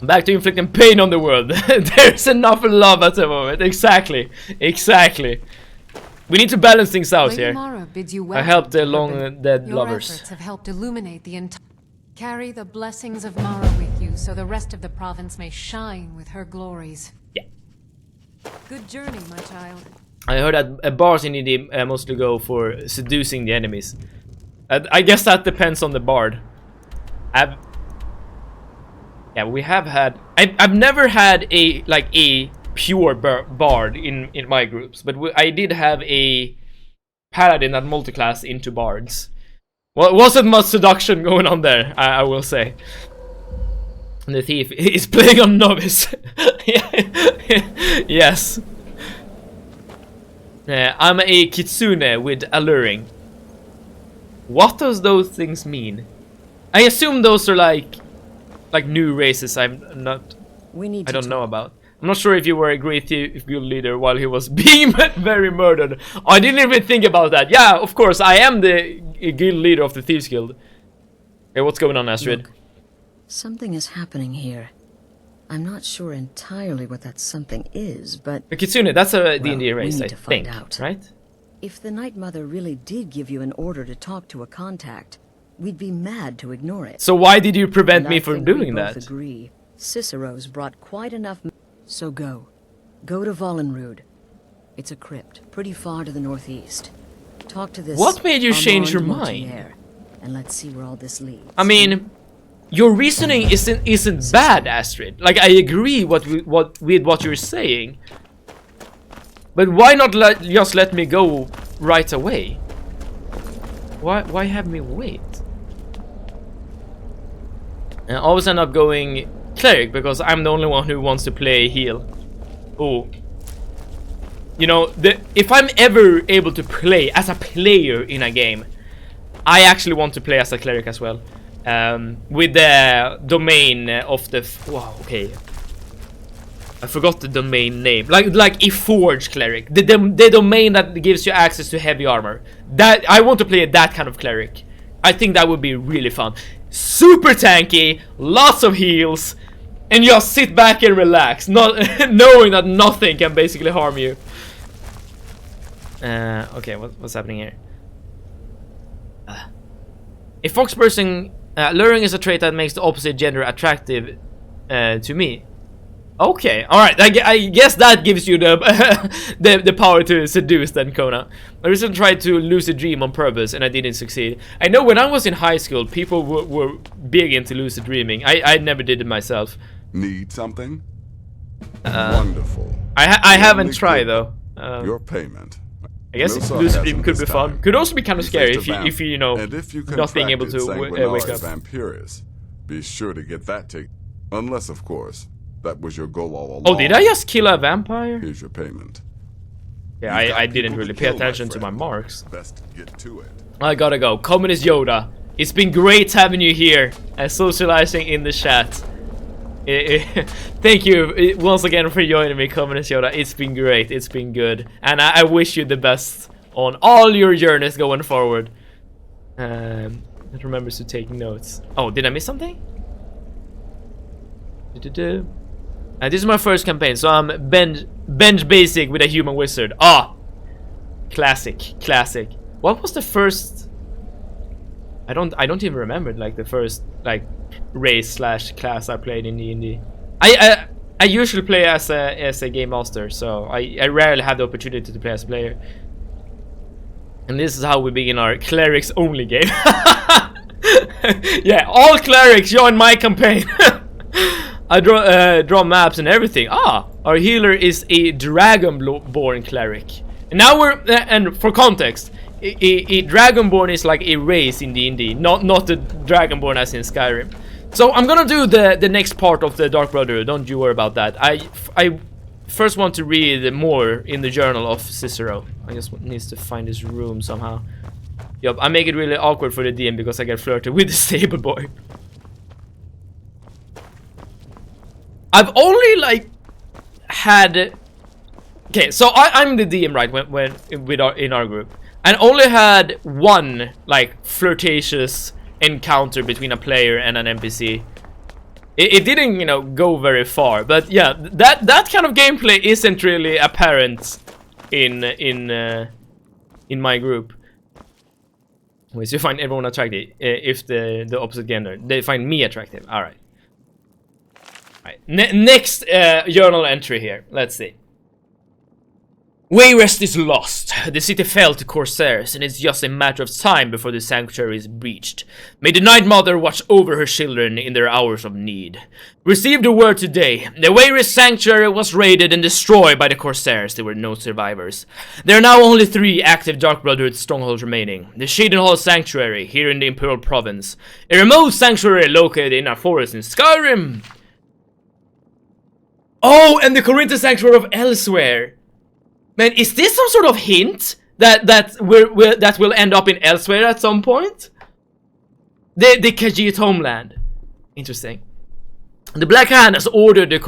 A: Back to inflicting pain on the world. There's enough love at the moment. Exactly. We need to balance things out here. I helped the long dead lovers.
K: Your efforts have helped illuminate the entire... Carry the blessings of Mara with you, so the rest of the province may shine with her glories.
A: Yeah.
K: Good journey, my child.
A: I heard that bars in D&D mostly go for seducing the enemies. I guess that depends on the bard. Yeah, we have had... I've never had a pure bard in my groups, but I did have a paladin that multiclassed into bards. Well, it wasn't much seduction going on there, I will say. And the thief is playing on novice. Yes. I'm a kitsune with alluring. What does those things mean? I assume those are like new races I don't know about. I'm not sure if you were a great guild leader while he was being very murdered. I didn't even think about that. Yeah, of course, I am the guild leader of the Thieves Guild. Okay, what's going on, Astrid?
F: Look, something is happening here. I'm not sure entirely what that something is, but...
A: The Kitsune, that's a D&D race,
F: we need
A: I
F: to find
A: think,
F: out.
A: right?
F: If the Night Mother really did give you an order to talk to a contact, we'd be mad to ignore it.
A: So why did you prevent me from doing that?
F: Agree. Cicero's brought quite enough... So go. Go to Vollenrude. It's a crypt, pretty far to the northeast. Talk to this...
A: What made you change your mind?
F: And let's see where all this leads.
A: I mean, your reasoning isn't bad, Astrid. Like, I agree with what you're saying. But why not just let me go right away? Why have me wait? And I always end up going cleric because I'm the only one who wants to play heal. Oh. You know, if I'm ever able to play as a player in a game, I actually want to play as a cleric as well. With the domain of the... Wow, okay. I forgot the domain name. Like a forge cleric. The domain that gives you access to heavy armor. That I want to play that kind of cleric. I think that would be really fun. super tanky, lots of heals, and just sit back and relax, not knowing that nothing can basically harm you. Okay, what's happening here? A fox person, luring is a trait that makes the opposite gender attractive to me. Okay, alright, I guess that gives you the the power to seduce then, Kona. I recently tried to lucid dream on purpose and I didn't succeed. I know when I was in high school, people were big into lucid dreaming. I never did it myself.
I: Need something? Wonderful.
A: I haven't tried though.
I: Your payment.
A: I guess lucid dream could be fun. Could also be kind of scary if you know, not being able to wake up.
I: Vampirus, be sure to get that taken. Unless, of course, that was your goal all along.
A: Oh, did I just kill a vampire?
I: Here's your payment.
A: Yeah, I didn't really pay attention to my marks.
I: Best get to it.
A: I gotta go. Communist Yoda, it's been great having you here and socializing in the chat. Thank you once again for joining me, Communist Yoda. It's been great. It's been good, and I wish you the best on all your journeys going forward. Remember to take notes. Oh, did I miss something? This is my first campaign, so I'm bench basic with a human wizard. Ah, classic. What was the first? I don't even remember like the first like race / class I played in D&D. I usually play as a game master, so I rarely have the opportunity to play as a player. And this is how we begin our clerics only game. Yeah, all clerics join my campaign. I draw maps and everything. Ah, our healer is a dragonborn cleric. And now we're and for context, a dragonborn is like a race in D&D, not the dragonborn as in Skyrim. So I'm gonna do the next part of the Dark Brotherhood. Don't you worry about that. I first want to read more in the journal of Cicero. I just needs to find his room somehow. Yup, I make it really awkward for the DM because I get flirted with the stable boy. I've only like had. Okay, so I'm the DM, right? In our group, and only had one like flirtatious encounter between a player and an NPC. It didn't, you know, go very far, but yeah, that kind of gameplay isn't really apparent in my group. Wait, so you find everyone attractive if the opposite gender. They find me attractive. All right. Next journal entry here. Let's see. Wayrest is lost. The city fell to Corsairs, and it's just a matter of time before the sanctuary is breached. May the Night Mother watch over her children in their hours of need. Received the word today. The Wayrest sanctuary was raided and destroyed by the Corsairs. There were no survivors. There are now only 3 active Dark Brotherhood strongholds remaining. The Shadenhall Sanctuary, here in the Imperial Province. A remote sanctuary located in a forest in Skyrim. Oh, and the Corinthian Sanctuary of Elsewhere. Man, is this some sort of hint that will end up in Elsewhere at some point? The Khajiit homeland. Interesting. The Black Hand has ordered the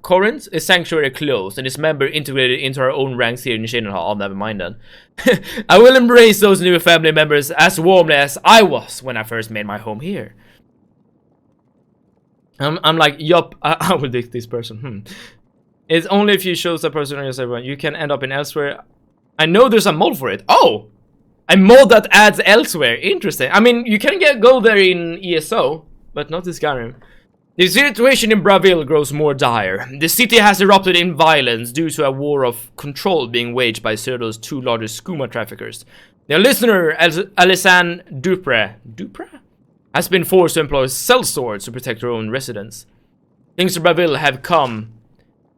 A: Corinth sanctuary closed and its member integrated into our own ranks here in Shadenhall. Oh, never mind then. I will embrace those new family members as warmly as I was when I first made my home here. I'm like, yup, I will dig this person. It's only if you choose a person on your server. You can end up in Elsewhere. I know there's a mod for it. Oh! A mod that adds Elsewhere. Interesting. I mean, you can go there in ESO, but not in Skyrim. The situation in Bravil grows more dire. The city has erupted in violence due to a war of control being waged by Cyrodiil's 2 largest skooma traffickers. Their listener, Alessandre Dupre, has been forced to employ sellswords to protect her own residents. Things in Bravil have come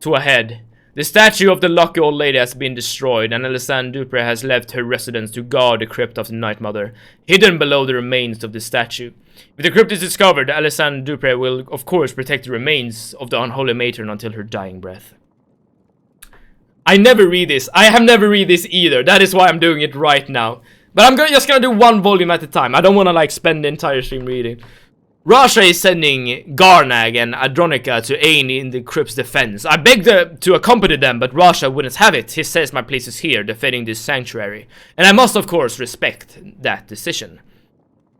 A: to a head. The statue of the lucky old lady has been destroyed, and Alessandre Dupre has left her residence to guard the crypt of the Night Mother, hidden below the remains of the statue. If the crypt is discovered, Alessandre Dupre will, of course, protect the remains of the unholy matron until her dying breath. I never read this. I have never read this either. That is why I'm doing it right now. But I'm just gonna do 1 volume at a time. I don't want to, like, spend the entire stream reading. Rasha is sending Garnag and Adronica to aid in the crypt's defense. I begged to accompany them, but Rasha wouldn't have it. He says my place is here, defending this sanctuary. And I must, of course, respect that decision.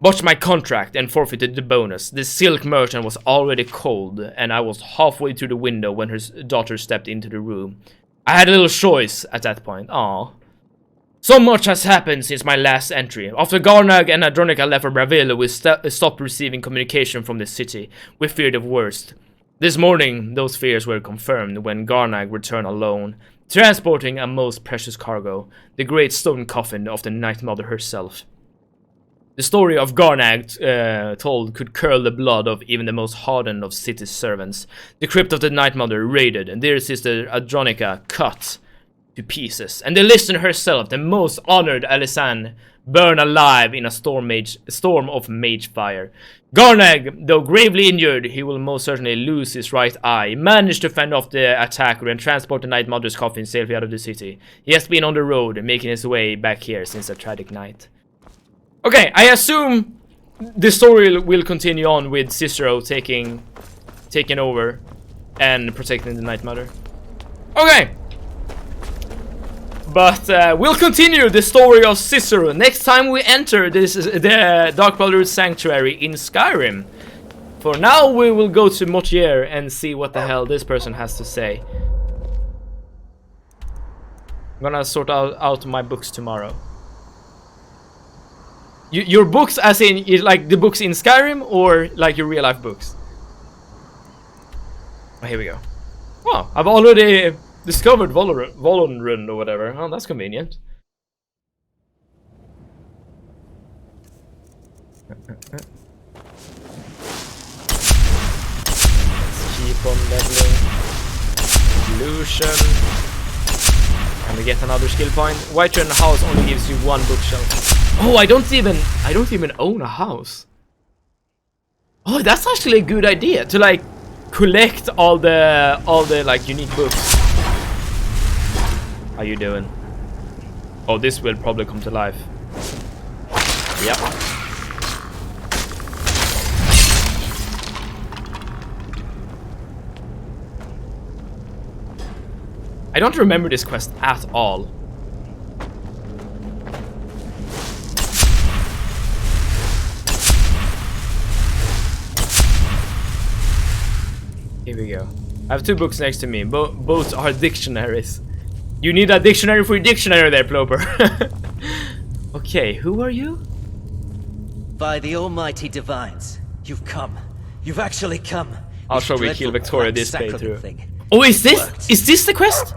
A: botched my contract and forfeited the bonus. The silk merchant was already cold, and I was halfway through the window when her daughter stepped into the room. I had a little choice at that point. Aww. So much has happened since my last entry. After Garnag and Andronica left for Bravilla, we stopped receiving communication from the city. We feared the worst. This morning, those fears were confirmed when Garnag returned alone, transporting a most precious cargo, the great stone coffin of the Night Mother herself. The story of Garnag told could curl the blood of even the most hardened of city's servants. The crypt of the Night Mother raided, and dear sister Andronica cut to pieces, and the listener herself, the most honored Alisanne, burned alive in a storm of mage fire. Garnag, though gravely injured, he will most certainly lose his right eye, managed to fend off the attacker and transport the Night Mother's coffin safely out of the city. He has been on the road, making his way back here since a tragic night. Okay, I assume the story will continue on with Cicero taking over and protecting the Night Mother. Okay! But we'll continue the story of Cicero next time we enter the Dark Brotherhood Sanctuary in Skyrim. For now, we will go to Motier and see what the hell this person has to say. I'm gonna sort out my books tomorrow. Your books as in, like the books in Skyrim, or like your real life books? Oh, here we go. Oh, I've already discovered Volonrund or whatever. Oh, that's convenient. Let's keep on leveling. Illusion. And we get another skill point. Whiterun House only gives you one bookshelf. Oh, I don't even own a house. Oh, that's actually a good idea to like collect all the like unique books. How you doing? Oh, this will probably come to life. Yep. I don't remember this quest at all. Here we go. I have two books next to me. Both are dictionaries. You need a dictionary for your dictionary there, Ploper. Okay, who are you?
N: By the almighty divines, you've come. You've actually come.
A: I'll show we kill Victoria this playthrough. Oh, is this the quest?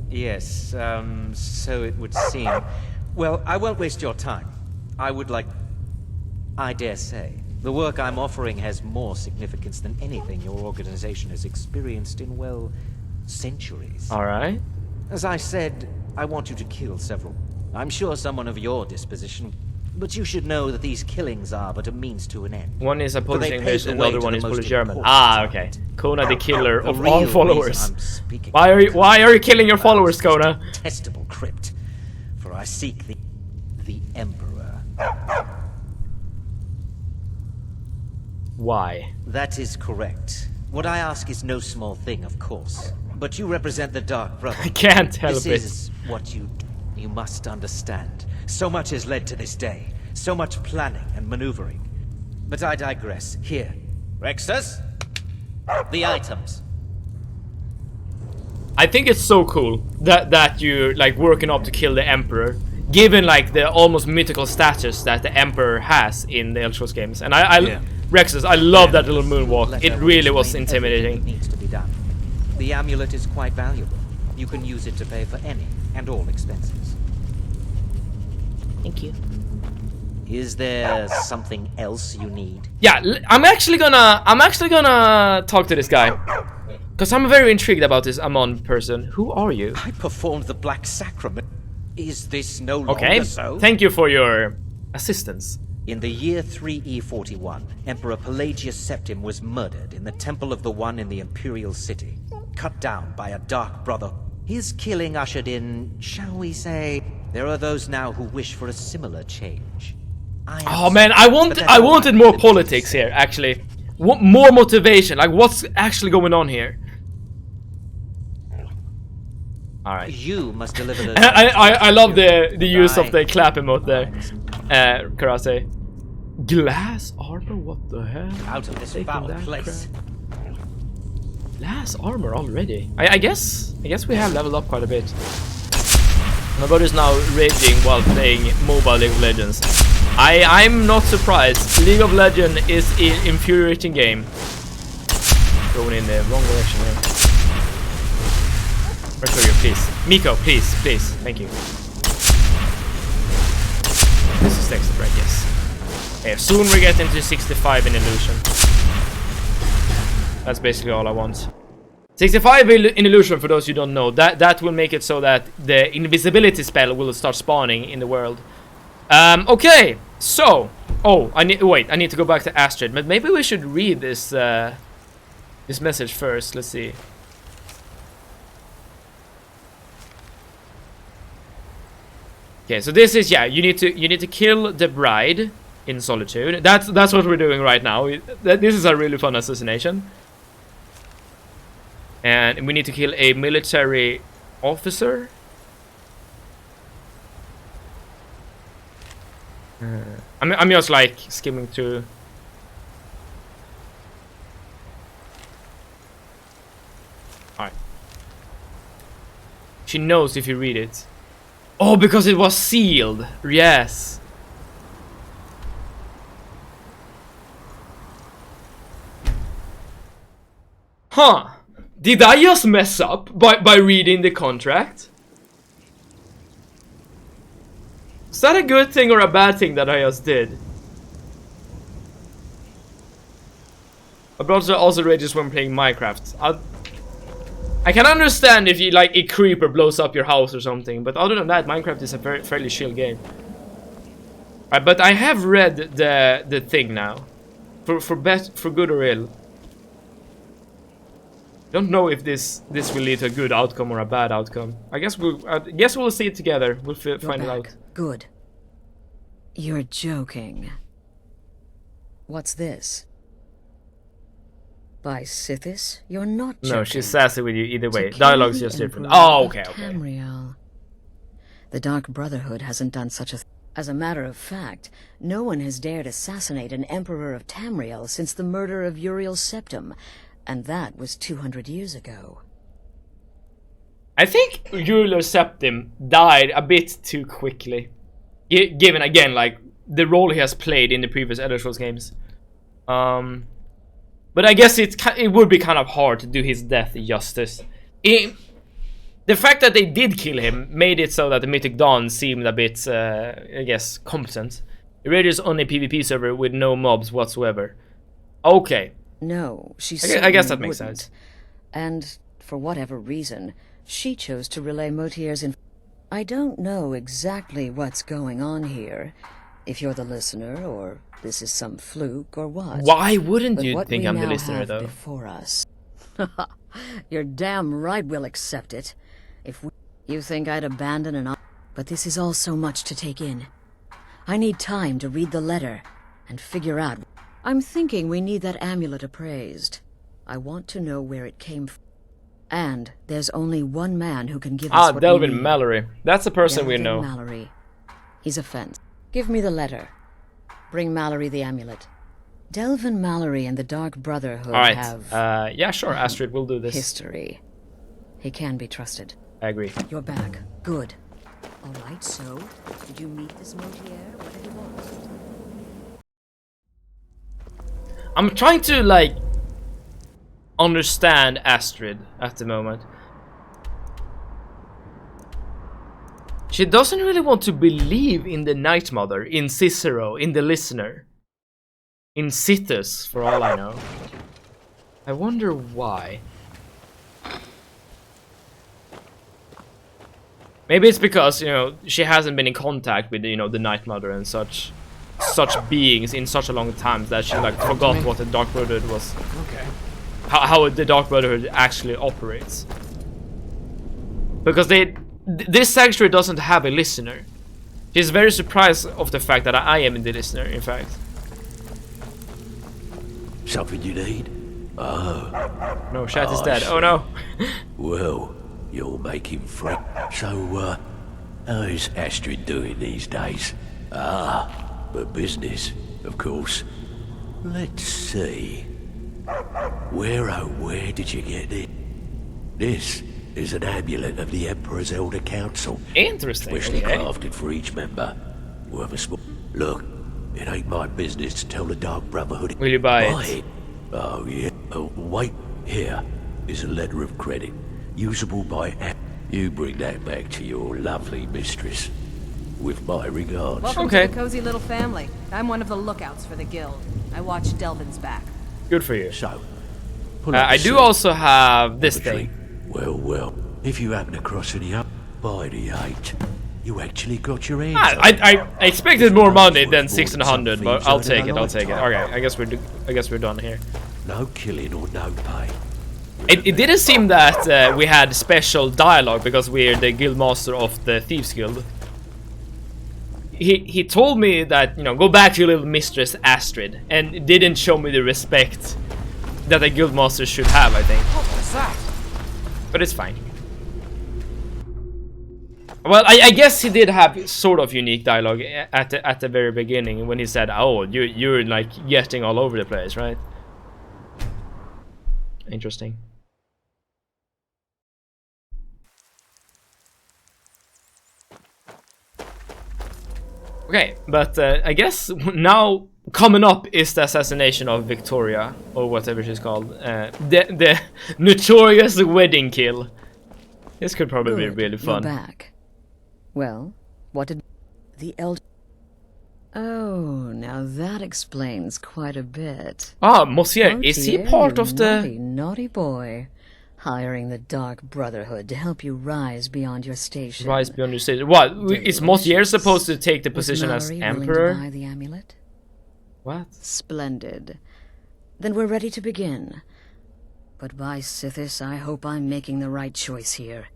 N: Yes, so it would seem. Well, I won't waste your time. I dare say, the work I'm offering has more significance than anything your organization has experienced in, well, centuries.
A: Alright.
N: As I said, I want you to kill several. I'm sure someone of your disposition, but you should know that these killings are but a means to an end.
A: One is a Polish English and the other one is Polish German. Ah, okay. Kona the killer of all followers. Why are you killing your followers, Kona?
N: Detestable crypt. For I seek the Emperor.
A: Why?
N: That is correct. What I ask is no small thing, of course. But you represent the Dark Brother.
A: I can't help it.
N: This is what you must understand. So much has led to this day. So much planning and maneuvering. But I digress. Here. Rexus? The items.
A: I think it's so cool that you're like working up to kill the Emperor, given like the almost mythical status that the Emperor has in the Elder Scrolls games. And Rexus, I love that little moonwalk. It really was intimidating.
N: Needs to be done. The amulet is quite valuable. You can use it to pay for any and all expenses.
A: Thank you.
N: Is there something else you need?
A: Yeah, I'm actually gonna talk to this guy, because I'm very intrigued about this Amon person. Who are you?
N: I performed the Black Sacrament. Is this no longer so?
A: Thank you for your assistance.
N: In the year 3E41, Emperor Pelagius Septim was murdered in the Temple of the One in the Imperial City, cut down by a Dark Brother. His killing ushered in, shall we say, there are those now who wish for a similar change.
A: Oh man, I wanted more politics here, actually. More motivation, like what's actually going on here? Alright.
N: You must deliver those.
A: I love the use of the clap emote there. Karate. Glass armor? What the hell?
N: Out of this foul place.
A: Glass armor already? I guess we have leveled up quite a bit. My body's now raging while playing mobile League of Legends. I'm not surprised. League of Legends is an infuriating game. Going in the wrong direction here. Mercurio, please. Miko, please. Thank you. This is next break, yes. Okay, soon we're getting to 65 in illusion. That's basically all I want. 65 in illusion, for those who don't know, that will make it so that the invisibility spell will start spawning in the world. Okay, so I need to go back to Astrid, but maybe we should read this this message first. Let's see. Okay, so this is, yeah, you need to kill the bride in solitude. That's what we're doing right now. This is a really fun assassination. And we need to kill a military officer. I'm just like skimming through. Alright. She knows if you read it. Oh, because it was sealed. Yes. Huh. Did I just mess up by reading the contract? Is that a good thing or a bad thing that I just did? My brother also rages when playing Minecraft. I can understand if you like a creeper blows up your house or something, but other than that, Minecraft is a fairly chill game. Right, but I have read the thing now, for good or ill. Don't know if this will lead to a good outcome or a bad outcome. I guess we'll see it together. We'll find it out.
F: Good. You're joking. What's this? By Sithis? You're not joking.
A: No, she's sassy with you either way. Dialogue's just different. Oh, okay.
F: Tamriel. The Dark Brotherhood hasn't done such a thing. As a matter of fact, no one has dared assassinate an Emperor of Tamriel since the murder of Uriel Septim, and that was 200 years ago.
A: I think Uriel Septim died a bit too quickly, given again like the role he has played in the previous Elder Scrolls games. But I guess it would be kind of hard to do his death justice. The fact that they did kill him made it so that the Mythic Dawn seemed a bit, I guess, competent. Irradia's on a PvP server with no mobs whatsoever. Okay.
F: No, she
A: I guess that makes sense.
F: And for whatever reason, she chose to relay Motier's I don't know exactly what's going on here, if you're the listener, or this is some fluke, or what.
A: Why wouldn't you think I'm the listener, though?
F: Before us. You're damn right we'll accept it. You think I'd abandon an... But this is all so much to take in. I need time to read the letter and figure out... I'm thinking we need that amulet appraised. I want to know where it came from. And there's only one man who can give us what
A: Delvin
F: we need.
A: Mallory. That's the person
F: Delvin
A: we know.
F: Mallory. He's a fence. Give me the letter. Bring Mallory the amulet. Delvin Mallory and the Dark Brotherhood have...
A: yeah, sure, Astrid, we'll do this.
F: History. He can be trusted.
A: I agree.
F: You're back. Good. All right, so, did you meet this Motier? What did he want?
A: I'm trying to, like, understand Astrid at the moment. She doesn't really want to believe in the Night Mother, in Cicero, in the Listener. In Sithis, for all I know. I wonder why. Maybe it's because, you know, she hasn't been in contact with, you know, the Night Mother and such beings in such a long time that she, like, forgot what the Dark Brotherhood was.
J: Okay.
A: How the Dark Brotherhood actually operates. Because this sanctuary doesn't have a listener. She's very surprised of the fact that I am the listener, in fact.
O: Something you need? Oh.
A: No, Shat is dead. Oh no.
O: Well, you're making friends. So, how is Astrid doing these days? Ah, but business, of course. Let's see. Where did you get it? This is an amulet of the Emperor's Elder Council.
A: Interesting.
O: Specially
A: Okay.
O: crafted for each member. Worth a small... Look, it ain't my business to tell the Dark Brotherhood...
A: Will you buy it?
O: Oh, yeah. Oh, wait. Here is a letter of credit. Usable by... You bring that back to your lovely mistress. With my regards.
P: Welcome to the cozy little family. I'm one of the lookouts for the guild. I watch Delvin's back.
A: Good for you.
O: So,
A: I do also have this thing.
O: Well, if you happen across any up by the 8, you actually got your hands
A: I expected more money than 1600, but I'll take it. Okay, I guess we're done here.
O: No killing or no pay.
A: It didn't seem that we had special dialogue because we're the guild master of the Thieves Guild. He told me that, you know, go back to your little mistress Astrid, and it didn't show me the respect that a guild master should have, I think.
J: What was that?
A: But it's fine. Well, I guess he did have sort of unique dialogue at the very beginning when he said, "Oh, you're like getting all over the place, right?" Interesting. Okay, but I guess now coming up is the assassination of Victoria, or whatever she's called. The notorious wedding kill. This could probably be really fun.
F: You're back. Well, what did the elder... Oh, now that explains quite a bit.
A: Ah, Monsieur, is he part of the...
F: Naughty boy. Hiring the Dark Brotherhood to help you rise beyond your station.
A: Rise beyond your station. What? Is Monsieur supposed to take the position as Emperor?
F: To buy the amulet?
A: What?
F: Splendid. Then we're ready to begin. But by Sithis, I hope I'm making the right choice here.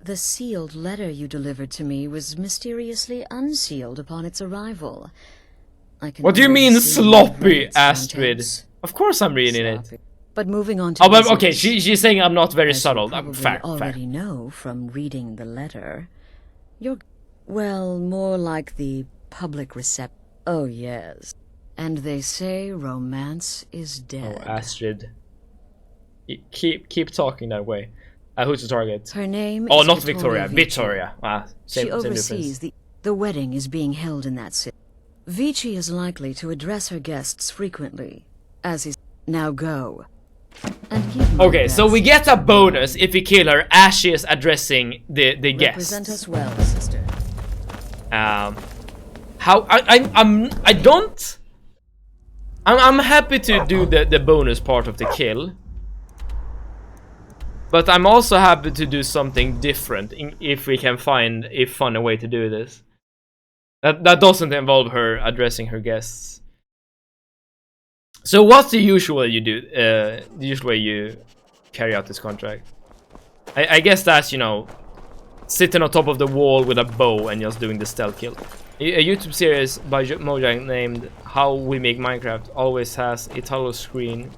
F: The sealed letter you delivered to me was mysteriously unsealed upon its arrival.
A: What do you mean sloppy, Astrid? Of course I'm reading it.
F: But moving on to...
A: Oh, but okay, she's saying I'm not very subtle. Fair,
F: already know from reading the letter. You're... well, more like the public recept... Oh, yes. And they say romance is dead.
A: Oh, Astrid. Keep talking that way. Who's the target?
F: Her name
A: is not
F: Victoria.
A: Victoria.
F: She oversees the wedding is being held in that city. Vici is likely to address her guests frequently, as is... Now go.
A: Okay, so we get a bonus if we kill her as she is addressing the guests.
F: Represent us well, sister.
A: I'm happy to do the bonus part of the kill, but I'm also happy to do something different if we can find a funny way to do this. That doesn't involve her addressing her guests. So what's the usual you do? The usual way you carry out this contract? I guess that's, you know, sitting on top of the wall with a bow and just doing the stealth kill. A YouTube series by Mojang named How We Make Minecraft always has a title screen.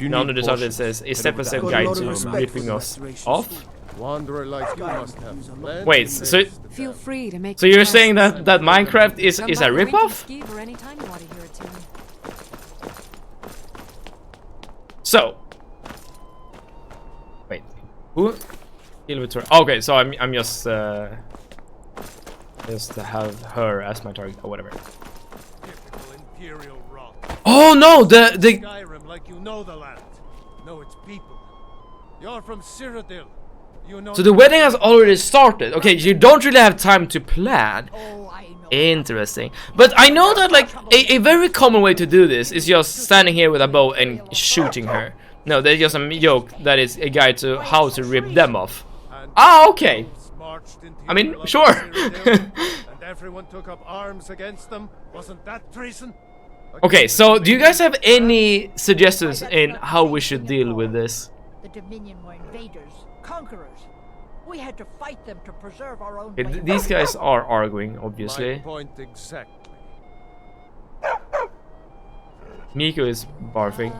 A: Now under the title it says a step-by-step guide to ripping us off.
I: Wanderer like you must have.
A: Wait, so
K: feel free to make
A: so you're saying that Minecraft is a ripoff? So, wait, who? Okay, so I'm just have her as my target or whatever. Oh no, the
Q: Skyrim like you know the land. Know its people. You're from Cyrodiil. You know.
A: So the wedding has already started. Okay, you don't really have time to plan. Interesting. But I know that like a very common way to do this is just standing here with a bow and shooting her. No, there's just a joke that is a guide to how to rip them off. Ah, okay. I mean, sure.
Q: And everyone took up arms against them. Wasn't that treason?
A: Okay, so do you guys have any suggestions in how we should deal with this?
R: The Dominion were invaders, conquerors. We had to fight them to preserve our own.
A: Okay, these guys are arguing, obviously.
Q: My point exactly.
A: Miko is barfing.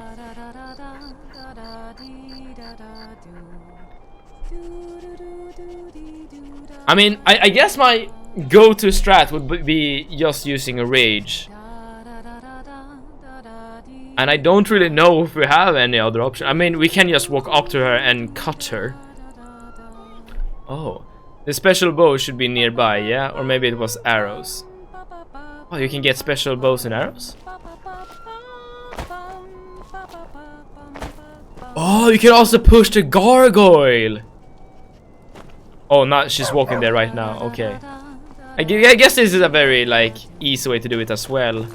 A: I mean, I guess my go-to strat would be just using a rage. And I don't really know if we have any other option. I mean, we can just walk up to her and cut her. Oh, the special bow should be nearby, yeah? Or maybe it was arrows. Oh, you can get special bows and arrows? Oh, you can also push the gargoyle! Oh, no, she's walking there right now, okay. I guess this is a very, like, easy way to do it as well.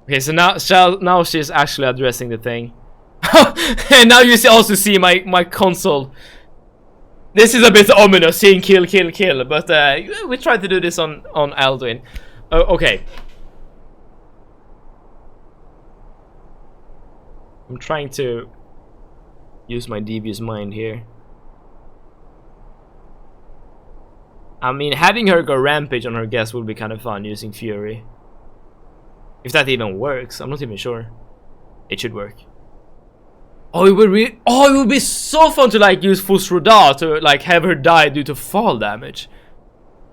A: Okay, so now she's actually addressing the thing. And now you also see my console. This is a bit ominous, seeing kill, but we tried to do this on Alduin. Okay. I'm trying to use my devious mind here. I mean, having her go rampage on her guest would be kind of fun using Fury. If that even works, I'm not even sure. It should work. Oh, it would be so fun to like use Fusroda to like have her die due to fall damage.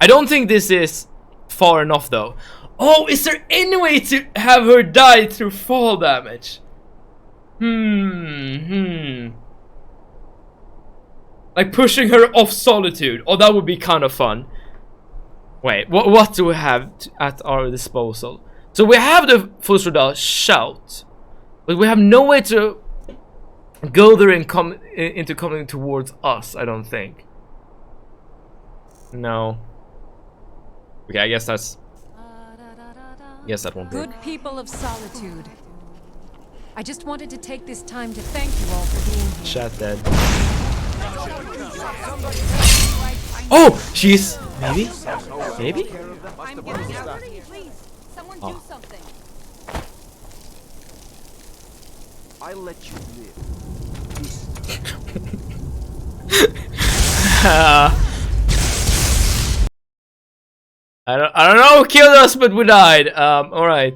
A: I don't think this is far enough though. Oh, is there any way to have her die through fall damage? Like pushing her off Solitude. Oh, that would be kind of fun. Wait, what do we have at our disposal? So we have the Fusroda shout, but we have no way to go there and come into coming towards us, I don't think. No. Okay, I guess that's... Yes, that won't work.
K: Good people of Solitude. I just wanted to take this time to thank you all for being here.
A: Chat dead. Oh! She's... Maybe? Maybe?
R: I'm getting out. Please, someone do something.
J: I let you live.
A: I don't know who killed us, but we died. Alright.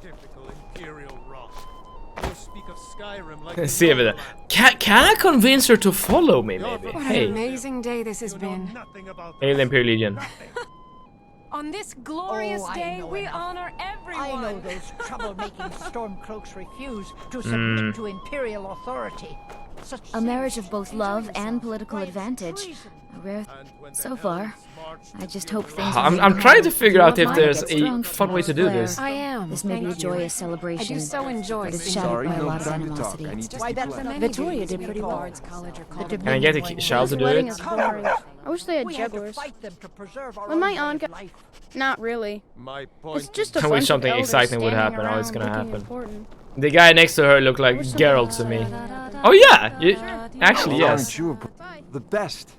Q: Typical Imperial rot. You speak of Skyrim like
A: See if it. Can I convince her to follow me, maybe?
K: What
A: Hey.
K: an amazing day this has been.
A: Hey, the Imperial Legion.
K: On this glorious day, we honor everyone.
R: I know those troublemaking stormcloaks refuse to submit to Imperial authority.
B: A marriage of both love and political advantage. A rare so far. I just hope things
A: I'm trying to figure out if there's a fun way to do this.
K: I am.
B: This may be a joyous celebration.
K: I do so enjoy
B: but it's
K: seeing
B: shadowed by a lot of animosity.
R: Why, that's not
B: Victoria did pretty well.
A: Can I get a child to do it?
S: I wish they had jugglers. When my aunt got... Not really. It's just a
A: I
S: bunch
A: wish
S: of
A: something
S: elders
A: exciting would
S: standing
A: happen. Oh, it's
S: around
A: gonna
S: looking
A: happen.
S: important.
A: The guy next to her looked like Geralt to me. Oh yeah! Actually, yes.
T: Aren't you the best?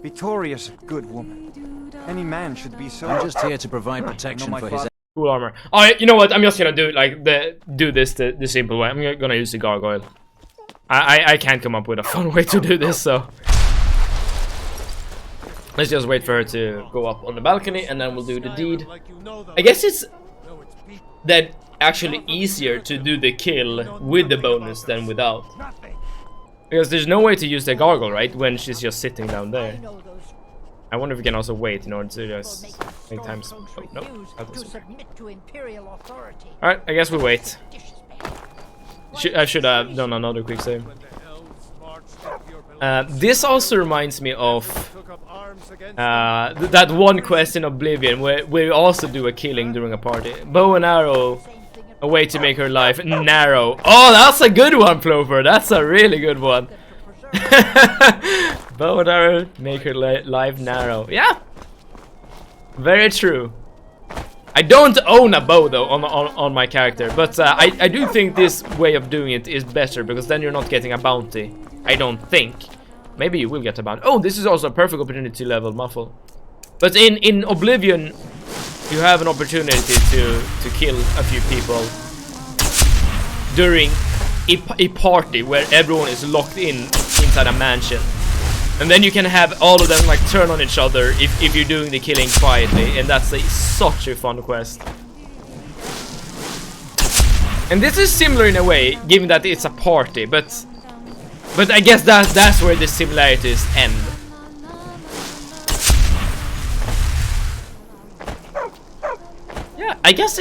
T: Victoria's a good woman. Any man should be so.
L: I'm just here to provide protection for his...
A: Cool armor. Oh, you know what? I'm just gonna do like this the simple way. I'm gonna use the gargoyle. I can't come up with a fun way to do this, so let's just wait for her to go up on the balcony, and then we'll do the deed. I guess it's that actually easier to do the kill with the bonus than without, because there's no way to use the gargoyle, right, when she's just sitting down there. I wonder if we can also wait in order to just make time. Oh, no, alright, I guess we wait. I should have done another quick save. This also reminds me of that one quest in Oblivion where we also do a killing during a party. Bow and arrow, a way to make her life narrow. Oh, that's a good one, Plover. That's a really good one. Bow and arrow, make her life narrow. Yeah, very true. I don't own a bow though on my character, but I do think this way of doing it is better, because then you're not getting a bounty. I don't think. Maybe you will get a bounty. Oh, this is also a perfect opportunity to level Muffle. But in Oblivion, you have an opportunity to kill a few people during a party where everyone is locked inside a mansion. And then you can have all of them like turn on each other if you're doing the killing quietly, and that's such a fun quest. And this is similar in a way, given that it's a party, but I guess that's where the similarities end. Yeah, I guess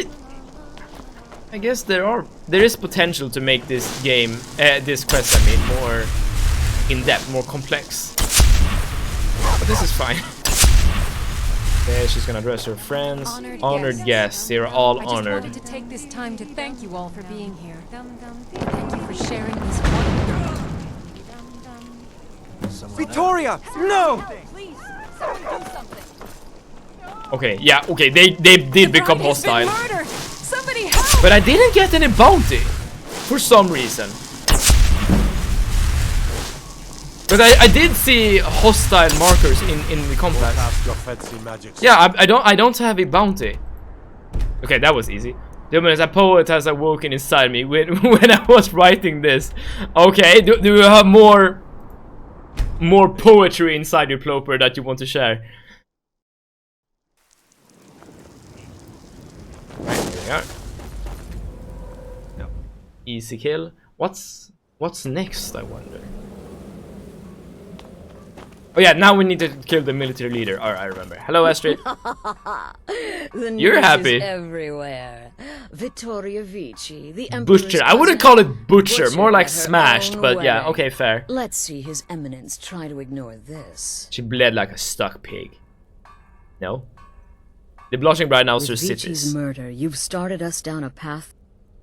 A: there is potential to make this game, this quest, I mean, more in depth, more complex. But this is fine. Okay, she's gonna address her friends. Honored guests. They're all honored.
K: I just wanted to take this time to thank you all for being here. Thank you for sharing this wonderful.
T: Victoria, no!
R: Please, someone do something.
A: Okay, yeah, okay, they did become hostile.
K: Somebody help!
A: But I didn't get any bounty for some reason. But I did see hostile markers in the complex. Yeah, I don't have a bounty. Okay, that was easy. A poet has awoken inside me when I was writing this. Okay, do you have more poetry inside your Ploper that you want to share? Right, here we are. No. Easy kill. What's next, I wonder? Oh yeah, now we need to kill the military leader. Alright, I remember. Hello, Astrid. You're happy.
F: Everywhere. Vittoria Vici, the
A: Butcher. I wouldn't call it butcher, more like smashed, but yeah, okay, fair.
F: Let's see His Eminence try to ignore this.
A: She bled like a stuck pig. No? The blushing bride now serves
F: With
A: cities.
F: Vici's murder, you've started us down a path,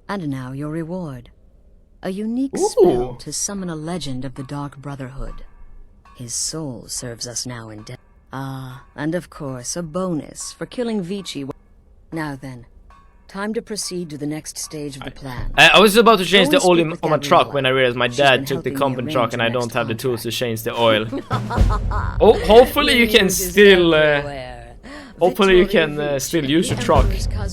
F: and now your reward. A unique spell to summon a legend of the Dark Brotherhood. His soul serves us now in death. Ah, and of course, a bonus for killing Vici. Now then, time to proceed to the next stage of the plan.
A: I was about to change the oil on my truck when I realized my dad took the company truck and I don't have the tools to change the oil. Oh, hopefully you can still... hopefully you can still use your truck.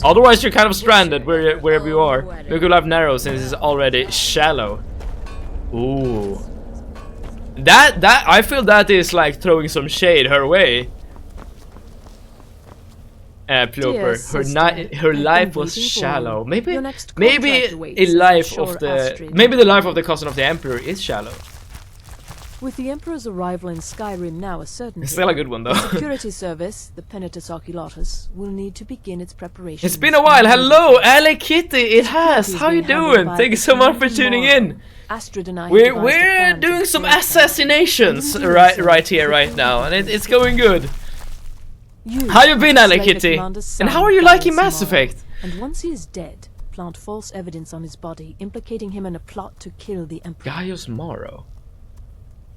A: Otherwise you're kind of stranded wherever you are. Look, your life narrow since it's already shallow. Ooh. That I feel that is like throwing some shade her way. Ploper, her life was shallow. Maybe the life of the cousin of the Emperor is shallow.
U: With the Emperor's arrival in Skyrim now a certainty,
A: it's still a good one though.
U: The security service, the Penitus Oculatus, will need to begin its preparations.
A: It's been a while. Hello, Alley Kitty. It has. How you doing? Thank you so much for tuning in.
U: Astrid and I
A: we're doing some assassinations right here, right now, and it's going good. How you been, Alley Kitty? And how are you liking Mass Effect?
U: And once he is dead, plant false evidence on his body, implicating him in a plot to kill the Emperor.
A: Gaius Morrow.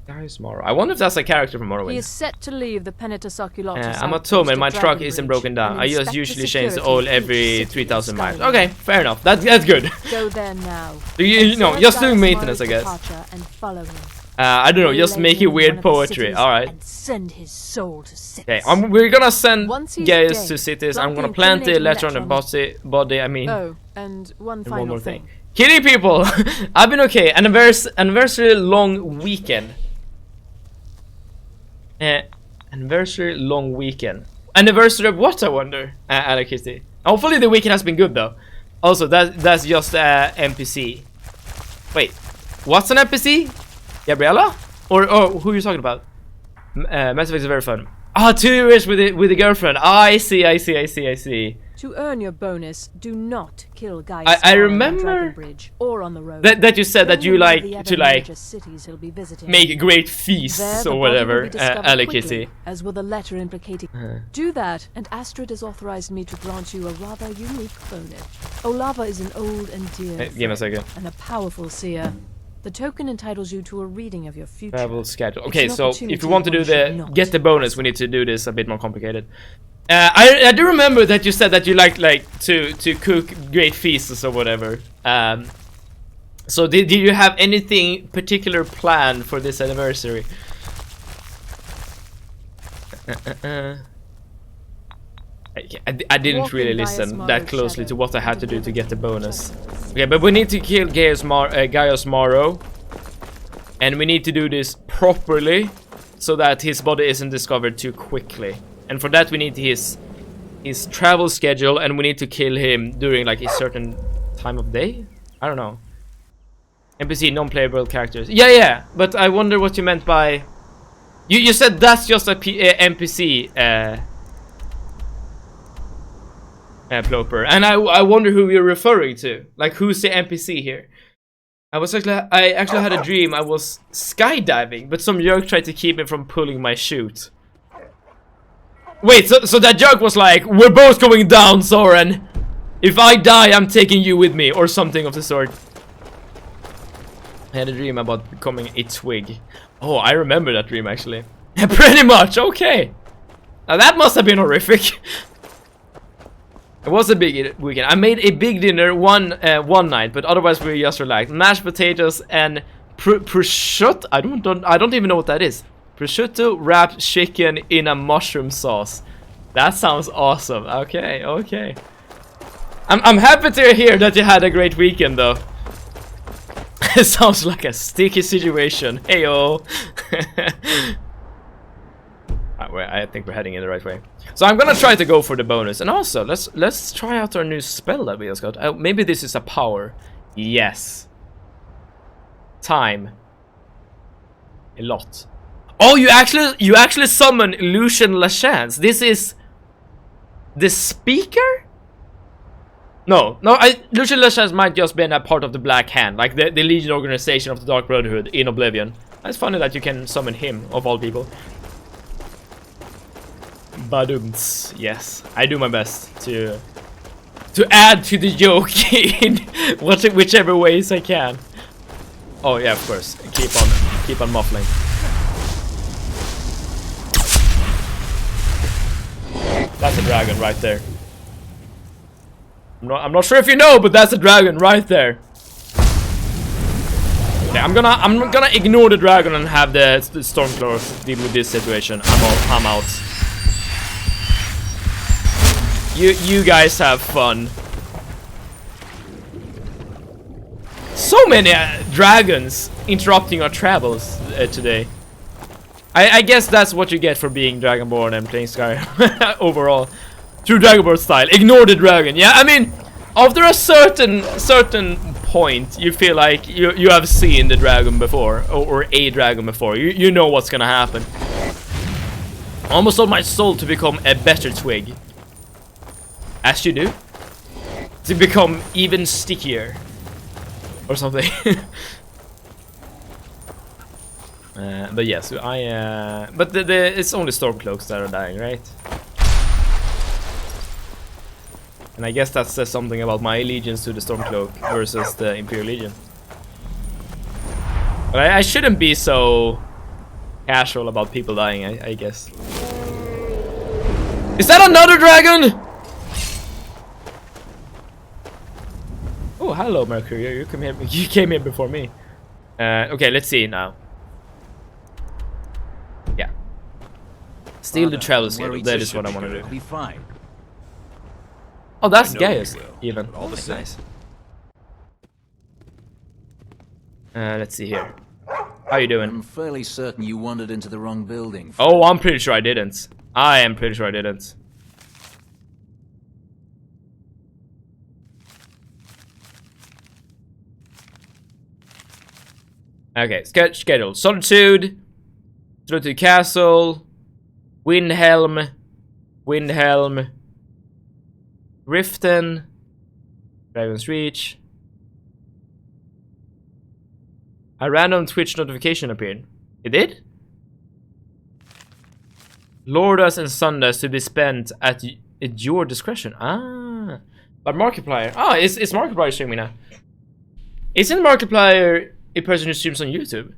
A: Gaius Morrow. I wonder if that's a character from Morrowind.
U: He is set to leave the Penitus Oculatus.
A: I'm at home and my truck isn't broken down. I just usually change the oil every 3,000 miles. Okay, fair enough. That's good.
U: Go there now.
A: You know, just doing maintenance, I guess. I don't know, just making weird poetry. Alright.
U: Send his soul to cities.
A: Okay, we're gonna send Gaius to cities. I'm gonna plant the letter on the body. I mean.
U: Oh, and one final thing.
A: Kitty people, I've been okay. Anniversary long weekend. Anniversary long weekend. Anniversary of what, I wonder? Allie Kitty. Hopefully the weekend has been good though. Also, that's just NPC. Wait, what's an NPC? Gabriella? Or who are you talking about? Mass Effect is very fun. Ah, 2 years with the girlfriend. Ah, I see.
U: To earn your bonus, do not kill Gaius
A: I remember
U: or on the road.
A: that you said that you like to make great feasts or whatever, Alley Kitty.
U: As with a letter implicating. Do that, and Astrid has authorized me to grant you a rather unique bonus. Olava is an old and dear
A: give me a second.
U: And a powerful seer. The token entitles you to a reading of your future.
A: Travel schedule. Okay, so if you want to do get the bonus, we need to do this a bit more complicated. I do remember that you said that you like to cook great feasts or whatever. So did you have anything particular planned for this anniversary? I didn't really listen that closely to what I had to do to get the bonus. Okay, but we need to kill Gaius Morrow, and we need to do this properly so that his body isn't discovered too quickly. And for that we need his travel schedule, and we need to kill him during like a certain time of day. I don't know. NPC, non-playable characters. Yeah, but I wonder what you meant by... You said that's just a NPC, Ploper. And I wonder who you're referring to. Like, who's the NPC here? I actually had a dream. I was skydiving, but some jerk tried to keep me from pulling my chute. Wait, so that jerk was like, we're both going down, Soren. If I die, I'm taking you with me, or something of the sort. I had a dream about becoming a twig. Oh, I remember that dream, actually. Pretty much, okay. Now that must have been horrific. It was a big weekend. I made a big dinner one night, but otherwise we just relaxed. Mashed potatoes and prosciutto. I don't even know what that is. Prosciutto wrapped chicken in a mushroom sauce. That sounds awesome. Okay. I'm happy to hear that you had a great weekend, though. It sounds like a sticky situation. Heyo. I think we're heading in the right way. So I'm gonna try to go for the bonus, and also let's try out our new spell that we just got. Maybe this is a power. Yes. Time. A lot. Oh, you actually summon Lucian Lachance. This is the speaker? No, Lucian Lachance might just be a part of the Black Hand, like the Legion organization of the Dark Brotherhood in Oblivion. It's funny that you can summon him, of all people. Badumts. Yes, I do my best to add to the joke in whichever ways I can. Oh yeah, of course. Keep on muffling. That's a dragon right there. I'm not sure if you know, but that's a dragon right there. Okay, I'm gonna ignore the dragon and have the Stormclaw deal with this situation. I'm out. You guys have fun. So many dragons interrupting our travels today. I guess that's what you get for being Dragonborn and playing Skyrim overall. True Dragonborn style. Ignore the dragon. Yeah, I mean, after a certain point, you feel like you have seen the dragon before, or a dragon before. You know what's gonna happen. I almost sold my soul to become a better twig. As you do. To become even stickier. Or something. But yes, but it's only Stormcloaks that are dying, right? And I guess that says something about my allegiance to the Stormcloak versus the Imperial Legion. But I shouldn't be so casual about people dying, I guess. Is that another dragon? Oh, hello, Mercury. You came here before me. Okay, let's see now. Yeah. Steal the travel schedule. That is what I want to do.
E: Be fine.
A: Oh, that's Gaius, even.
E: All the same.
A: Nice. Let's see here. How you doing?
E: I'm fairly certain you wandered into the wrong building.
A: Oh, I'm pretty sure I didn't. I am pretty sure I didn't. Okay, schedule. Solitude, Castle, Windhelm, Riften, Dragon's Reach. A random Twitch notification appeared. It did? Lordas and Sundays to be spent at your discretion. Ah, but Markiplier. Ah, it's Markiplier streaming now. Isn't Markiplier a person who streams on YouTube?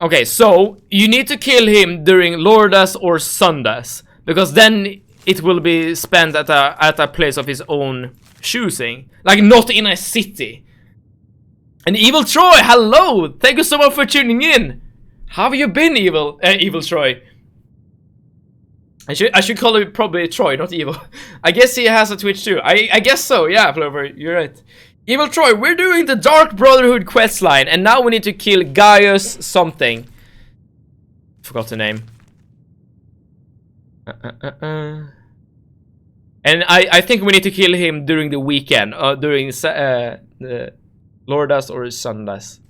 A: Okay, so you need to kill him during Lordas or Sundays, because then it will be spent at a place of his own choosing, like not in a city. And Evil Troy, hello! Thank you so much for tuning in. How have you been, Evil Troy? I should call it probably Troy, not Evil. I guess he has a Twitch too. I guess so. Yeah, Plover, you're right. Evil Troy, we're doing the Dark Brotherhood questline, and now we need to kill Gaius something. Forgot the name. And I think we need to kill him during the weekend, during the Lordas or Sundays.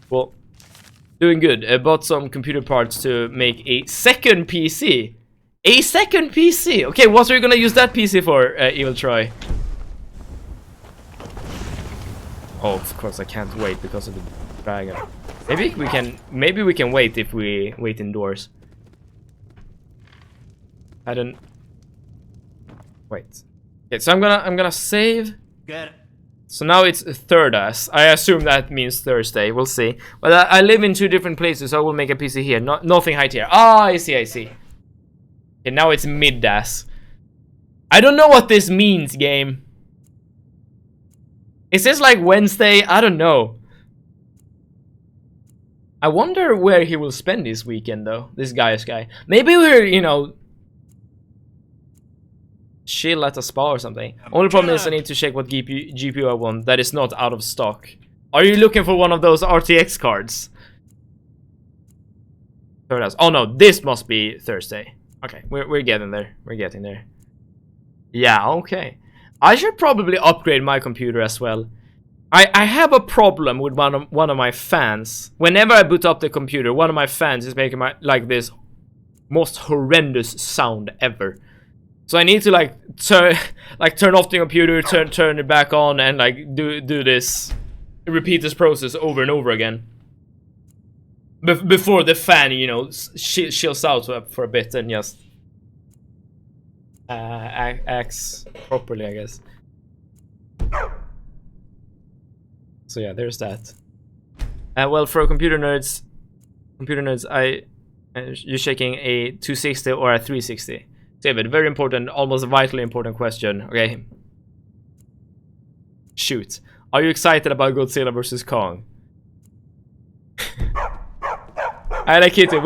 A: Well, doing good. I bought some computer parts to make a second PC. A second PC! Okay, what are you gonna use that PC for, Evil Troy? Oh, of course I can't wait because of the dragon. Maybe we can wait if we wait indoors. I don't... Wait. Okay, so I'm gonna save.
J: Get it.
A: So now it's Thirdas. I assume that means Thursday. We'll see. But I live in 2 different places, so I will make a PC here. Nothing high tier. Ah, I see. Okay, now it's Middas. I don't know what this means, game. Is this like Wednesday? I don't know. I wonder where he will spend this weekend, though. This guy. Maybe we're, you know, chill at a spa or something. Only problem is I need to check what GPU I want that is not out of stock. Are you looking for one of those RTX cards? Oh no, this must be Thursday. Okay, we're getting there. We're getting there. Yeah, okay. I should probably upgrade my computer as well. I have a problem with one of my fans. Whenever I boot up the computer, one of my fans is making this most horrendous sound ever. So I need to turn off the computer, turn it back on, and like do this, repeat this process over and over again. Before the fan, you know, chills out for a bit and just acts properly, I guess. So yeah, there's that. Well, for computer nerds, you're checking a 260 or a 360. David, very important, almost vitally important question. Okay. Shoot. Are you excited about Godzilla vs. Kong? Alakitty,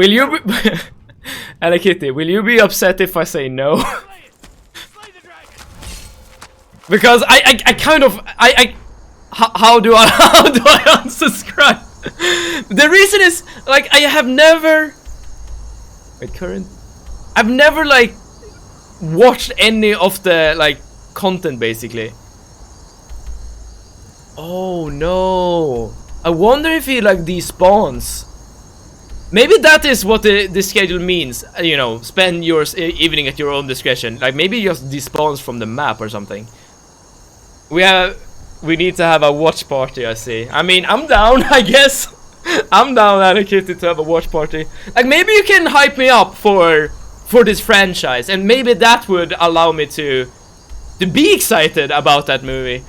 A: will you be upset if I say no? Because I kind of how do I unsubscribe? The reason is like I've never like watched any of the like content basically. Oh no. I wonder if he like despawns. Maybe that is what the schedule means, you know, spend your evening at your own discretion. Like maybe he just despawns from the map or something. We need to have a watch party, I see. I mean, I'm down, I guess. I'm down, Alakitty, to have a watch party. Like maybe you can hype me up for this franchise, and maybe that would allow me to be excited about that movie.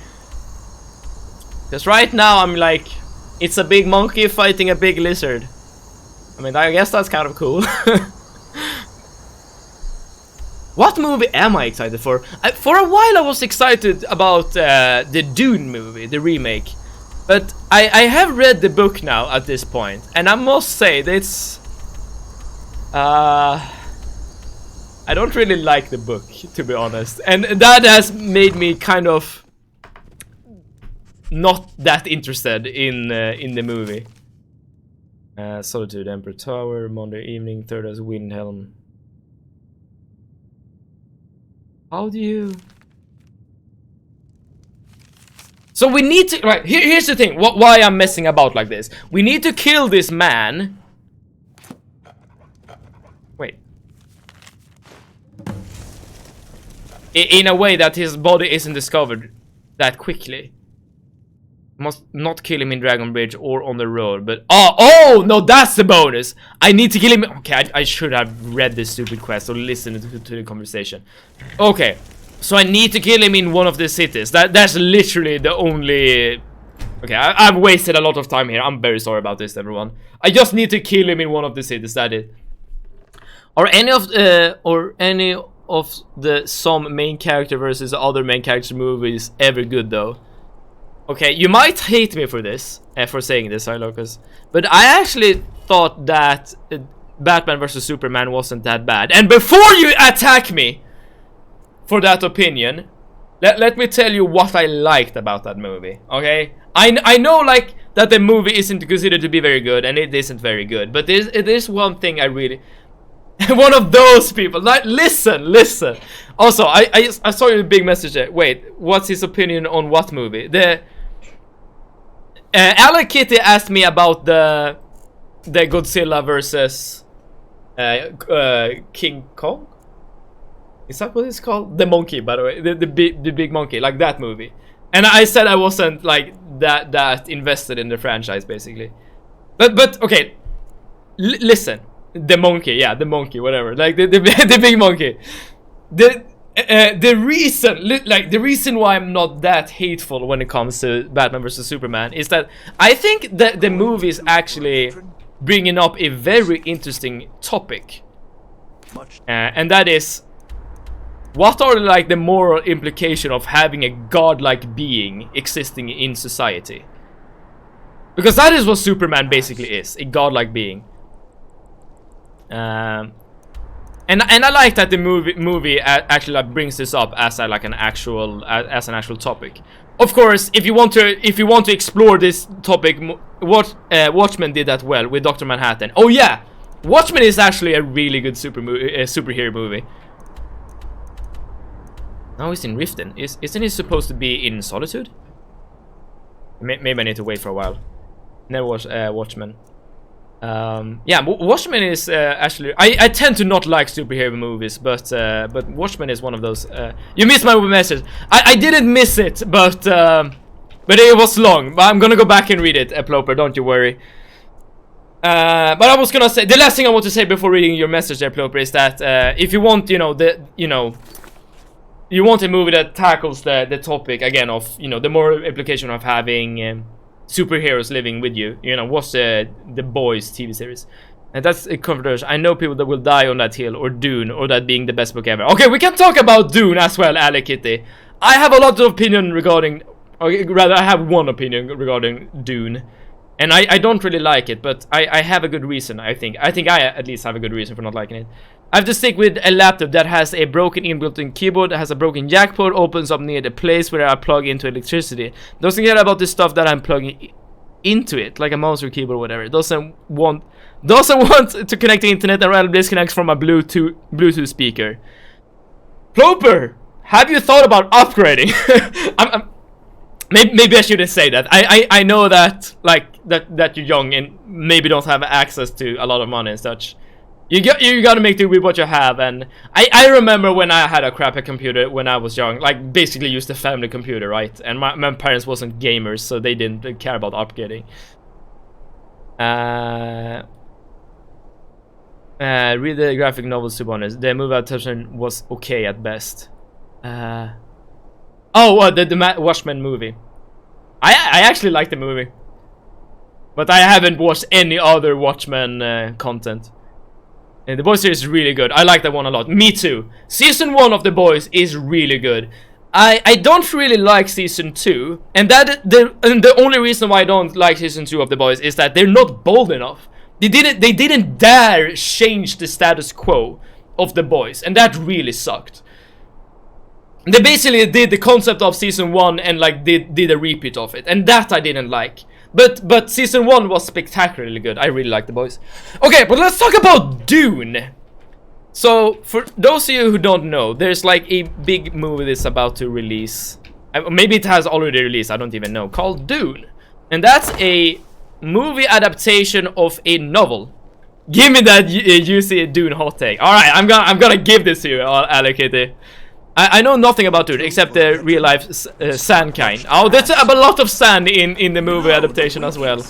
A: Because right now I'm like, it's a big monkey fighting a big lizard. I mean, I guess that's kind of cool. What movie am I excited for? For a while I was excited about the Dune movie, the remake. But I have read the book now at this point, and I must say that it's... I don't really like the book, to be honest. And that has made me kind of not that interested in the movie. Solitude, Emperor Tower, Monday evening, third as Windhelm. How do you... So we need to... Right, here's the thing. Why I'm messing about like this. We need to kill this man. Wait. In a way that his body isn't discovered that quickly. Must not kill him in Dragon Bridge or on the road, but... Oh, no, that's the bonus! I need to kill him... Okay, I should have read this stupid quest or listened to the conversation. Okay, so I need to kill him in one of the cities. That's literally the only... Okay, I've wasted a lot of time here. I'm very sorry about this, everyone. I just need to kill him in one of the cities, that is. Are any of the some main character versus other main character movies ever good, though? Okay, you might hate me for this, for saying this, Locus, but I actually thought that Batman vs Superman wasn't that bad. And before you attack me for that opinion, let me tell you what I liked about that movie, okay? I know, like, that the movie isn't considered to be very good, and it isn't very good, but it is one thing I really... One of those people. Like, listen. Also, I saw your big message there. Wait, what's his opinion on what movie? The Alex Kitty asked me about the Godzilla versus King Kong. Is that what it's called? The monkey, by the way, the big monkey, like that movie. And I said I wasn't like that invested in the franchise, basically. But okay, listen. The monkey, yeah, the monkey, whatever. Like the big monkey. The reason why I'm not that hateful when it comes to Batman vs Superman is that I think that the movie is actually bringing up a very interesting topic, and that is, what are like the moral implication of having a godlike being existing in society? Because that is what Superman basically is, a godlike being. And I like that the movie actually like brings this up as an actual topic. Of course, if you want to explore this topic, Watchmen did that well with Dr. Manhattan. Oh yeah, Watchmen is actually a really good superhero movie. Now he's in Riften. Isn't he supposed to be in Solitude? Maybe I need to wait for a while. Never watched Watchmen. Yeah, Watchmen is actually... I tend to not like superhero movies, but Watchmen is one of those... you missed my message. I didn't miss it, but it was long. But I'm gonna go back and read it, Ploper, don't you worry. But I was gonna say... The last thing I want to say before reading your message there, Ploper, is that if you want, you want a movie that tackles the topic, again, of, the moral implication of having... superheroes living with you, watch the Boys TV series. And that's a controversial. I know people that will die on that hill, or Dune, or that being the best book ever. Okay, we can talk about Dune as well, Alex Kitty. I have a lot of opinion regarding, or rather I have one opinion regarding Dune. And I don't really like it, but I have a good reason, I think. I think I at least have a good reason for not liking it. I have to stick with a laptop that has a broken inbuilt-in keyboard, that has a broken jack port, opens up near the place where I plug into electricity. Doesn't care about the stuff that I'm plugging into it, like a monster keyboard or whatever. Doesn't want to connect to the internet, and rather disconnects from a Bluetooth speaker. Ploper, have you thought about upgrading? Maybe I shouldn't say that. I know that that you're young and maybe don't have access to a lot of money and such. You gotta make do with what you have, and I remember when I had a crappy computer when I was young, like basically used a family computer, right? And my parents wasn't gamers, so they didn't care about upgrading. Read the graphic novel, to be honest. The movie adaptation was okay at best. The Watchmen movie. I actually like the movie, but I haven't watched any other Watchmen content. And the Boys series is really good. I like that one a lot. Me too. Season 1 of The Boys is really good. I don't really like Season 2. And the only reason why I don't like Season 2 of The Boys is that they're not bold enough. They didn't dare change the status quo of The Boys. And that really sucked. They basically did the concept of Season 1 and like did a repeat of it. And that I didn't like. But Season 1 was spectacularly good. I really like The Boys. Okay, but let's talk about Dune. So, for those of you who don't know, there's like a big movie that's about to release. Maybe it has already released, I don't even know. Called Dune. And that's a movie adaptation of a novel. Give me that juicy Dune hot take. Alright, I'm gonna give this to you, Alex Kitty. I know nothing about it except the real life sand kind. Oh, there's a lot of sand in the movie adaptation as well.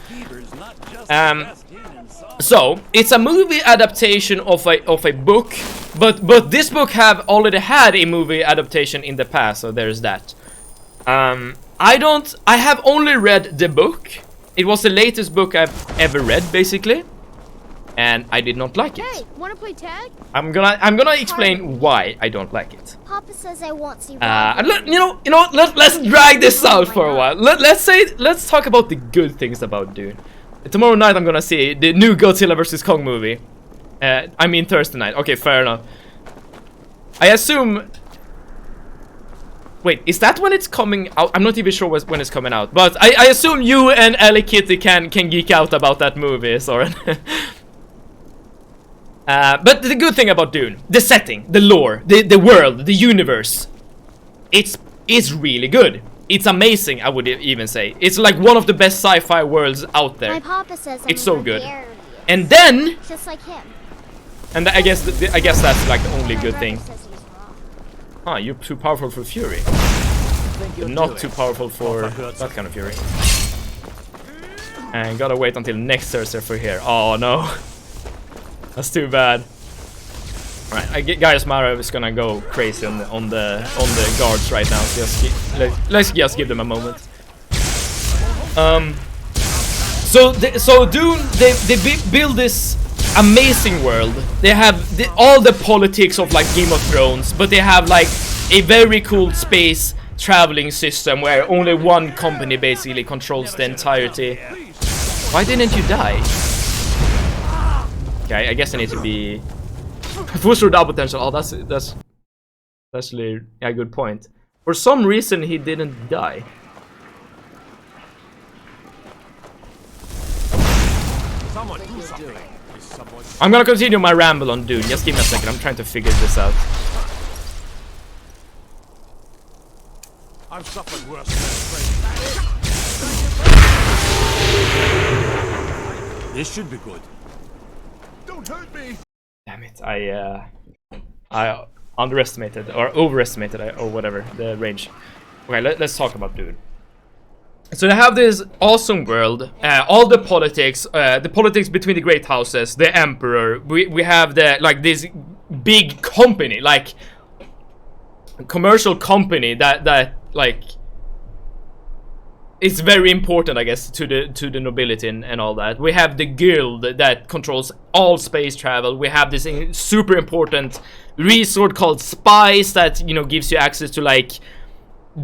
A: So it's a movie adaptation of a book, but this book have already had a movie adaptation in the past, so there's that. I have only read the book. It was the latest book I've ever read, basically. And I did not like it.
S: Hey, wanna play tag?
A: I'm gonna explain why I don't like it.
C: Papa says I won't see.
A: Let's drag this out for a while. Let's talk about the good things about Dune. Tomorrow night I'm gonna see the new Godzilla vs Kong movie. I mean Thursday night. Okay, fair enough. I assume. Wait, is that when it's coming out? I'm not even sure when it's coming out, but I assume you and Alex Kitty can geek out about that movie, Soren. But the good thing about Dune, the setting, the lore, the world, the universe, it's really good. It's amazing, I would even say. It's like one of the best sci-fi worlds out there.
C: My papa says
A: it's so good. And then,
C: just like him.
A: And I guess that's like the only good thing. Ah, you're too powerful for Fury. But not too powerful for that kind of Fury. And gotta wait until next Thursday for here. Oh no. That's too bad. Alright, Gaius Mara is gonna go crazy on the guards right now. So let's just give them a moment. So Dune, they build this amazing world. They have all the politics of like Game of Thrones, but they have like a very cool space traveling system where only one company basically controls the entirety. Why didn't you die? Okay, I guess I need to be full showdown potential. Oh, that's actually a good point. For some reason, he didn't die. I'm gonna continue my ramble on Dune. Just give me a second. I'm trying to figure this out.
Q: I'm suffering worse than this should be good. Don't hurt me.
A: Damn it! I underestimated or overestimated or whatever the range. Okay, let's talk about Dune. So they have this awesome world, all the politics between the great houses, the emperor. We have this big company, like commercial company that like it's very important, I guess, to the nobility and all that. We have the guild that controls all space travel. We have this super important resort called Spice that gives you access to like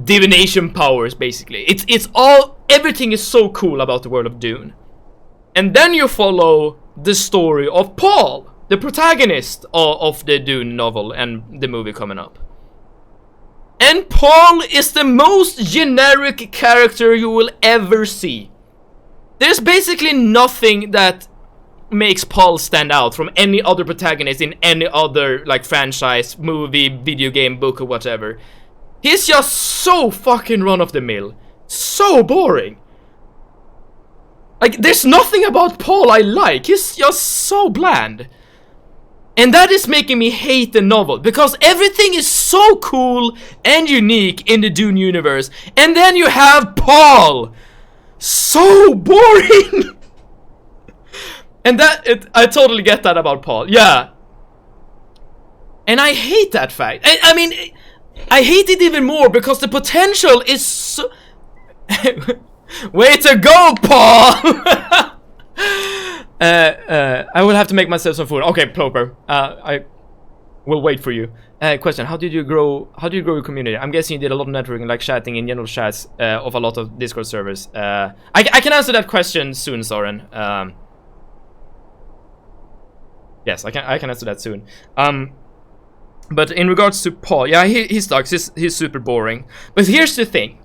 A: divination powers, basically. It's all, everything is so cool about the world of Dune. And then you follow the story of Paul, the protagonist of the Dune novel and the movie coming up. And Paul is the most generic character you will ever see. There's basically nothing that makes Paul stand out from any other protagonist in any other like franchise, movie, video game, book, or whatever. He's just so fucking run-of-the-mill. So boring. Like, there's nothing about Paul I like. He's just so bland. And that is making me hate the novel, because everything is so cool and unique in the Dune universe. And then you have Paul. So boring. And I totally get that about Paul. Yeah. And I hate that fact. I mean, I hate it even more because the potential is so... Way to go, Paul! I will have to make myself some food. Okay, Ploper. I will wait for you. Question: How did you grow your community? I'm guessing you did a lot of networking, like chatting in general chats of a lot of Discord servers. I can answer that question soon, Soren. Yes, I can answer that soon. But in regards to Paul, yeah, he sucks. He's super boring. But here's the thing: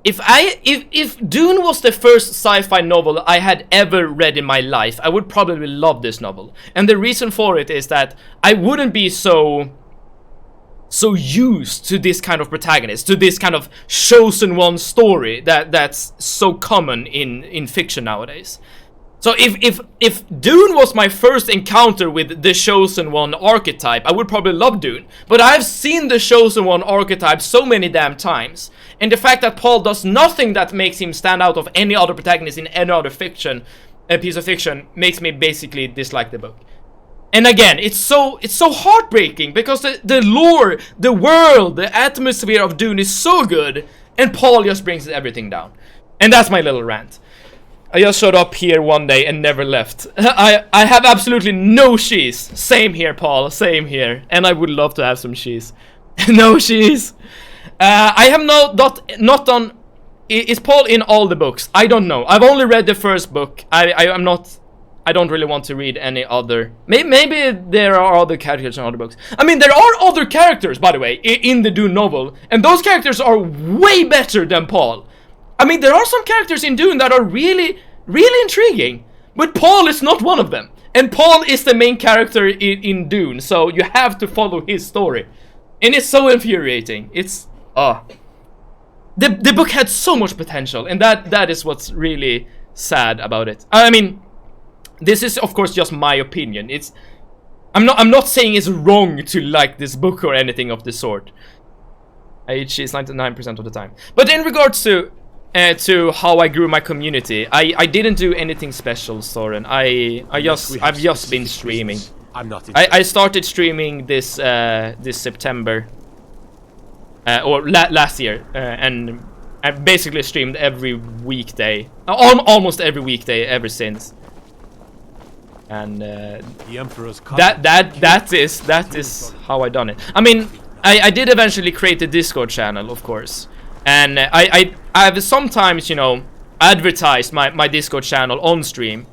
A: if Dune was the first sci-fi novel I had ever read in my life, I would probably love this novel. And the reason for it is that I wouldn't be so used to this kind of protagonist, to this kind of chosen one story that's so common in fiction nowadays. So if Dune was my first encounter with the Chosen One archetype, I would probably love Dune. But I've seen the Chosen One archetype so many damn times. And the fact that Paul does nothing that makes him stand out of any other protagonist in any other fiction, a piece of fiction, makes me basically dislike the book. And again, it's so heartbreaking, because the lore, the world, the atmosphere of Dune is so good, and Paul just brings everything down. And that's my little rant. I just showed up here one day and never left. I have absolutely no cheese. Same here, Paul. Same here. And I would love to have some cheese. No cheese. I have not done. Is Paul in all the books? I don't know. I've only read the first book. I don't really want to read any other. Maybe there are other characters in other books. I mean, there are other characters, by the way, in the Dune novel, and those characters are way better than Paul. I mean, there are some characters in Dune that are really, really intriguing, but Paul is not one of them. And Paul is the main character in Dune, so you have to follow his story. And it's so infuriating. It's the book had so much potential, and that is what's really sad about it. I mean, this is of course just my opinion. I'm not saying it's wrong to like this book or anything of the sort. It's 99% of the time. But in regards to how I grew my community, I didn't do anything special, Soren. I've just been streaming. I started streaming this September, or last year, and I basically streamed every weekday, almost every weekday ever since. And
Q: the Emperor's
A: that is how I done it. I mean, I did eventually create a Discord channel, of course, and I've sometimes, you know, advertised my Discord channel on stream.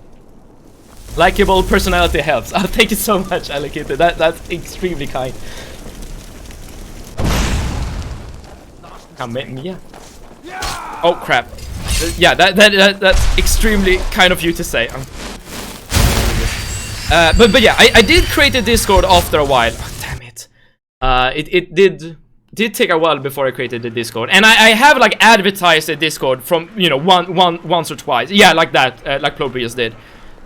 A: Likeable personality helps. Oh, thank you so much, Allocated. That's extremely kind. Yeah. Oh crap. Yeah, that's extremely kind of you to say. But yeah, I did create a Discord after a while. Oh, damn it. It did take a while before I created the Discord, and I have like advertised the Discord from, you know, once or twice. Yeah, like that, like Ploper just did.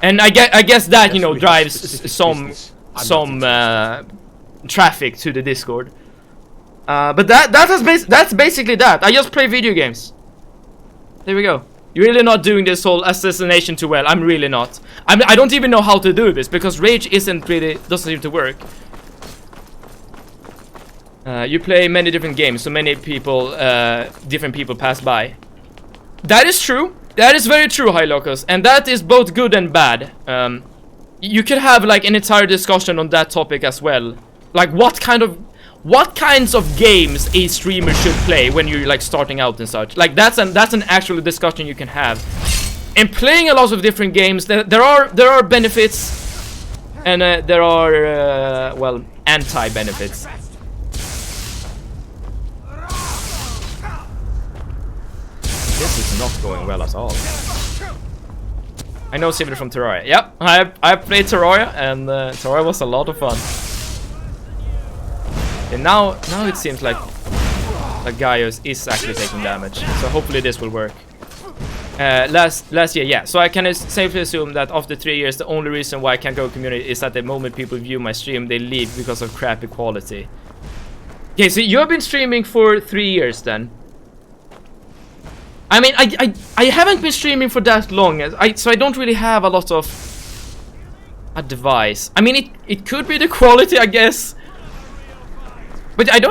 A: And I guess that, you know, drives some traffic to the Discord. But that's basically that. I just play video games. There we go. You're really not doing this whole assassination too well. I'm really not. I don't even know how to do this because rage doesn't seem to work. You play many different games, so many people, different people pass by. That is true. That is very true, High Locus, and that is both good and bad. You could have like an entire discussion on that topic as well. Like what kinds of games a streamer should play when you're like starting out and such. Like that's an actual discussion you can have. And playing a lot of different games, there are benefits, and there are well, anti-benefits. This is not going well at all. I know Sivir from Terraria. Yep, I played Terraria, and Terraria was a lot of fun. And now it seems like Gaius is actually taking damage, so hopefully this will work. Last year, yeah. So I can safely assume that after 3 years, the only reason why I can't go community is that the moment people view my stream, they leave because of crappy quality. Okay, so you have been streaming for 3 years then. I mean, I haven't been streaming for that long, so I don't really have a lot of advice. I mean, it could be the quality, I guess, but I've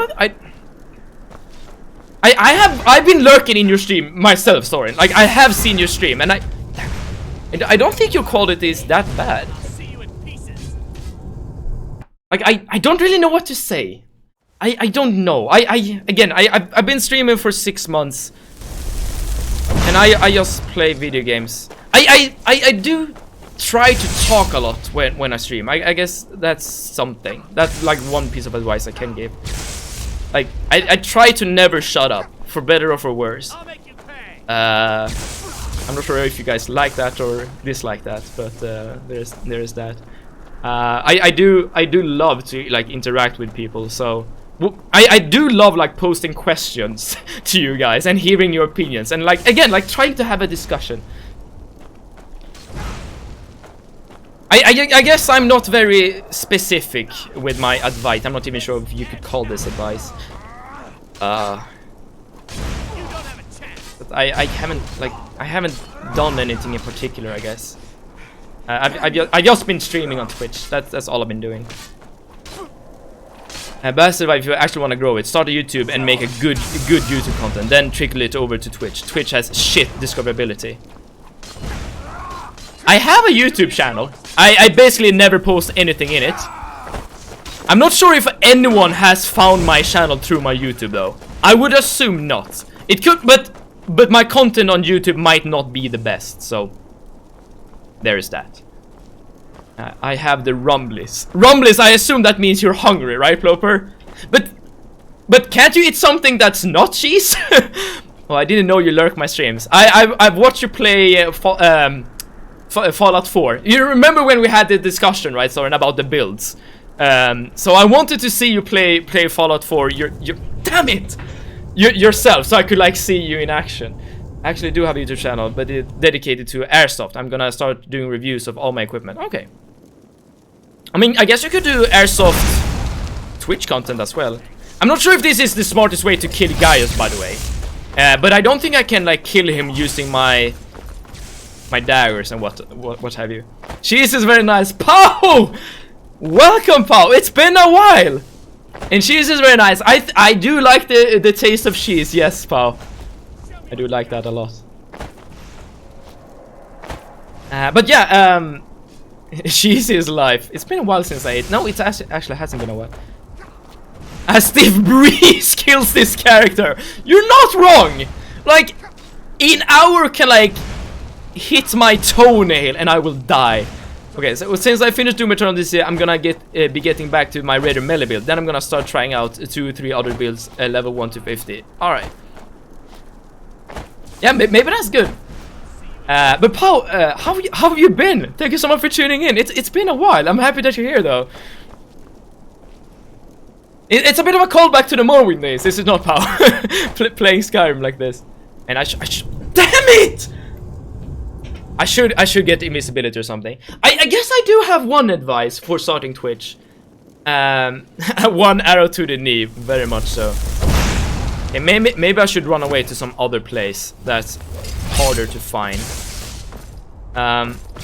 A: been lurking in your stream myself, Soren. Like I have seen your stream, and I don't think your quality is that bad. Like I don't really know what to say. I don't know. I've been streaming for 6 months. And I just play video games. I do try to talk a lot when I stream. I guess that's something. That's like one piece of advice I can give. Like I try to never shut up, for better or for worse. I'm not sure if you guys like that or dislike that, but there is that. I do love to like interact with people, so I do love like posting questions to you guys and hearing your opinions, and like again like trying to have a discussion. I guess I'm not very specific with my advice. I'm not even sure if you could call this advice. But I haven't done anything in particular, I guess. I've just been streaming on Twitch. That's all I've been doing. Best advice if you actually want to grow it, start a YouTube and make a good YouTube content, then trickle it over to Twitch. Twitch has shit discoverability. I have a YouTube channel. I basically never post anything in it. I'm not sure if anyone has found my channel through my YouTube though. I would assume not. It could, but my content on YouTube might not be the best, so there is that. I have the rumblies. Rumblies, I assume that means you're hungry, right, Ploper? But can't you eat something that's not cheese? Well, I didn't know you lurk my streams. I've watched you play Fallout 4. You remember when we had the discussion, right, Soren, about the builds? So I wanted to see you play Fallout 4. Damn it! Yourself, so I could like see you in action. I actually do have a YouTube channel, but it's dedicated to airsoft. I'm gonna start doing reviews of all my equipment. Okay. I mean, I guess you could do airsoft Twitch content as well. I'm not sure if this is the smartest way to kill Gaius, by the way. But I don't think I can like kill him using my daggers and what have you. Cheese is very nice. Pow! Welcome, Pow. It's been a while. And cheese is very nice. I do like the taste of cheese. Yes, Pow. I do like that a lot. But yeah, cheese is life. It's been a while since I ate. No, it actually hasn't been a while. As Steve Breeze kills this character. You're not wrong. Like, an hour can like hit my toenail and I will die. Okay, so since I finished Doom Eternal this year, I'm gonna be getting back to my Raider melee build. Then I'm gonna start trying out 2 or 3 other builds, level 1 to 50. All right. Yeah, maybe that's good. But Paul, how have you been? Thank you so much for tuning in. It's been a while. I'm happy that you're here, though. It's a bit of a callback to the Morrowind days. This is not Paul playing Skyrim like this. And damn it! I should get invisibility or something. I guess I do have one advice for starting Twitch. One arrow to the knee, very much so. And maybe I should run away to some other place that's harder to find.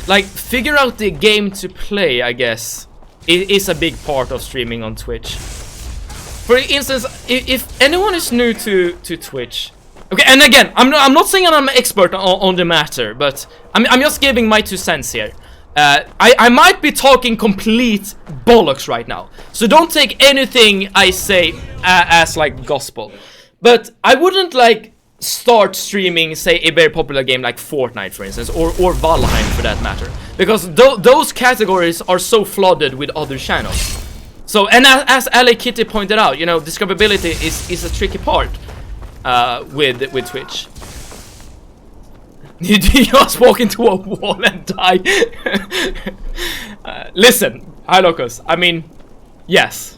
A: Like, figure out the game to play, I guess. It is a big part of streaming on Twitch. For instance, if anyone is new to Twitch... Okay, and again, I'm not saying I'm an expert on the matter, but I'm just giving my 2 cents here. I might be talking complete bollocks right now, so don't take anything I say as like gospel. But I wouldn't like start streaming, say, a very popular game like Fortnite, for instance, or Valheim for that matter, because those categories are so flooded with other channels. So, and as LA Kitty pointed out, you know, discoverability is a tricky part with Twitch. You just walk into a wall and die. Listen, hi Locus. I mean, yes.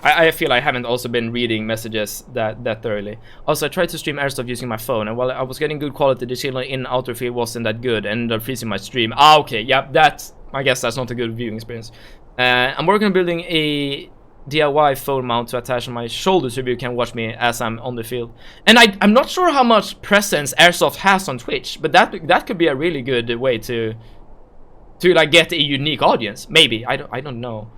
A: I feel I haven't also been reading messages that thoroughly. Also, I tried to stream airsoft using my phone, and while I was getting good quality, the signal in outer field wasn't that good, and ended up freezing my stream. Ah, okay, yeah, I guess that's not a good viewing experience. I'm working on building a DIY phone mount to attach on my shoulder so you can watch me as I'm on the field. And I'm not sure how much presence airsoft has on Twitch, but that could be a really good way to like get a unique audience. Maybe I don't know.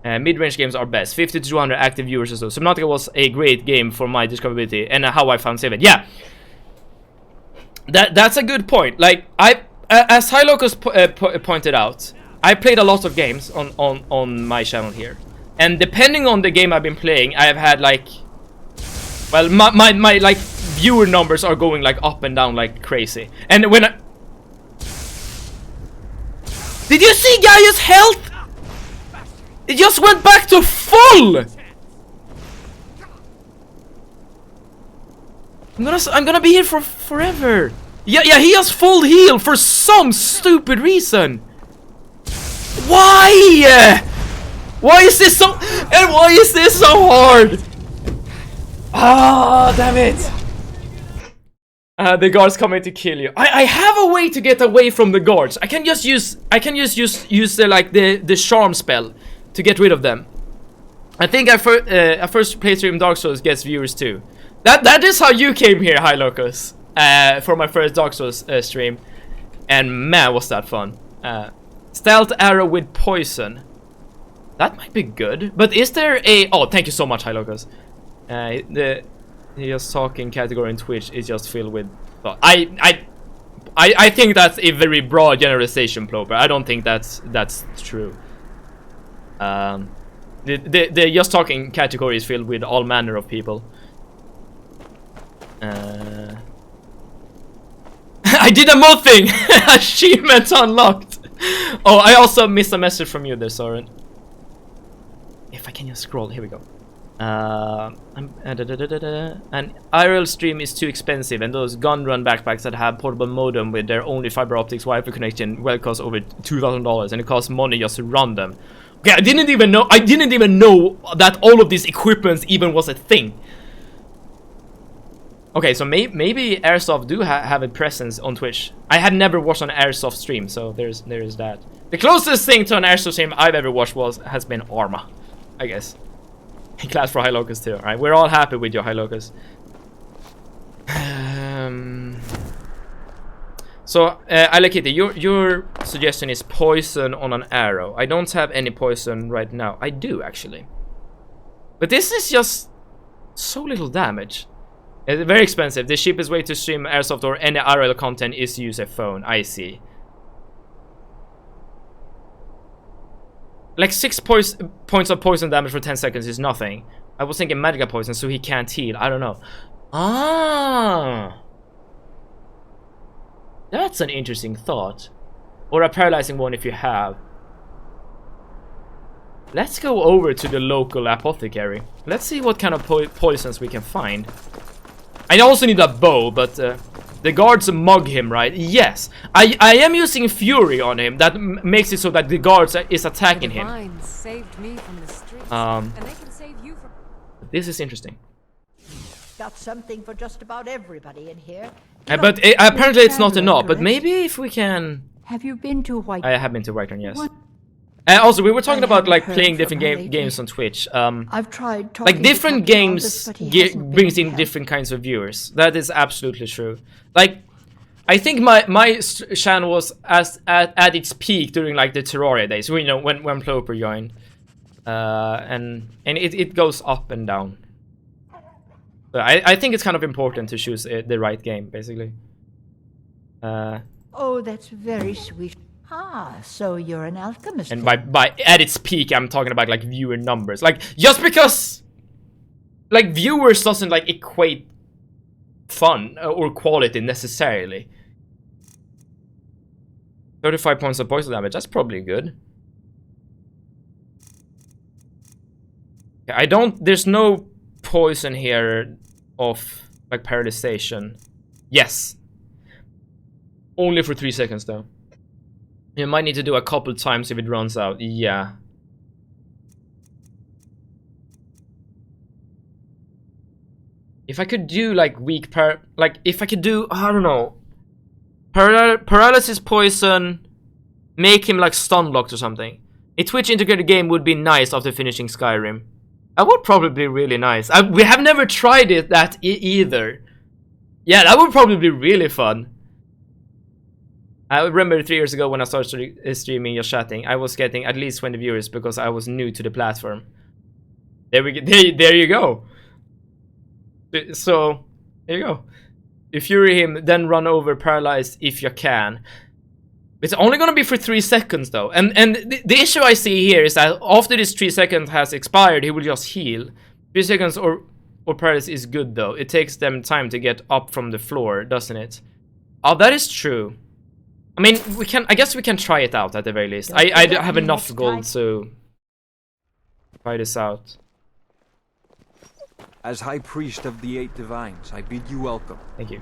A: Mid-range games are best. 50 to 200 active viewers or so. Subnautica was a great game for my discoverability and how I found Save It. Yeah, that's a good point. Like as Hylocus pointed out, I played a lot of games on my channel here, and depending on the game I've been playing, I have had like, well, my like viewer numbers are going like up and down like crazy. And when did you see Gaius' health? It just went back to full. I'm gonna be here for forever. Yeah, he has full heal for some stupid reason. Why? Why is this so? And why is this so hard? Ah, damn it! The guards coming to kill you. I have a way to get away from the guards. I can just use like the charm spell to get rid of them. I think a first playthrough in Dark Souls gets viewers too. That is how you came here, Hylocus, for my first Dark Souls stream, and man, was that fun. Stealth arrow with poison. That might be good, but is there a... Oh, thank you so much, Hylocus. The just talking category in Twitch is just filled with... I think that's a very broad generalization, Plover. I don't think that's true. The just talking category is filled with all manner of people. I did a mod thing! Achievement unlocked! Oh, I also missed a message from you there, Soren. If I can just scroll, here we go. An IRL stream is too expensive, and those gun run backpacks that have portable modem with their only fiber optics Wi-Fi connection well cost over $2,000, and it costs money just to run them. Okay, I didn't even know that all of these equipments even was a thing. Okay, so maybe Airsoft do have a presence on Twitch. I had never watched an Airsoft stream, so there's that. The closest thing to an Airsoft stream I've ever watched has been Arma, I guess. Class for High Locust too. Alright, we're all happy with your High Locust. So, Alakita, your suggestion is poison on an arrow. I don't have any poison right now. I do, actually. But this is just so little damage. It's very expensive. The cheapest way to stream Airsoft or any IRL content is to use a phone. I see. Like 6 points of poison damage for 10 seconds is nothing. I was thinking magical poison, so he can't heal. I don't know. Ah, that's an interesting thought. Or a paralyzing one if you have. Let's go over to the local apothecary. Let's see what kind of poisons we can find. I also need a bow, but the guards mug him, right? Yes. I am using fury on him. That makes it so that the guards is attacking him.
K: Saved me from the streets, and they can save you from...
A: This is interesting.
R: Got something for just about everybody in here.
A: But apparently it's not enough. But maybe if we can...
R: Have you been to White...
A: I have been to Whitehorn, yes. Also, we were talking about like playing different games on Twitch.
R: I've tried talking
A: like different games brings in different kinds of viewers. That is absolutely true. Like, I think my channel was at its peak during like the Terraria days. You know, when Ploper joined, and it goes up and down. But I think it's kind of important to choose the right game, basically.
R: Oh, that's very sweet. Ah, so you're an alchemist.
A: And by at its peak, I'm talking about like viewer numbers. Like, just because like viewers doesn't like equate fun or quality necessarily. 35 points of poison damage, that's probably good. I don't, there's no poison here of like paralyzation. Yes. Only for 3 seconds though. You might need to do a couple times if it runs out. Yeah. If I could do like weak if I could do, I don't know, paralysis poison, make him like stun locked or something. A Twitch integrated game would be nice after finishing Skyrim. That would probably be really nice. We have never tried that either. Yeah, that would probably be really fun. I remember 3 years ago when I started streaming or chatting, I was getting at least 20 viewers because I was new to the platform. There you go. So, there you go. You fury him, then run over paralyzed if you can. It's only gonna be for 3 seconds though. And the issue I see here is that after this 3 seconds has expired, he will just heal. 3 seconds or paralysis is good though. It takes them time to get up from the floor, doesn't it? Oh, that is true. I mean, I guess we can try it out at the very least. I have enough gold to try this out.
T: As High Priest of the Eight Divines, I bid you welcome.
A: Thank you.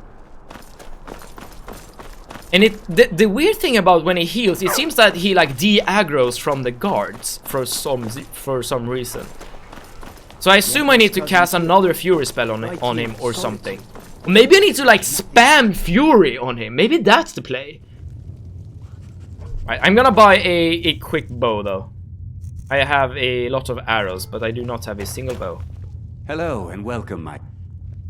A: And the weird thing about when he heals, it seems that he like de-aggroes from the guards for some reason. So I assume I need to cast another Fury spell on him or something. Maybe I need to like spam Fury on him. Maybe that's the play. Right, I'm gonna buy a quick bow though. I have a lot of arrows, but I do not have a single bow.
C: Hello and welcome,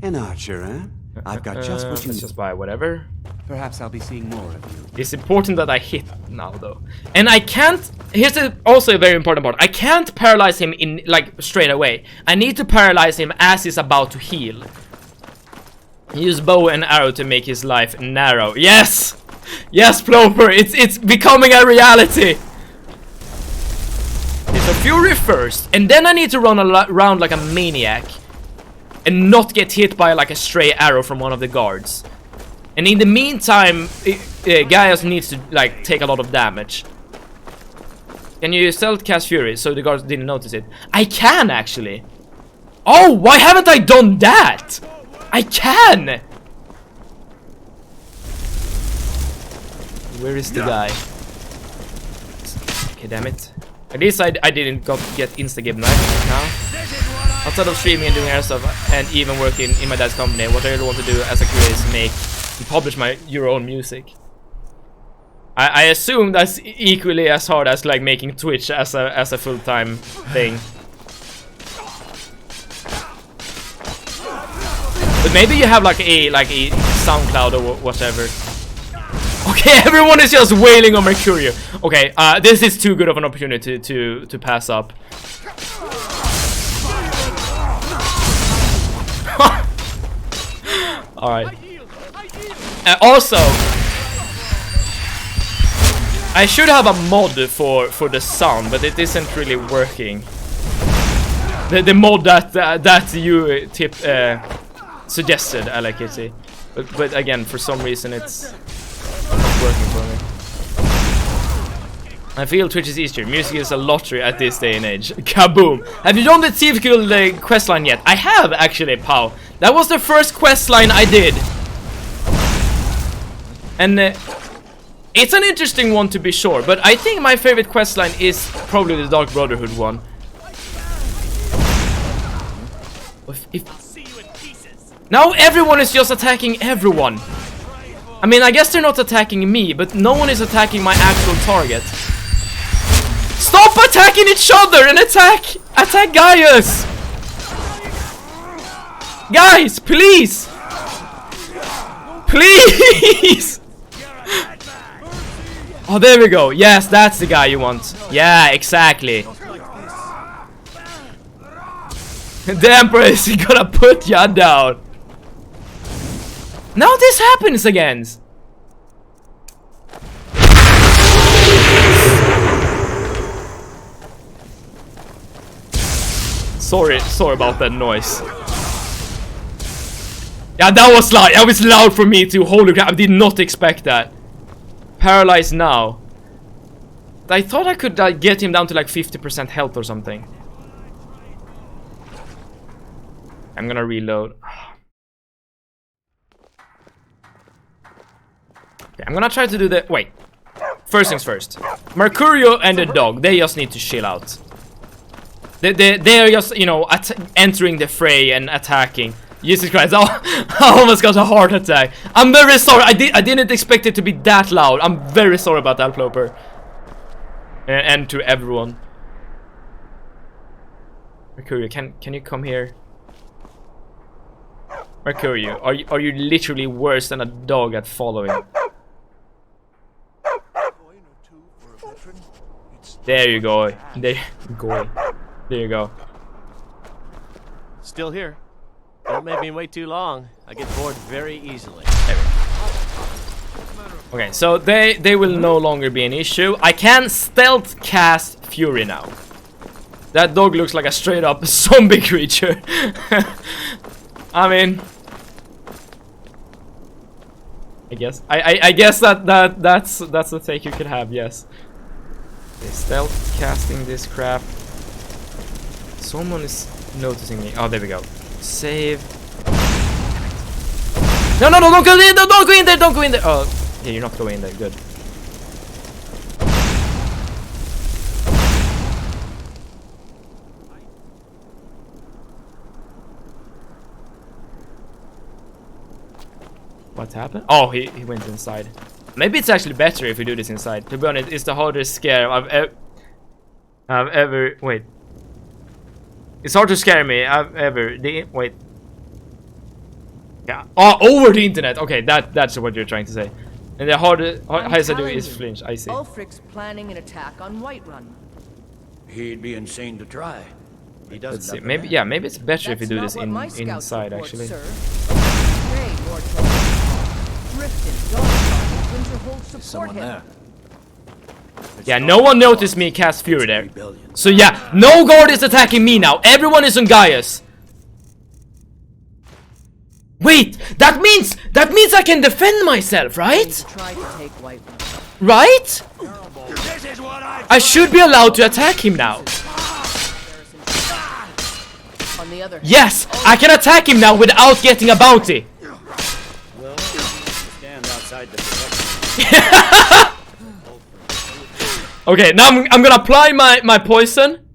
C: an archer, eh? I've got just what you...
A: Let's just buy whatever.
C: Perhaps I'll be seeing more of you.
A: It's important that I hit now though. And I can't... Here's also a very important part. I can't paralyze him in like straight away. I need to paralyze him as he's about to heal. Use bow and arrow to make his life narrow. Yes! Yes, Ploper, it's becoming a reality. It's a fury first, and then I need to run around like a maniac and not get hit by like a stray arrow from one of the guards. And in the meantime, Gaius needs to like take a lot of damage. Can you stealth cast fury so the guards didn't notice it? I can actually. Oh, why haven't I done that? I can! Where is the guy? Okay, damn it. At least I didn't get insta-game knife now. Outside of streaming and doing air stuff and even working in my dad's company, what I really want to do as a career is make and publish your own music. I assume that's equally as hard as like making Twitch as a full-time thing. But maybe you have like a SoundCloud or whatever. Okay, everyone is just wailing on Mercurio. Okay, this is too good of an opportunity to pass up. All right. Also, I should have a mod for the sound, but it isn't really working. The mod that you suggested, Alakity. But again, for some reason it's not working for me. I feel Twitch is easier. Music is a lottery at this day and age. Kaboom! Have you done the Thief Guild questline yet? I have actually, Pow. That was the first questline I did. And it's an interesting one to be sure, but I think my favorite questline is probably the Dark Brotherhood one. Now everyone is just attacking everyone. I mean, I guess they're not attacking me, but no one is attacking my actual target. Stop attacking each other and attack Gaius! Guys, please! Please! Oh, there we go. Yes, that's the guy you want. Yeah, exactly. The Emperor is gonna put ya down. Now this happens again. Sorry about that noise. Yeah, that was loud. That was loud for me too. Holy crap! I did not expect that. Paralyzed now. I thought I could get him down to like 50% health or something. I'm gonna reload. Okay, I'm gonna try to do the... Wait. First things first. Mercurio and the dog, they just need to chill out. They are just, you know, entering the fray and attacking. Jesus Christ, I almost got a heart attack. I'm very sorry. I didn't expect it to be that loud. I'm very sorry about that, Ploper. And to everyone. Mercurio, can you come here? Mercurio, are you literally worse than a dog at following? There you go. There you go.
G: Still here. Don't make me wait too long. I get bored very easily.
A: Okay, so they will no longer be an issue. I can stealth cast Fury now. That dog looks like a straight up zombie creature. I mean, I guess that's the take you could have. Yes. Okay, stealth casting this crap. Someone is noticing me. Oh, there we go. Save. No, don't go in there, don't go in there, don't go in there. Oh, yeah, you're not going in there, good. What happened? Oh, he went inside. Maybe it's actually better if we do this inside. To be honest, it's the hardest scare I've ever... Wait. It's hard to scare me. Wait. Yeah. Oh, over the internet. Okay, that's what you're trying to say. And the hardest I do is flinch. I see.
P: Ulfric's planning an attack on Whiterun.
O: He'd be insane to try. He doesn't.
A: Let's see. Maybe it's better if we do this inside actually.
P: Someone there.
A: Yeah, no one noticed me cast Fury there. So yeah, no guard is attacking me now. Everyone is on Gaius. Wait, that means I can defend myself, right? Right? I should be allowed to attack him now.
P: On the the other.
A: Yes! I can attack him now without getting a bounty!
O: Well, stand outside the
A: Okay, now I'm gonna apply my poison.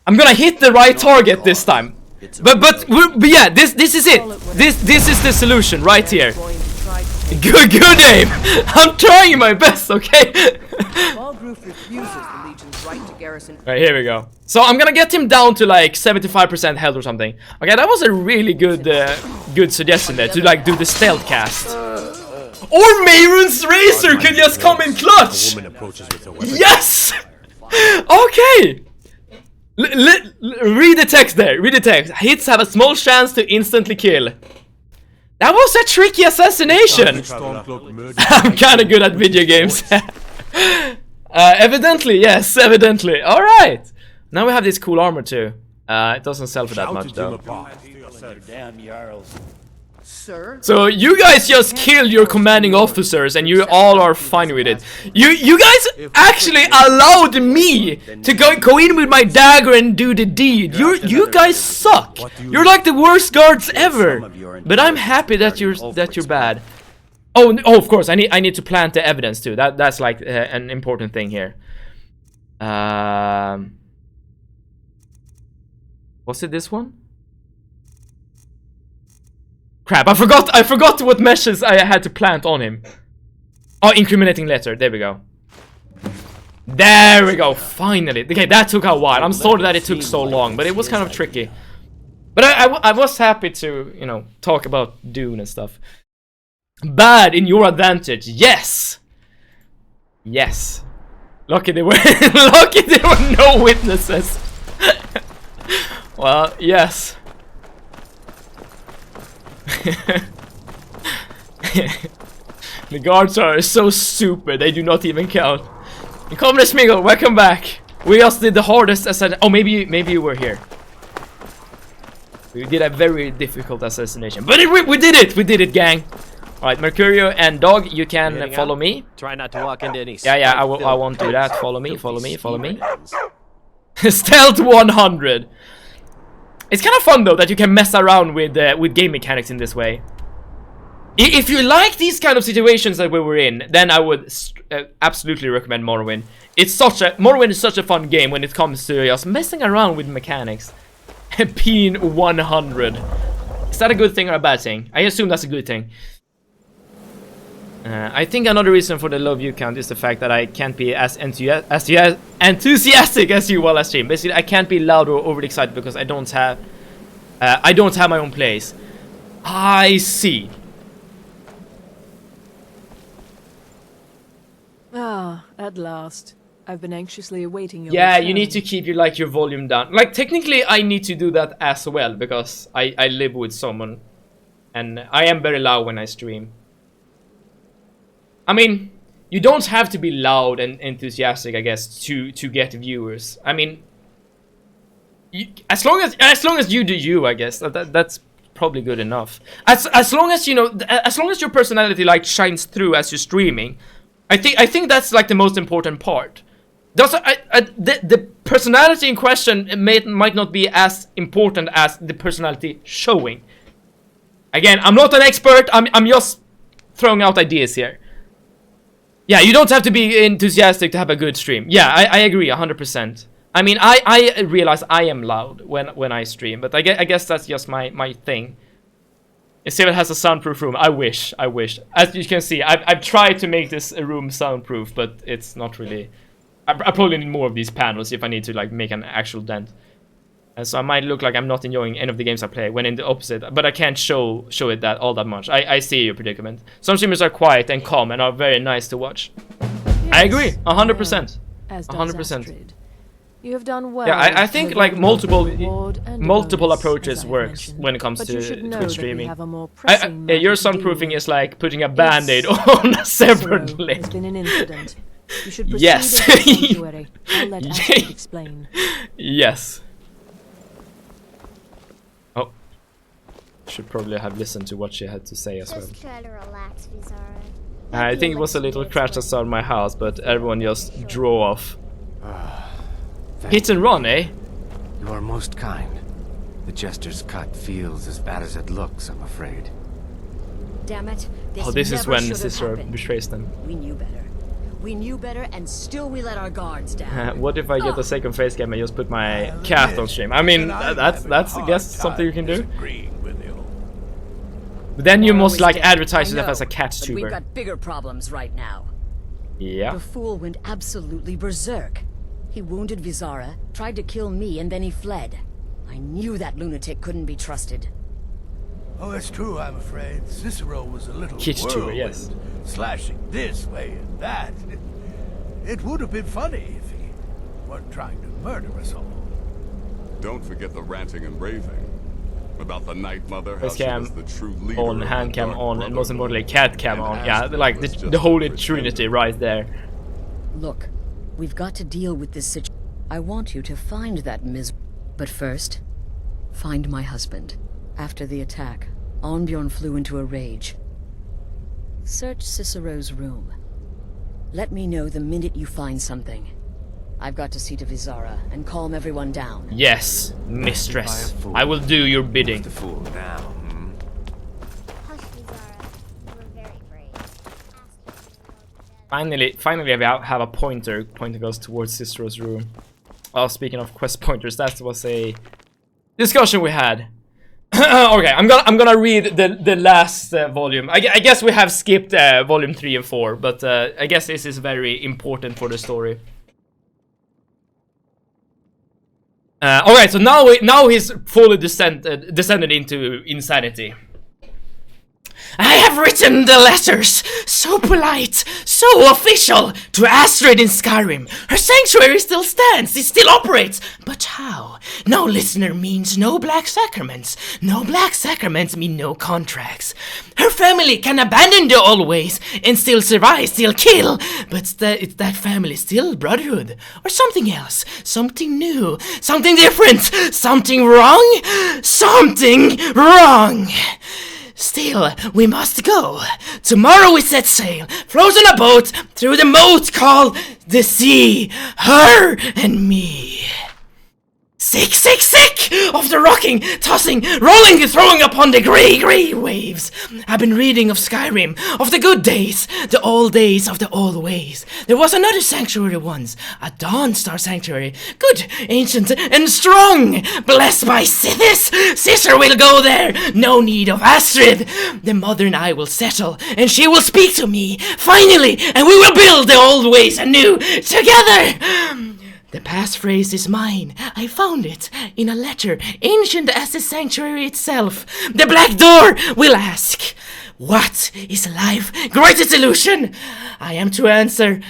A: I'm gonna hit the right target this time. But yeah, this is it. This is the solution right here. Good aim. I'm trying my best, okay? Right, here we go. So I'm gonna get him down to like 75% health or something. Okay, that was a really good good suggestion there to like do the stealth cast. Or Mayron's Razor can just come in clutch. Yes. Okay. Read the text there. Read the text. Hits have a small chance to instantly kill. That was a tricky assassination. I'm kind of good at video games. Evidently, yes, evidently. All right. Now we have this cool armor too. It doesn't sell for that much though.
O: damn Jarls.
P: Sir?
A: So you guys just killed your commanding officers and you all are fine with it. You guys actually allowed me to go in with my dagger and do the deed. You guys suck. You're like the worst guards ever. But I'm happy that you're bad. Oh, of course, I need to plant the evidence too. That's like an important thing here. Was it this one? Crap, I forgot what meshes I had to plant on him. Oh, incriminating letter. There we go. There we go. Finally. Okay, that took a while. I'm sorry that it took so long, but it was kind of tricky. But I was happy to, you know, talk about Dune and stuff. Bad in your advantage. Yes. Yes. Lucky there were no witnesses. Well, yes. The guards are so stupid, they do not even count. Comrade Smiggle, welcome back. We just did the hardest assassination. Oh, maybe you were here. We did a very difficult assassination, but we did it. We did it, gang. All right, Mercurio and Dog, you can follow me.
G: Try not to walk into any.
A: Yeah, I won't do that. Follow me. Stealth 100. It's kind of fun though that you can mess around with game mechanics in this way. If you like these kind of situations that we were in, then I would absolutely recommend Morrowind. Morrowind is such a fun game when it comes to just messing around with mechanics. Peen 100. Is that a good thing or a bad thing? I assume that's a good thing. I think another reason for the low view count is the fact that I can't be as enthusiastic as you while I stream. Basically, I can't be loud or overly excited because I don't have my own place. I see.
U: Ah, at last. I've been anxiously awaiting your
A: Yeah,
U: return.
A: you need to keep your volume down. Like, technically, I need to do that as well because I live with someone, and I am very loud when I stream. I mean, you don't have to be loud and enthusiastic, I guess, to get viewers. I mean, as long as you do you, I guess that's probably good enough. As long as you know, as long as your personality like shines through as you're streaming, I think that's like the most important part. The personality in question might not be as important as the personality showing. Again, I'm not an expert. I'm just throwing out ideas here. Yeah, you don't have to be enthusiastic to have a good stream. Yeah, I agree 100%. I mean, I realize I am loud when I stream, but I guess that's just my thing. It has a soundproof room. I wish. As you can see, I've tried to make this room soundproof, but it's not really. I probably need more of these panels if I need to like make an actual dent. And so I might look like I'm not enjoying any of the games I play, when in the opposite. But I can't show it all that much. I see your predicament. Some streamers are quiet and calm and are very nice to watch. Yes, I agree, 100%. 100%.
U: You have done well.
A: Yeah, I think like multiple approaches works when it comes to Twitch streaming. Your soundproofing is like putting a band-aid on a severed leg.
U: Been an incident. You should proceed
A: yes.
U: I'll let Astrid explain.
A: Yes. Oh. Should probably have listened to what she had to say as well.
D: Just try to relax, Vizara.
A: I think it was a little crash outside my house, but everyone just drove off. Hit and run, eh?
D: You are most kind. The Jester's cut feels as bad as it looks, I'm afraid.
F: Damn it.
A: This is when Sister betrays them.
F: We knew better. We knew better, and still we let our guards down.
A: What if I get a second face game and just put my cat on stream? I mean, that's I guess something you can do. But then you most like advertise yourself as a cat tuber.
F: We've got bigger problems right now.
A: Yeah.
F: The fool went absolutely berserk. He wounded Vizara, tried to kill me, and then he fled. I knew that lunatic couldn't be trusted.
Q: Oh, it's true, I'm afraid. Cicero was a little
A: tuber, yes.
Q: Slashing this way and that. It would have been funny if he weren't trying to murder us all.
I: Don't forget the ranting and raving about the Night Mother, how
A: Face
I: she
A: cam
I: was the true leader
A: on,
I: of
A: hand
I: the
A: cam
I: Dark
A: on, and most
I: Brotherhood.
A: importantly cat cam on. Yeah, like the holy trinity right there.
F: Look, we've got to deal with this situation. I want you to find that But first, find my husband. After the attack, Arnbjorn flew into a rage. Search Cicero's room. Let me know the minute you find something. I've got to see to Vizara and calm everyone down.
A: Yes, mistress. I will do your bidding.
D: The fool now.
A: Finally, I have a pointer. Pointer goes towards Cicero's room. Oh, speaking of quest pointers, that was a discussion we had. Okay, I'm gonna read the last volume. I guess we have skipped volume 3 and 4, but I guess this is very important for the story. Okay, so now he's fully descended into insanity. I have written the letters, so polite, so official, to Astrid in Skyrim. Her sanctuary still stands, it still operates. But how? No listener means no black sacraments. No black sacraments mean no contracts. Her family can abandon the old ways and still survive, still kill. But it's that family still brotherhood. Or something else, something new, something different, something wrong, something wrong. Still, we must go. Tomorrow we set sail, float on a boat through the moat called the sea, her and me. Sick, sick, sick of the rocking, tossing, rolling, throwing upon the grey waves. I've been reading of Skyrim, of the good days of the old ways. There was another sanctuary once, a Dawnstar sanctuary, good, ancient, and strong. Blessed by Sithis, Sister will go there, no need of Astrid. The mother and I will settle, and she will speak to me, finally, and we will build the old ways anew, together. The passphrase is mine. I found it in a letter, ancient as the sanctuary itself. The Black Door will ask, what is life? Greatest illusion? I am to answer,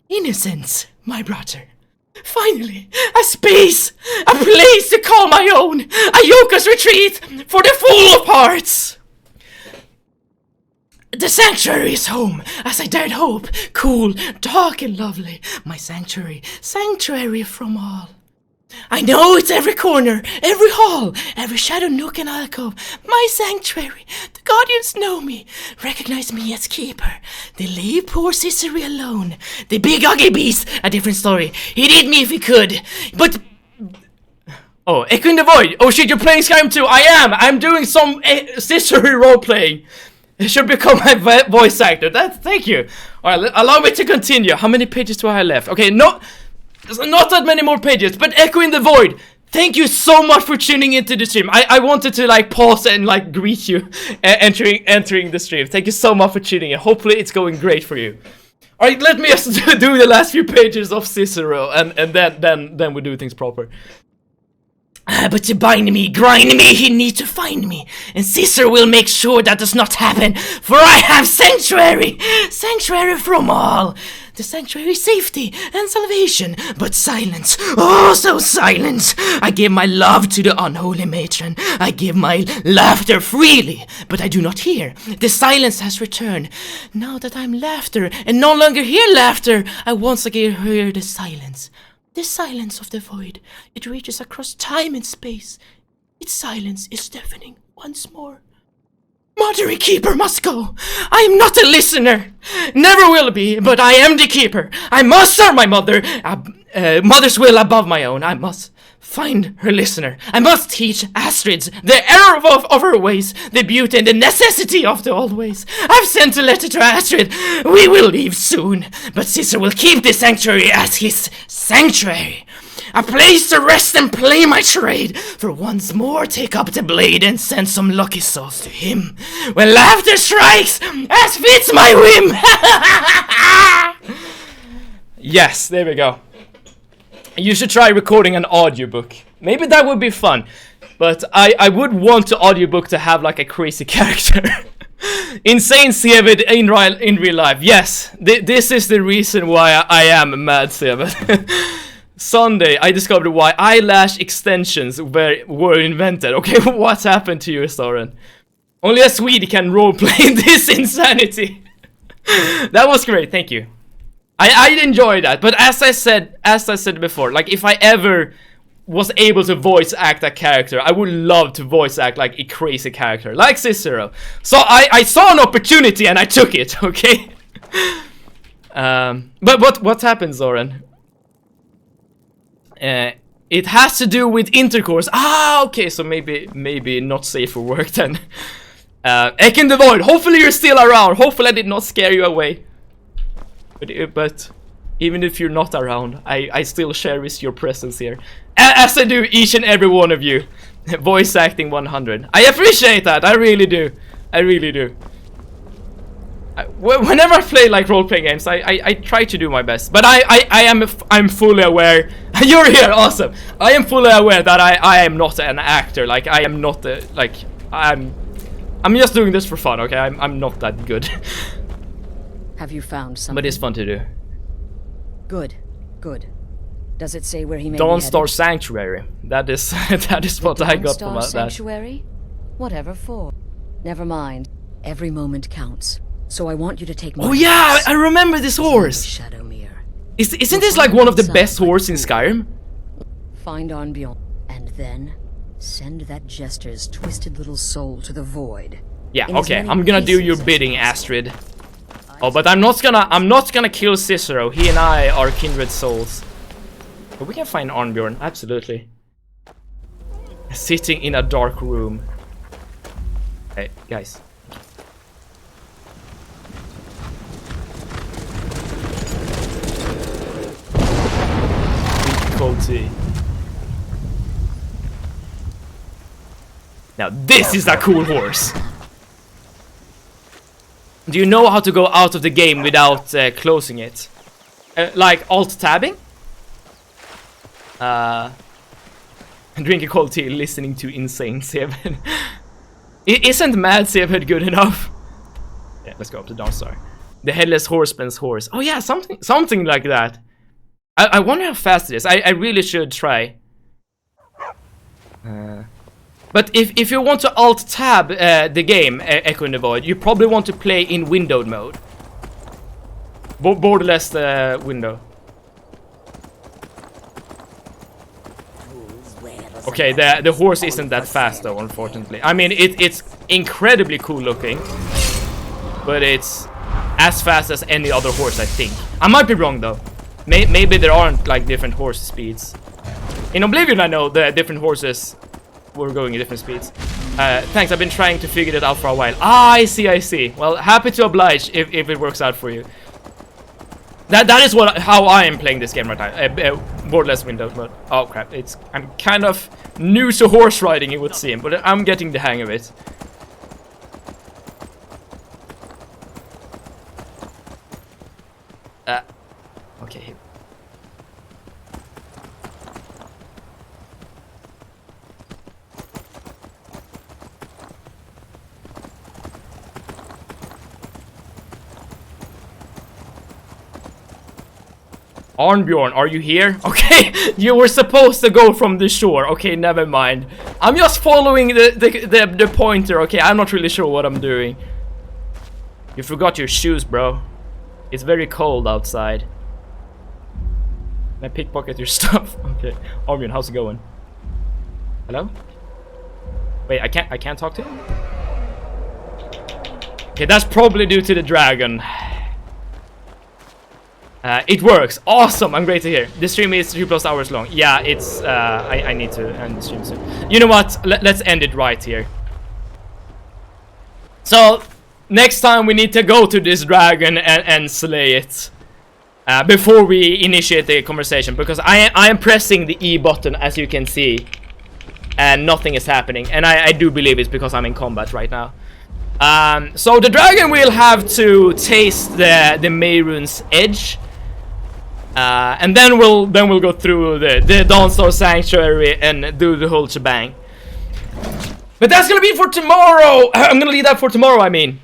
A: innocence, my brother. Finally, a space, a place to call my own, a Yoka's retreat for the fool of hearts. The sanctuary is home, as I dared hope, cool, dark and lovely. My sanctuary, sanctuary from all. I know it's every corner, every hall, every shadow nook and alcove. My sanctuary, the guardians know me, recognize me as keeper. They leave poor Cicero alone. The big ugly beast, a different story. He'd eat me if he could, but... Oh, Echo in the Void. Oh shit, you're playing Skyrim too. I'm doing some Cicero role-playing. It should become my voice actor. Thank you. Alright, allow me to continue. How many pages do I have left? Okay, not that many more pages, but Echo in the Void. Thank you so much for tuning into the stream. I wanted to like pause and like greet you entering the stream. Thank you so much for tuning in. Hopefully it's going great for you. Alright, let me just do the last few pages of Cicero and then we do things proper. But to bind me, grind me, he needs to find me. And Caesar will make sure that does not happen. For I have sanctuary. Sanctuary from all. The sanctuary safety and salvation. But silence. Oh, so silence. I give my love to the unholy matron. I give my laughter freely. But I do not hear. The silence has returned. Now that I'm laughter and no longer hear laughter, I once again hear the silence. The silence of the void, it reaches across time and space. Its silence is deafening once more. mother and keeper must go. I am not a listener. Never will be, but I am the keeper. I must serve my mother. Mother's will above my own. I must find her listener. I must teach Astrid the error of her ways, the beauty and the necessity of the old ways. I've sent a letter to Astrid. We will leave soon, but Cicero will keep the sanctuary as his sanctuary. A place to rest and play my trade, for once more take up the blade and send some lucky souls to him. When laughter strikes, as fits my whim. Yes, there we go. You should try recording an audiobook. Maybe that would be fun. But I would want the audiobook to have like a crazy character. Insane Sevid in real life. Yes, this is the reason why I am a mad Sevid. Sunday, I discovered why eyelash extensions were invented. Okay, what's happened to you, Soren? Only a Swede can roleplay this insanity. That was great, thank you. I enjoy that, but as I said before, like if I ever was able to voice act a character, I would love to voice act like a crazy character, like Cicero. So I saw an opportunity and I took it, okay? But what happens, Zoran? It has to do with intercourse. Ah, okay, so maybe not safe for work then. Ekin the Void, hopefully you're still around. Hopefully I did not scare you away. But even if you're not around, I still cherish your presence here. As I do each and every one of you. Voice acting 100. I appreciate that, I really do. I really do. Whenever I play like role-playing games, I try to do my best. But I'm fully aware. You're here, awesome. I am fully aware that I am not an actor. Like I am not I'm just doing this for fun, okay? I'm not that good.
F: Have you found something?
A: But it's fun to do.
F: Good, good. Does it say where he may
A: Dawnstar Sanctuary. That is what I got from that.
F: Sanctuary? Whatever for. Never mind. Every moment counts. So I want you to take my
A: Oh yeah, I remember this horse. Isn't this like one of the best horses in Skyrim?
F: Find Arnbjorn, and then send that jester's twisted little soul to the void.
A: Yeah, okay. I'm gonna do your bidding, Astrid. Oh, but I'm not gonna kill Cicero. He and I are kindred souls. But we can find Arnbjorn, absolutely. Sitting in a dark room. Hey, guys. Cold tea. Now this is a cool horse. Do you know how to go out of the game without closing it? Like alt-tabbing? Drinking cold tea, listening to Insane Seven. Isn't Mad Seven good enough? Yeah, let's go up to Dawnstar. The Headless Horseman's horse. Oh yeah, something like that. I wonder how fast it is. I really should try. But if you want to alt-tab the game, Echo in the Void, you probably want to play in windowed mode. Borderless window. Okay, the horse isn't that fast though, unfortunately. I mean, it's incredibly cool looking. But it's as fast as any other horse, I think. I might be wrong though. Maybe there aren't like different horse speeds. In Oblivion, I know the different horses were going at different speeds. Thanks, I've been trying to figure that out for a while. Ah, I see. Well, happy to oblige if it works out for you. That is how I am playing this game right now. Borderless window, but oh crap, I'm kind of new to horse riding, it would seem, but I'm getting the hang of it. Okay. Arnbjorn, are you here? Okay, you were supposed to go from the shore. Okay, never mind. I'm just following the pointer, okay? I'm not really sure what I'm doing. You forgot your shoes, bro. It's very cold outside. Can I pickpocket your stuff? Okay. Arnbjorn, how's it going? Hello? Wait, I can't talk to him? Okay, that's probably due to the dragon. It works. Awesome. I'm great to hear. The stream is 3+ hours long. Yeah, it's I need to end the stream soon. You know what? Let's end it right here. So next time we need to go to this dragon and slay it before we initiate the conversation, because I am pressing the E button, as you can see, and nothing is happening, and I do believe it's because I'm in combat right now. So the dragon will have to taste the Mehrunes edge, and then we'll go through the Dawnstar Sanctuary and do the whole shebang. But that's gonna be for tomorrow. I'm gonna leave that for tomorrow. I mean,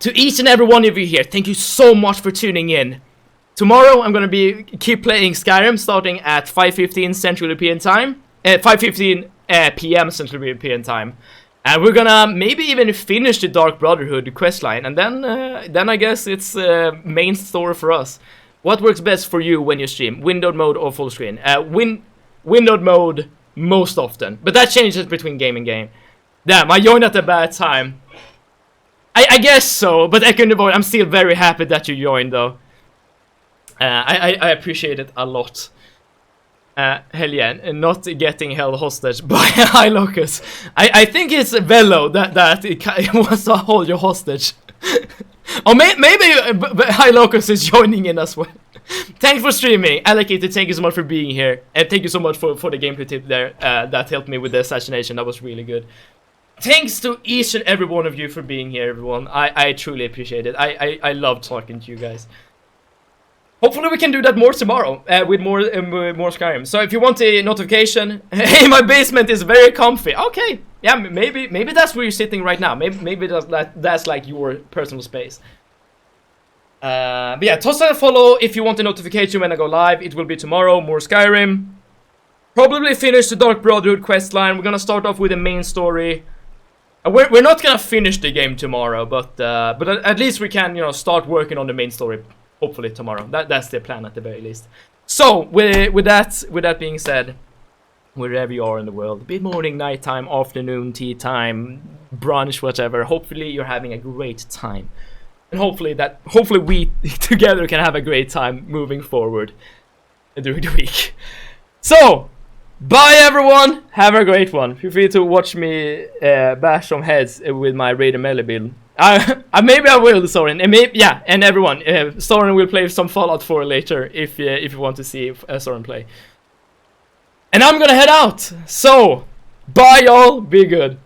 A: to each and every one of you here, thank you so much for tuning in. Tomorrow I'm gonna keep playing Skyrim, starting at 5:15 Central European Time, 5:15 p.m. Central European Time. And we're gonna maybe even finish the Dark Brotherhood questline, and then I guess it's main story for us. What works best for you when you stream? Windowed mode or full screen? Windowed mode most often, but that changes between game and game. Damn, I joined at a bad time. I guess so, but I couldn't avoid. I'm still very happy that you joined, though. I appreciate it a lot. Hell yeah, and not getting held hostage by High Locus. I think it's Velo that it wants to hold you hostage. Or maybe High Locus is joining in as well. Thanks for streaming, Allocated. Thank you so much for being here, and thank you so much for the gameplay tip there. That helped me with the assassination. That was really good. Thanks to each and every one of you for being here, everyone. I truly appreciate it. I love talking to you guys. Hopefully we can do that more tomorrow with more Skyrim. So if you want a notification, hey, my basement is very comfy. Okay, yeah, maybe that's where you're sitting right now. Maybe that's like your personal space. But yeah, toss a follow if you want a notification when I go live. It will be tomorrow. More Skyrim. Probably finish the Dark Brotherhood questline. We're gonna start off with the main story. We're not gonna finish the game tomorrow, but at least we can start working on the main story. Hopefully tomorrow. That's the plan at the very least. So with that being said, wherever you are in the world, be it morning, nighttime, afternoon, tea time, brunch, whatever. Hopefully you're having a great time, and hopefully we together can have a great time moving forward during the week. So bye everyone. Have a great one. Feel free to watch me bash some heads with my Raider Melee build. Maybe I will, Soren, and and everyone. Soren will play some Fallout 4 later if you want to see Soren play. And I'm gonna head out. So, bye y'all. Be good.